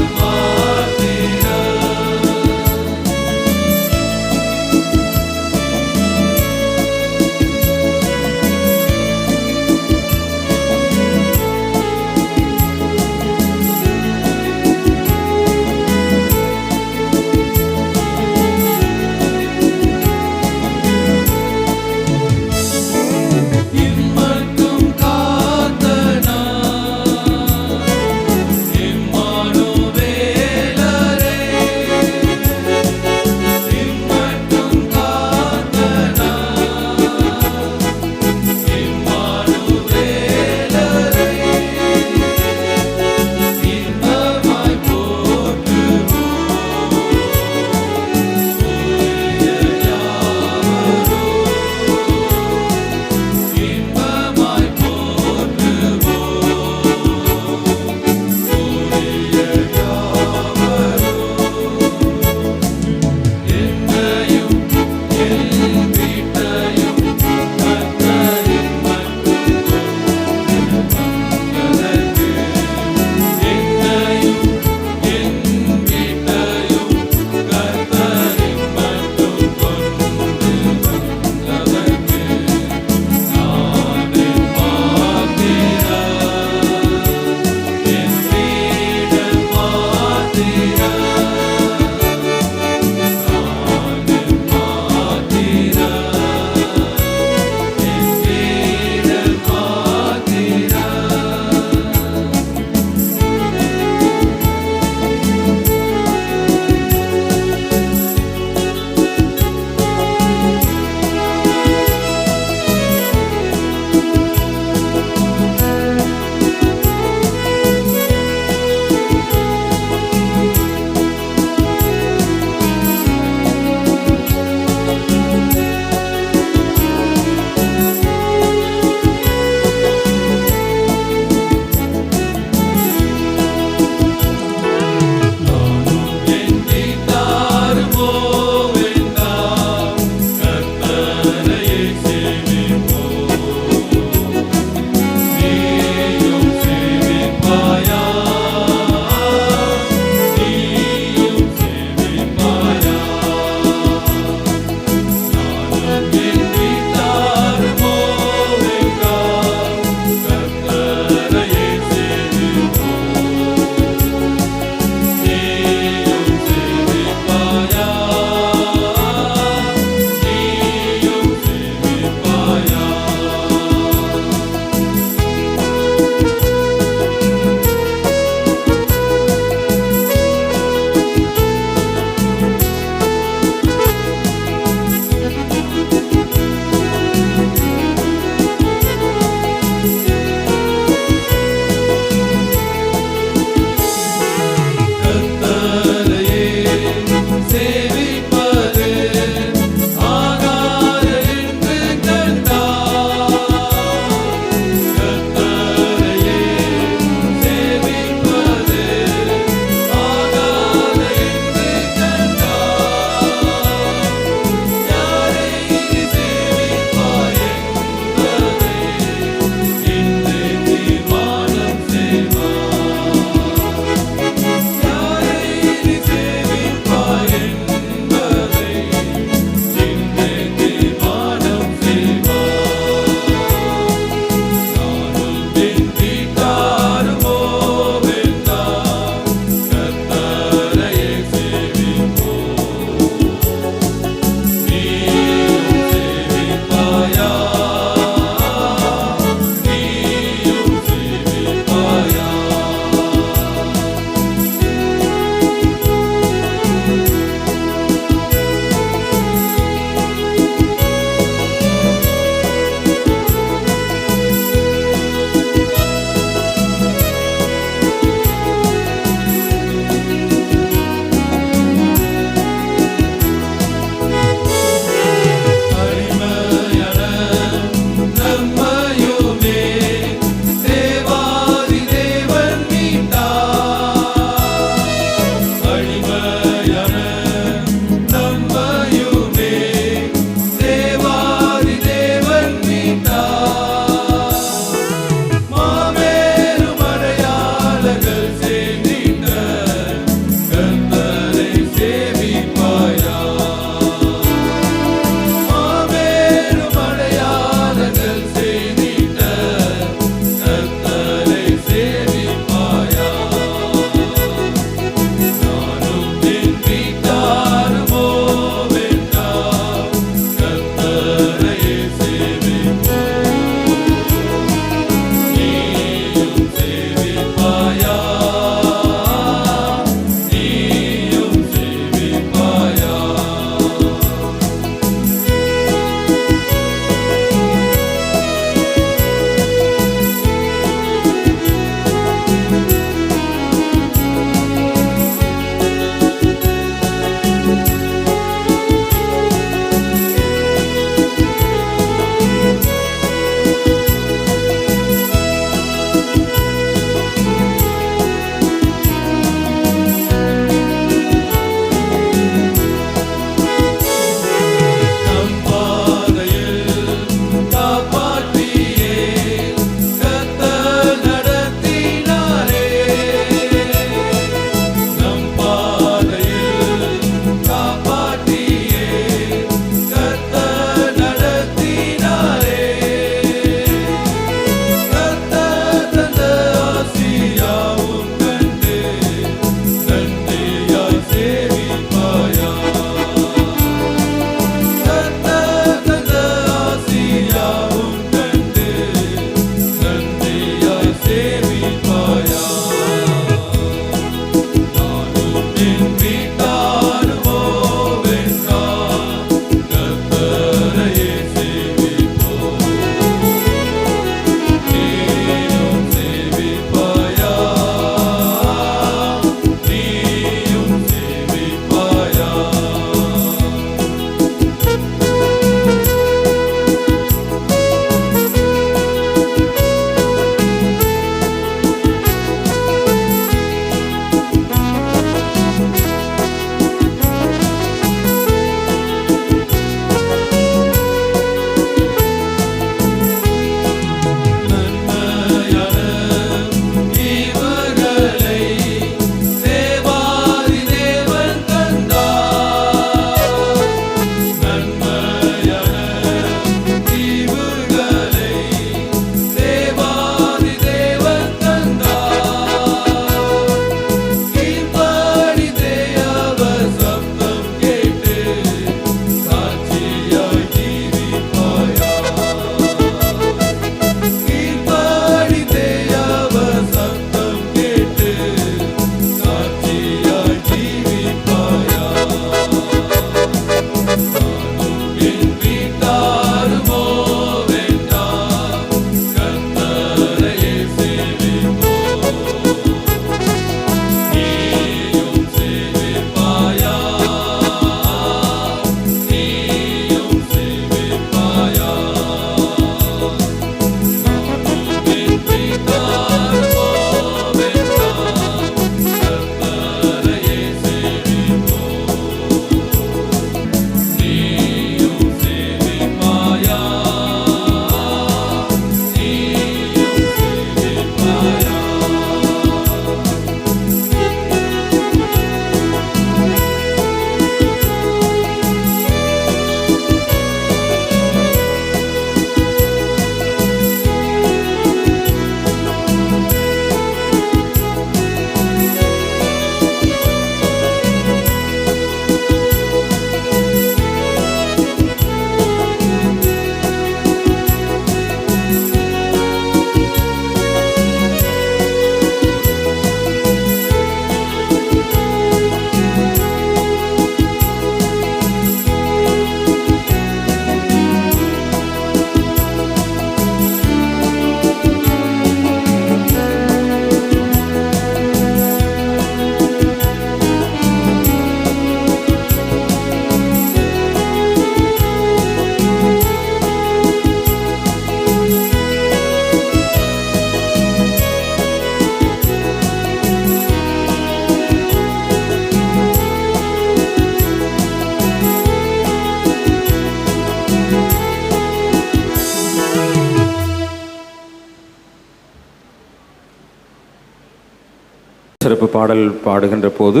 சிறப்பு பாடல் பாடுகின்ற போது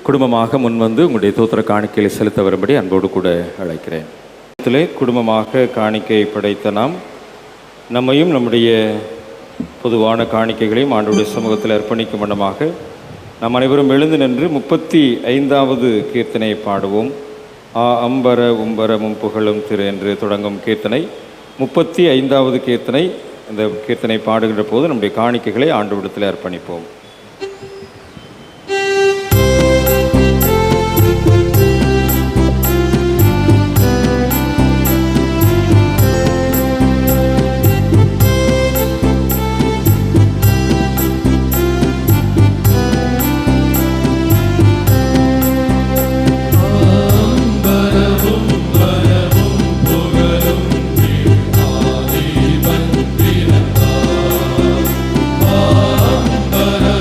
குடும்பமாக முன்வந்து உங்களுடைய தோத்திர காணிக்கையை செலுத்த வரும்படி அன்போடு கூட அழைக்கிறேன். குடும்பமாக காணிக்கை படைத்த நாம் நம்மையும் நம்முடைய பொதுவான காணிக்கைகளையும் ஆண்டவருடைய சமூகத்தில் அர்ப்பணிக்கும் வண்ணமாக நாம் அனைவரும் எழுந்து நின்று 35வது கீர்த்தனை பாடுவோம். அம்பர உம்பரமும் புகழும் திரு என்று தொடங்கும் கீர்த்தனை 35வது கீர்த்தனை. இந்த கீர்த்தனை பாடுகின்ற போது நம்முடைய காணிக்கைகளை ஆண்டவரிடத்தில் அர்ப்பணிப்போம். But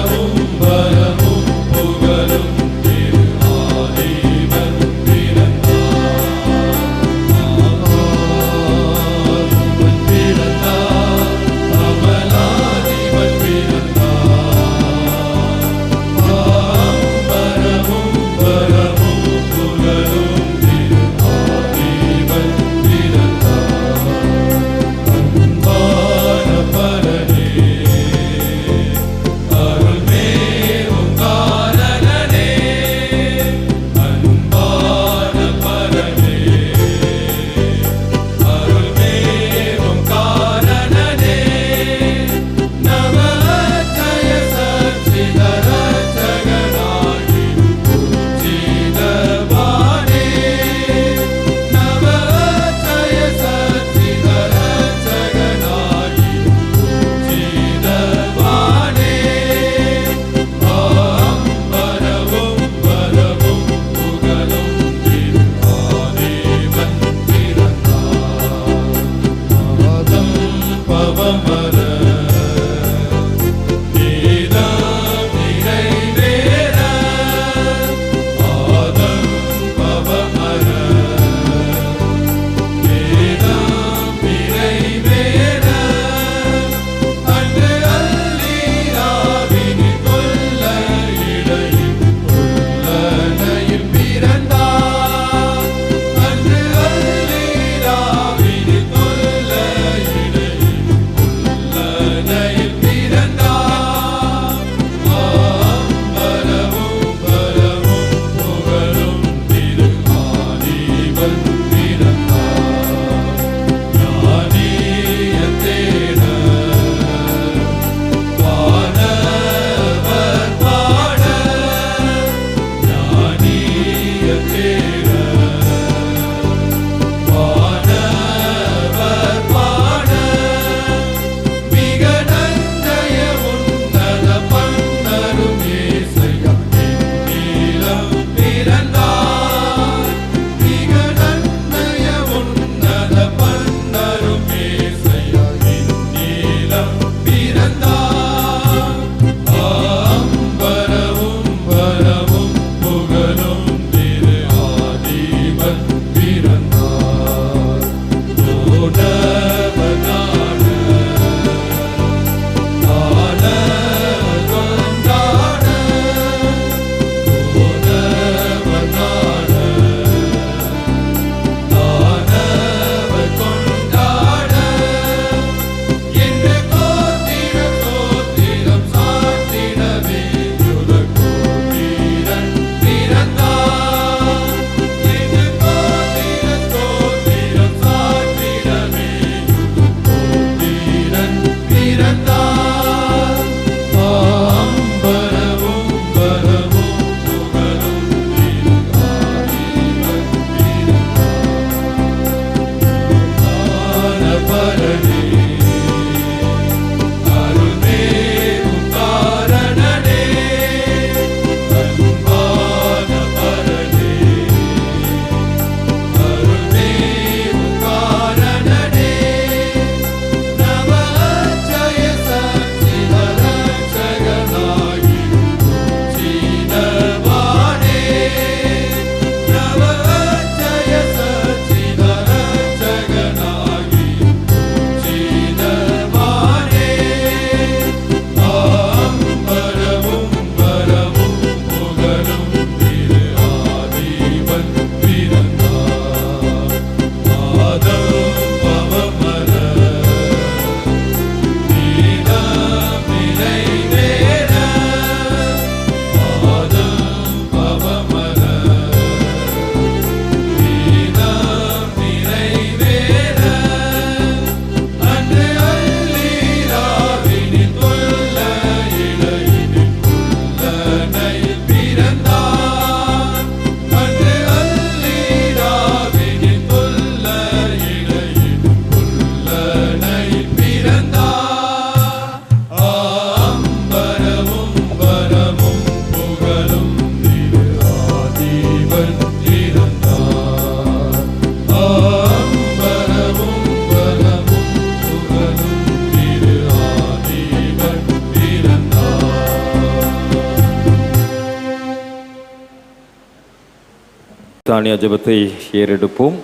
தானிய ஜெபத்தை ஏறெடுப்போம்.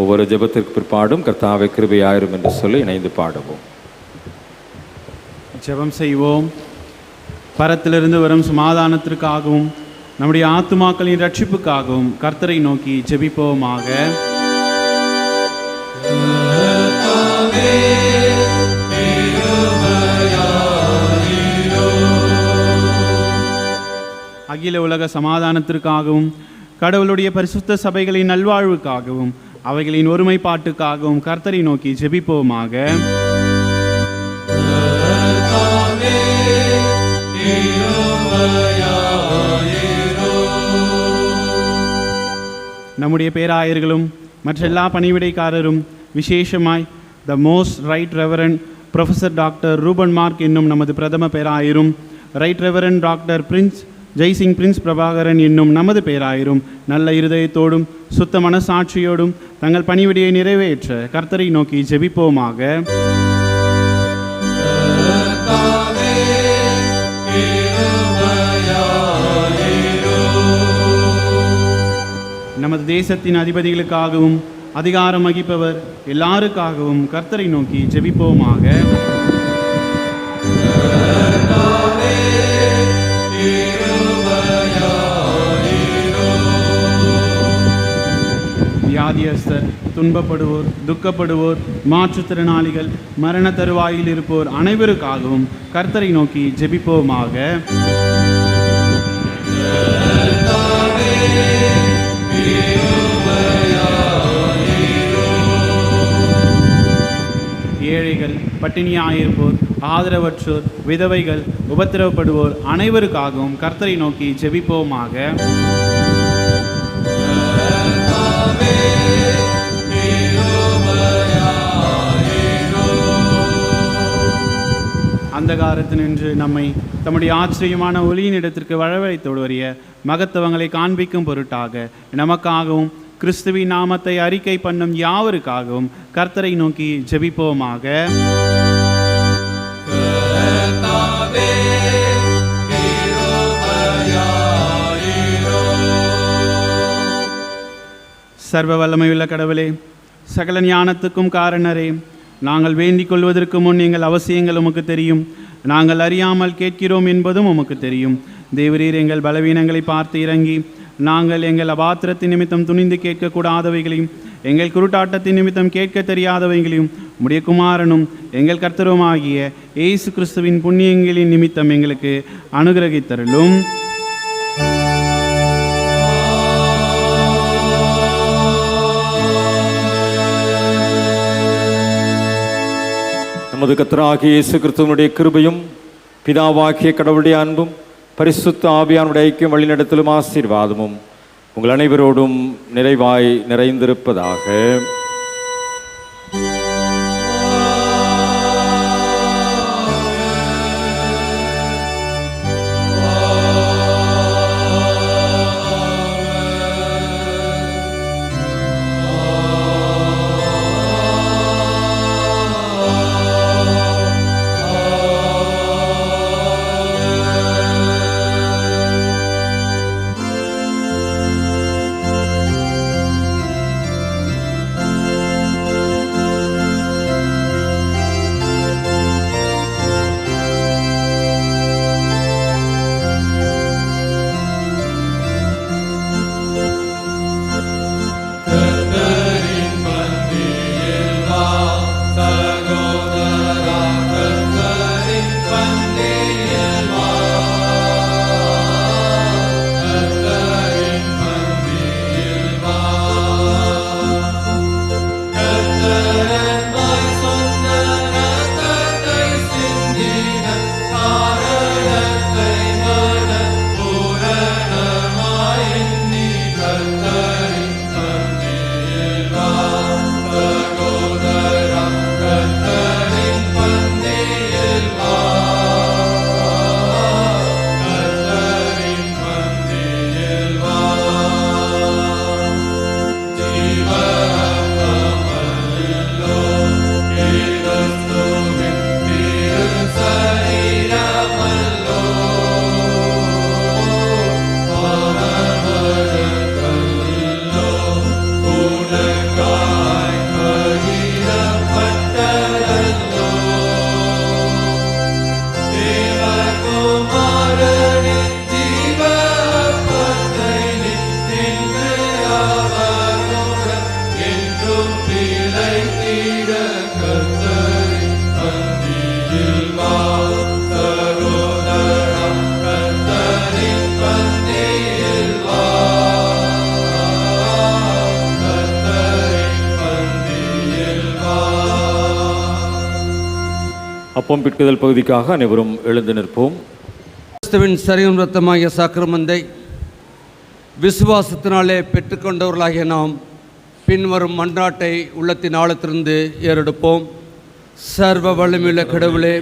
ஒவ்வொரு ஜெபத்திற்கு பிற்பாடும் கர்த்தாவே கிருபையாயிரும் என்று சொல்லி இணைந்து பாடுவோம். ஜெபம் செய்வோம். பரத்திலிருந்து வரும் சமாதானத்திற்காகவும் நம்முடைய ஆத்துமாக்களின் ரட்சிப்புக்காகவும் கர்த்தரை நோக்கி ஜெபிப்போமாக. அகில உலக சமாதானத்திற்காகவும் கடவுளுடைய பரிசுத்த சபைகளின் நல்வாழ்வுக்காகவும் அவைகளின் ஒருமைப்பாட்டுக்காகவும் கர்த்தரை நோக்கி ஜெபிப்போமாக. நம்முடைய பேராயர்களும் மற்ற எல்லா பணிவிடைக்காரரும் விசேஷமாய் the most right reverend professor doctor Reuben Mark என்னும் நமது பிரதம பேராயரும், right reverend doctor Prince Jaisingh Prince Prabhakaran என்னும் நமது பேராயரும் நல்ல இருதயத்தோடும் சுத்த மனசாட்சியோடும் தங்கள் பணிவிடையை நிறைவேற்ற கர்த்தரை நோக்கி ஜெபிப்போமாக. நமது தேசத்தின் அதிபதிகளுக்காகவும் அதிகாரம் வகிப்பவர் எல்லாருக்காகவும் கர்த்தரை நோக்கி ஜெபிப்போமாக. வியாதியஸ்தர், துன்பப்படுவோர், துக்கப்படுவோர், மாற்றுத்திறனாளிகள், மரண தருவாயில் இருப்போர் அனைவருக்காகவும் கர்த்தரை நோக்கி ஜெபிப்போமாக. ஏழைகள், பட்டினியாயிருப்போர், ஆதரவற்றோர், விதவைகள், உபத்திரவப்படுவோர் அனைவருக்காகவும் கர்த்தரை நோக்கி ஜெபிப்போமாக. அந்தகாரத்தினின்று நம்மை தம்முடைய ஆச்சரியமான ஒளியின் இடத்திற்கு வரவழைத்தோடு வரிய மகத்துவங்களை காண்பிக்கும் பொருட்டாக நமக்காகவும் கிறிஸ்துவின் நாமத்தை அறிக்கை பண்ணும் யாவருக்காகவும் கர்த்தரை நோக்கி ஜெபிப்போமாக. சர்வ வல்லமையுள்ள கடவுளே, சகல ஞானத்துக்கும் காரணரே, நாங்கள் வேண்டிக் கொள்வதற்கு முன் எங்கள் அவசியங்கள் உமக்கு தெரியும். நாங்கள் அறியாமல் கேட்கிறோம் என்பதும் உமக்கு தெரியும். தேவரீர் எங்கள் பலவீனங்களை பார்த்து இறங்கி நாங்கள் எங்கள் அபாத்திரத்தின் நிமித்தம் துணிந்து கேட்கக்கூடாதவைகளையும் எங்கள் குருட்டாட்டத்தின் நிமித்தம் கேட்க தெரியாதவைகளையும் உம்முடைய குமாரனும் எங்கள் கர்த்தருமாகிய இயேசு கிறிஸ்துவின் புண்ணியங்களின் நிமித்தம் எங்களுக்கு அனுகிரகித்தருளும். நமது கர்த்தராகிய இயேசு கிறிஸ்துவினுடைய கிருபையும் பிதாவாகிய கடவுளுடைய அன்பும் பரிசுத்த ஆவியானுடைய ஐக்கியம் வழிநடத்தலும் ஆசீர்வாதமும் உங்கள் அனைவரோடும் நிறைவாய் நிறைந்திருப்பதாக. அப்பம் பிற்குதல் பகுதிக்காக அனைவரும் எழுந்து நிற்போம். கிறிஸ்துவின் சரீரம் இரத்தமாகிய சாக்கிரமந்தை விசுவாசத்தினாலே பெற்றுக்கொண்டவர்களாகிய நாம் பின்வரும் மன்றாட்டை உள்ளத்தின் ஆழத்திலிருந்து ஏறெடுப்போம். சர்வ வல்லமையுள்ள கடவுளே,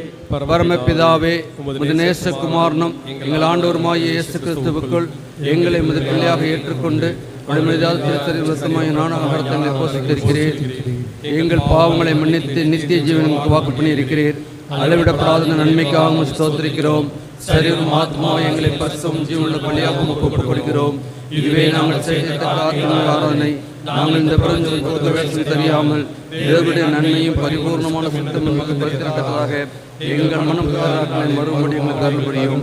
பரமபிதாவே, உமது நேசகுமாரனும் எங்கள் ஆண்டவருமாகிய இயேசு கிறிஸ்துவுக்குள் எங்களை முதல் பிள்ளையாக ஏற்றுக்கொண்டு நானாக போஷித்திருக்கிறேன். எங்கள் பாவங்களை மன்னித்து நித்திய ஜீவனுக்கு வாக்கு பண்ணியிருக்கிறீர். அளவிடப்படாத நன்மைக்காகவும் ஸ்தோத்திரிக்கிறோம். சரீரம் ஆத்மாவை எங்களை பரிசும் ஜீவனுள்ள பலியாகவும் ஒப்புக் கொடுக்கிறோம். இதுவே நாங்கள் செய்த ஆராதனை. நாங்கள் இந்த பிரபஞ்சத்தை தெரியாமல் தேவனுடைய நன்மையும் பரிபூர்ணமான சுத்தம் நமக்கு பரிசுத்ததாக எங்கள் மனம் மறுபடி எங்களுக்கு அருள்புரியும்.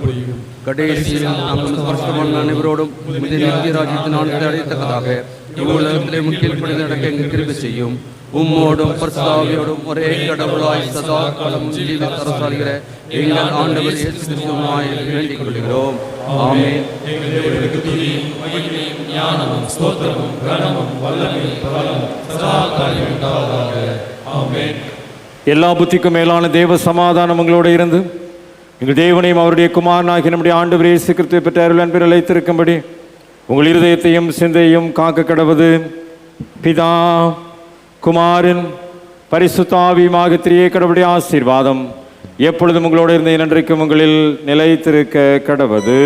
கடைசியில் நாங்கள் ஸ்பஷ்டமான அனைவரோடும் நித்திய ராஜ்யத்தின் ஆனத்தை அடையத்தக்கதாக இவ்வுலகத்திலே முக்கியப்படி நடக்க எங்கள் கிருபை செய்யும். உம்மோடும் பரிசுத்தாவியோடும் ஒரே கடவுளாய் சதா காலம் ஜீவித்த அரசாளுகிற எங்கள் ஆண்டவர் இயேசு கிறிஸ்துவாய் வேண்டிக் கொள்கிறோம். ஆமென். எல்லா புத்திக்கும் மேலான தேவ சமாதானம் உங்களோடு இருந்து எங்கள் தேவனையும் அவருடைய குமாரனாகி நம்முடைய ஆண்டவர் இயேசு கிறிஸ்துவை பெற்ற அருள் அன்பில் நிலைத்திருக்கும்படி உங்கள் இருதயத்தையும் சிந்தையும் காக்க கடவது பிதா, குமாரன், பரிசுத்த ஆவியுமாக திரியேக கடவுளுடைய ஆசீர்வாதம் எப்பொழுதும் உங்களோடு இருந்த இன்றைக்கும் உங்களில் நிலைத்திருக்க கடவது.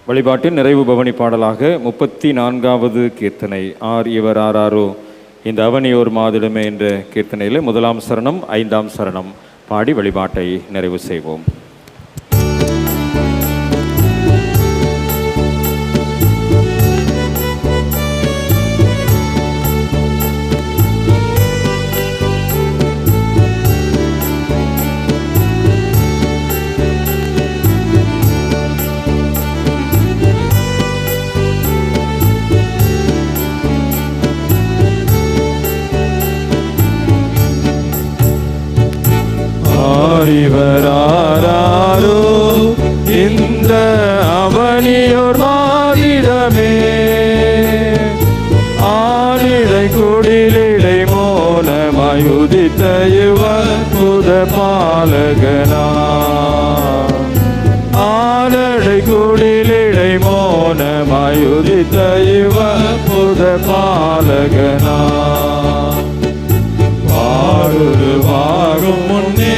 வழிபாட்டின் நிறைவு பவனி பாடலாக 34வது கீர்த்தனை இவர் ஆராரோ இந்த அவனியோர் மாதிடமே என்ற கீர்த்தனையில் 1ஆம் சரணம் 5ஆம் சரணம் பாடி வழிபாட்டை நிறைவு செய்வோம். இவராரோ இந்த அவனியோர் மாதிடமே ஆனிடை குடிலிடை மோனமாய் உதித்த இவர் புத பாலகனா ஆனடை குடிலிடை மோனமாய் உதித்த இவர் புத பாலகனா பாடுவாகும் முன்னே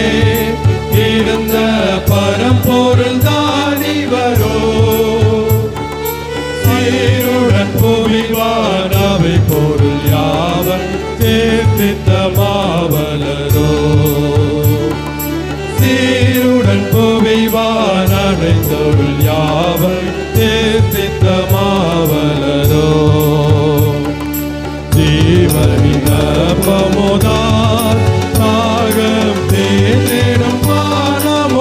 இருந்த பரம்பொருள் தான் இவரோ சீருடன் புவிவான் அவை பொருள் யாவன் தேர்த்தித்த மாவலரோ சீருடன் புவிவான் அனைத்தொருள் யாவன் தேர்த்தித்த மாவலரோ ஜீவனின் அப்பமுதார் தாகம் தேனிடும் வானமுதார்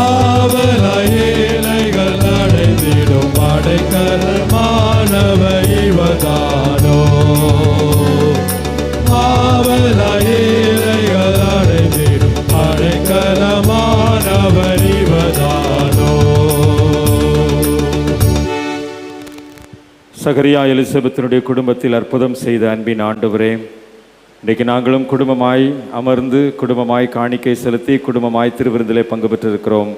ஆவலாய் ஏழைகள் அடைந்திடும் படைக்கல் மாணவ இவதானோ ஆவலாய் ஏழைகள் அடைந்திடும் படைக்கல மாணவ இவதானோ. சகரியா எலிசபெத்தினுடைய குடும்பத்தில் அற்புதம் செய்த அன்பின் ஆண்டவரே, இன்றைக்கு நாங்களும் குடும்பமாய் அமர்ந்து குடும்பமாய் காணிக்கை செலுத்தி குடும்பமாய் திருவிருந்திலே பங்கு பெற்றிருக்கிறோம்.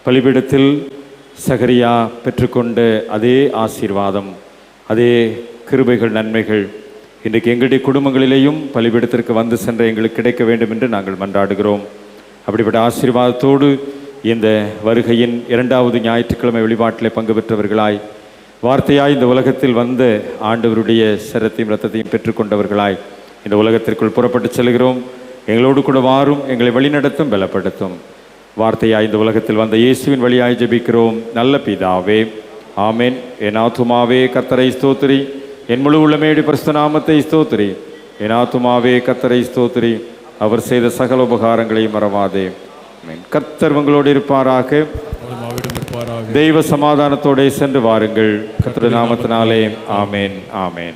பலிபீடத்தில் சகரியா பெற்றுக்கொண்ட அதே ஆசீர்வாதம், அதே கிருபைகள், நன்மைகள் இன்றைக்கு எங்களுடைய குடும்பங்களிலேயும் பலிபீடத்திற்கு வந்து சென்ற எங்களுக்கு கிடைக்க வேண்டும் என்று நாங்கள் மன்றாடுகிறோம். அப்படிப்பட்ட ஆசீர்வாதத்தோடு இந்த வருகையின் 2வது ஞாயிற்றுக்கிழமை வழிபாட்டிலே பங்கு பெற்றவர்களாய், வார்த்தையாய் இந்த உலகத்தில் வந்த ஆண்டவருடைய சரத்தையும் இரத்தத்தையும் பெற்றுக்கொண்டவர்களாய் இந்த உலகத்திற்குள் புறப்பட்டு செல்கிறோம். எங்களோடு கூட வாரும், எங்களை வழிநடத்தும், பலப்படுத்தும். வார்த்தையாய் இந்த உலகத்தில் வந்த இயேசுவின் வழியாய் ஜெபிக்கிறோம் நல்ல பிதாவே, ஆமென். என் ஆத்துமாவே கர்த்தரை ஸ்தோத்திரி, என் முழு உள்ளமேடி பரிசுத்த நாமத்தை ஸ்தோத்திரி. என் ஆத்துமாவே கர்த்தரை ஸ்தோத்திரி, அவர் செய்த சகல உபகாரங்களையும் மறவாதே. ஆமென். கர்த்தர் உங்களோடு இருப்பாராக. தெய்வ சமாதானத்தோടെ சென்று வாருங்கள். கர்த்தருடைய நாமத்தினாலே ஆமென். ஆமென்.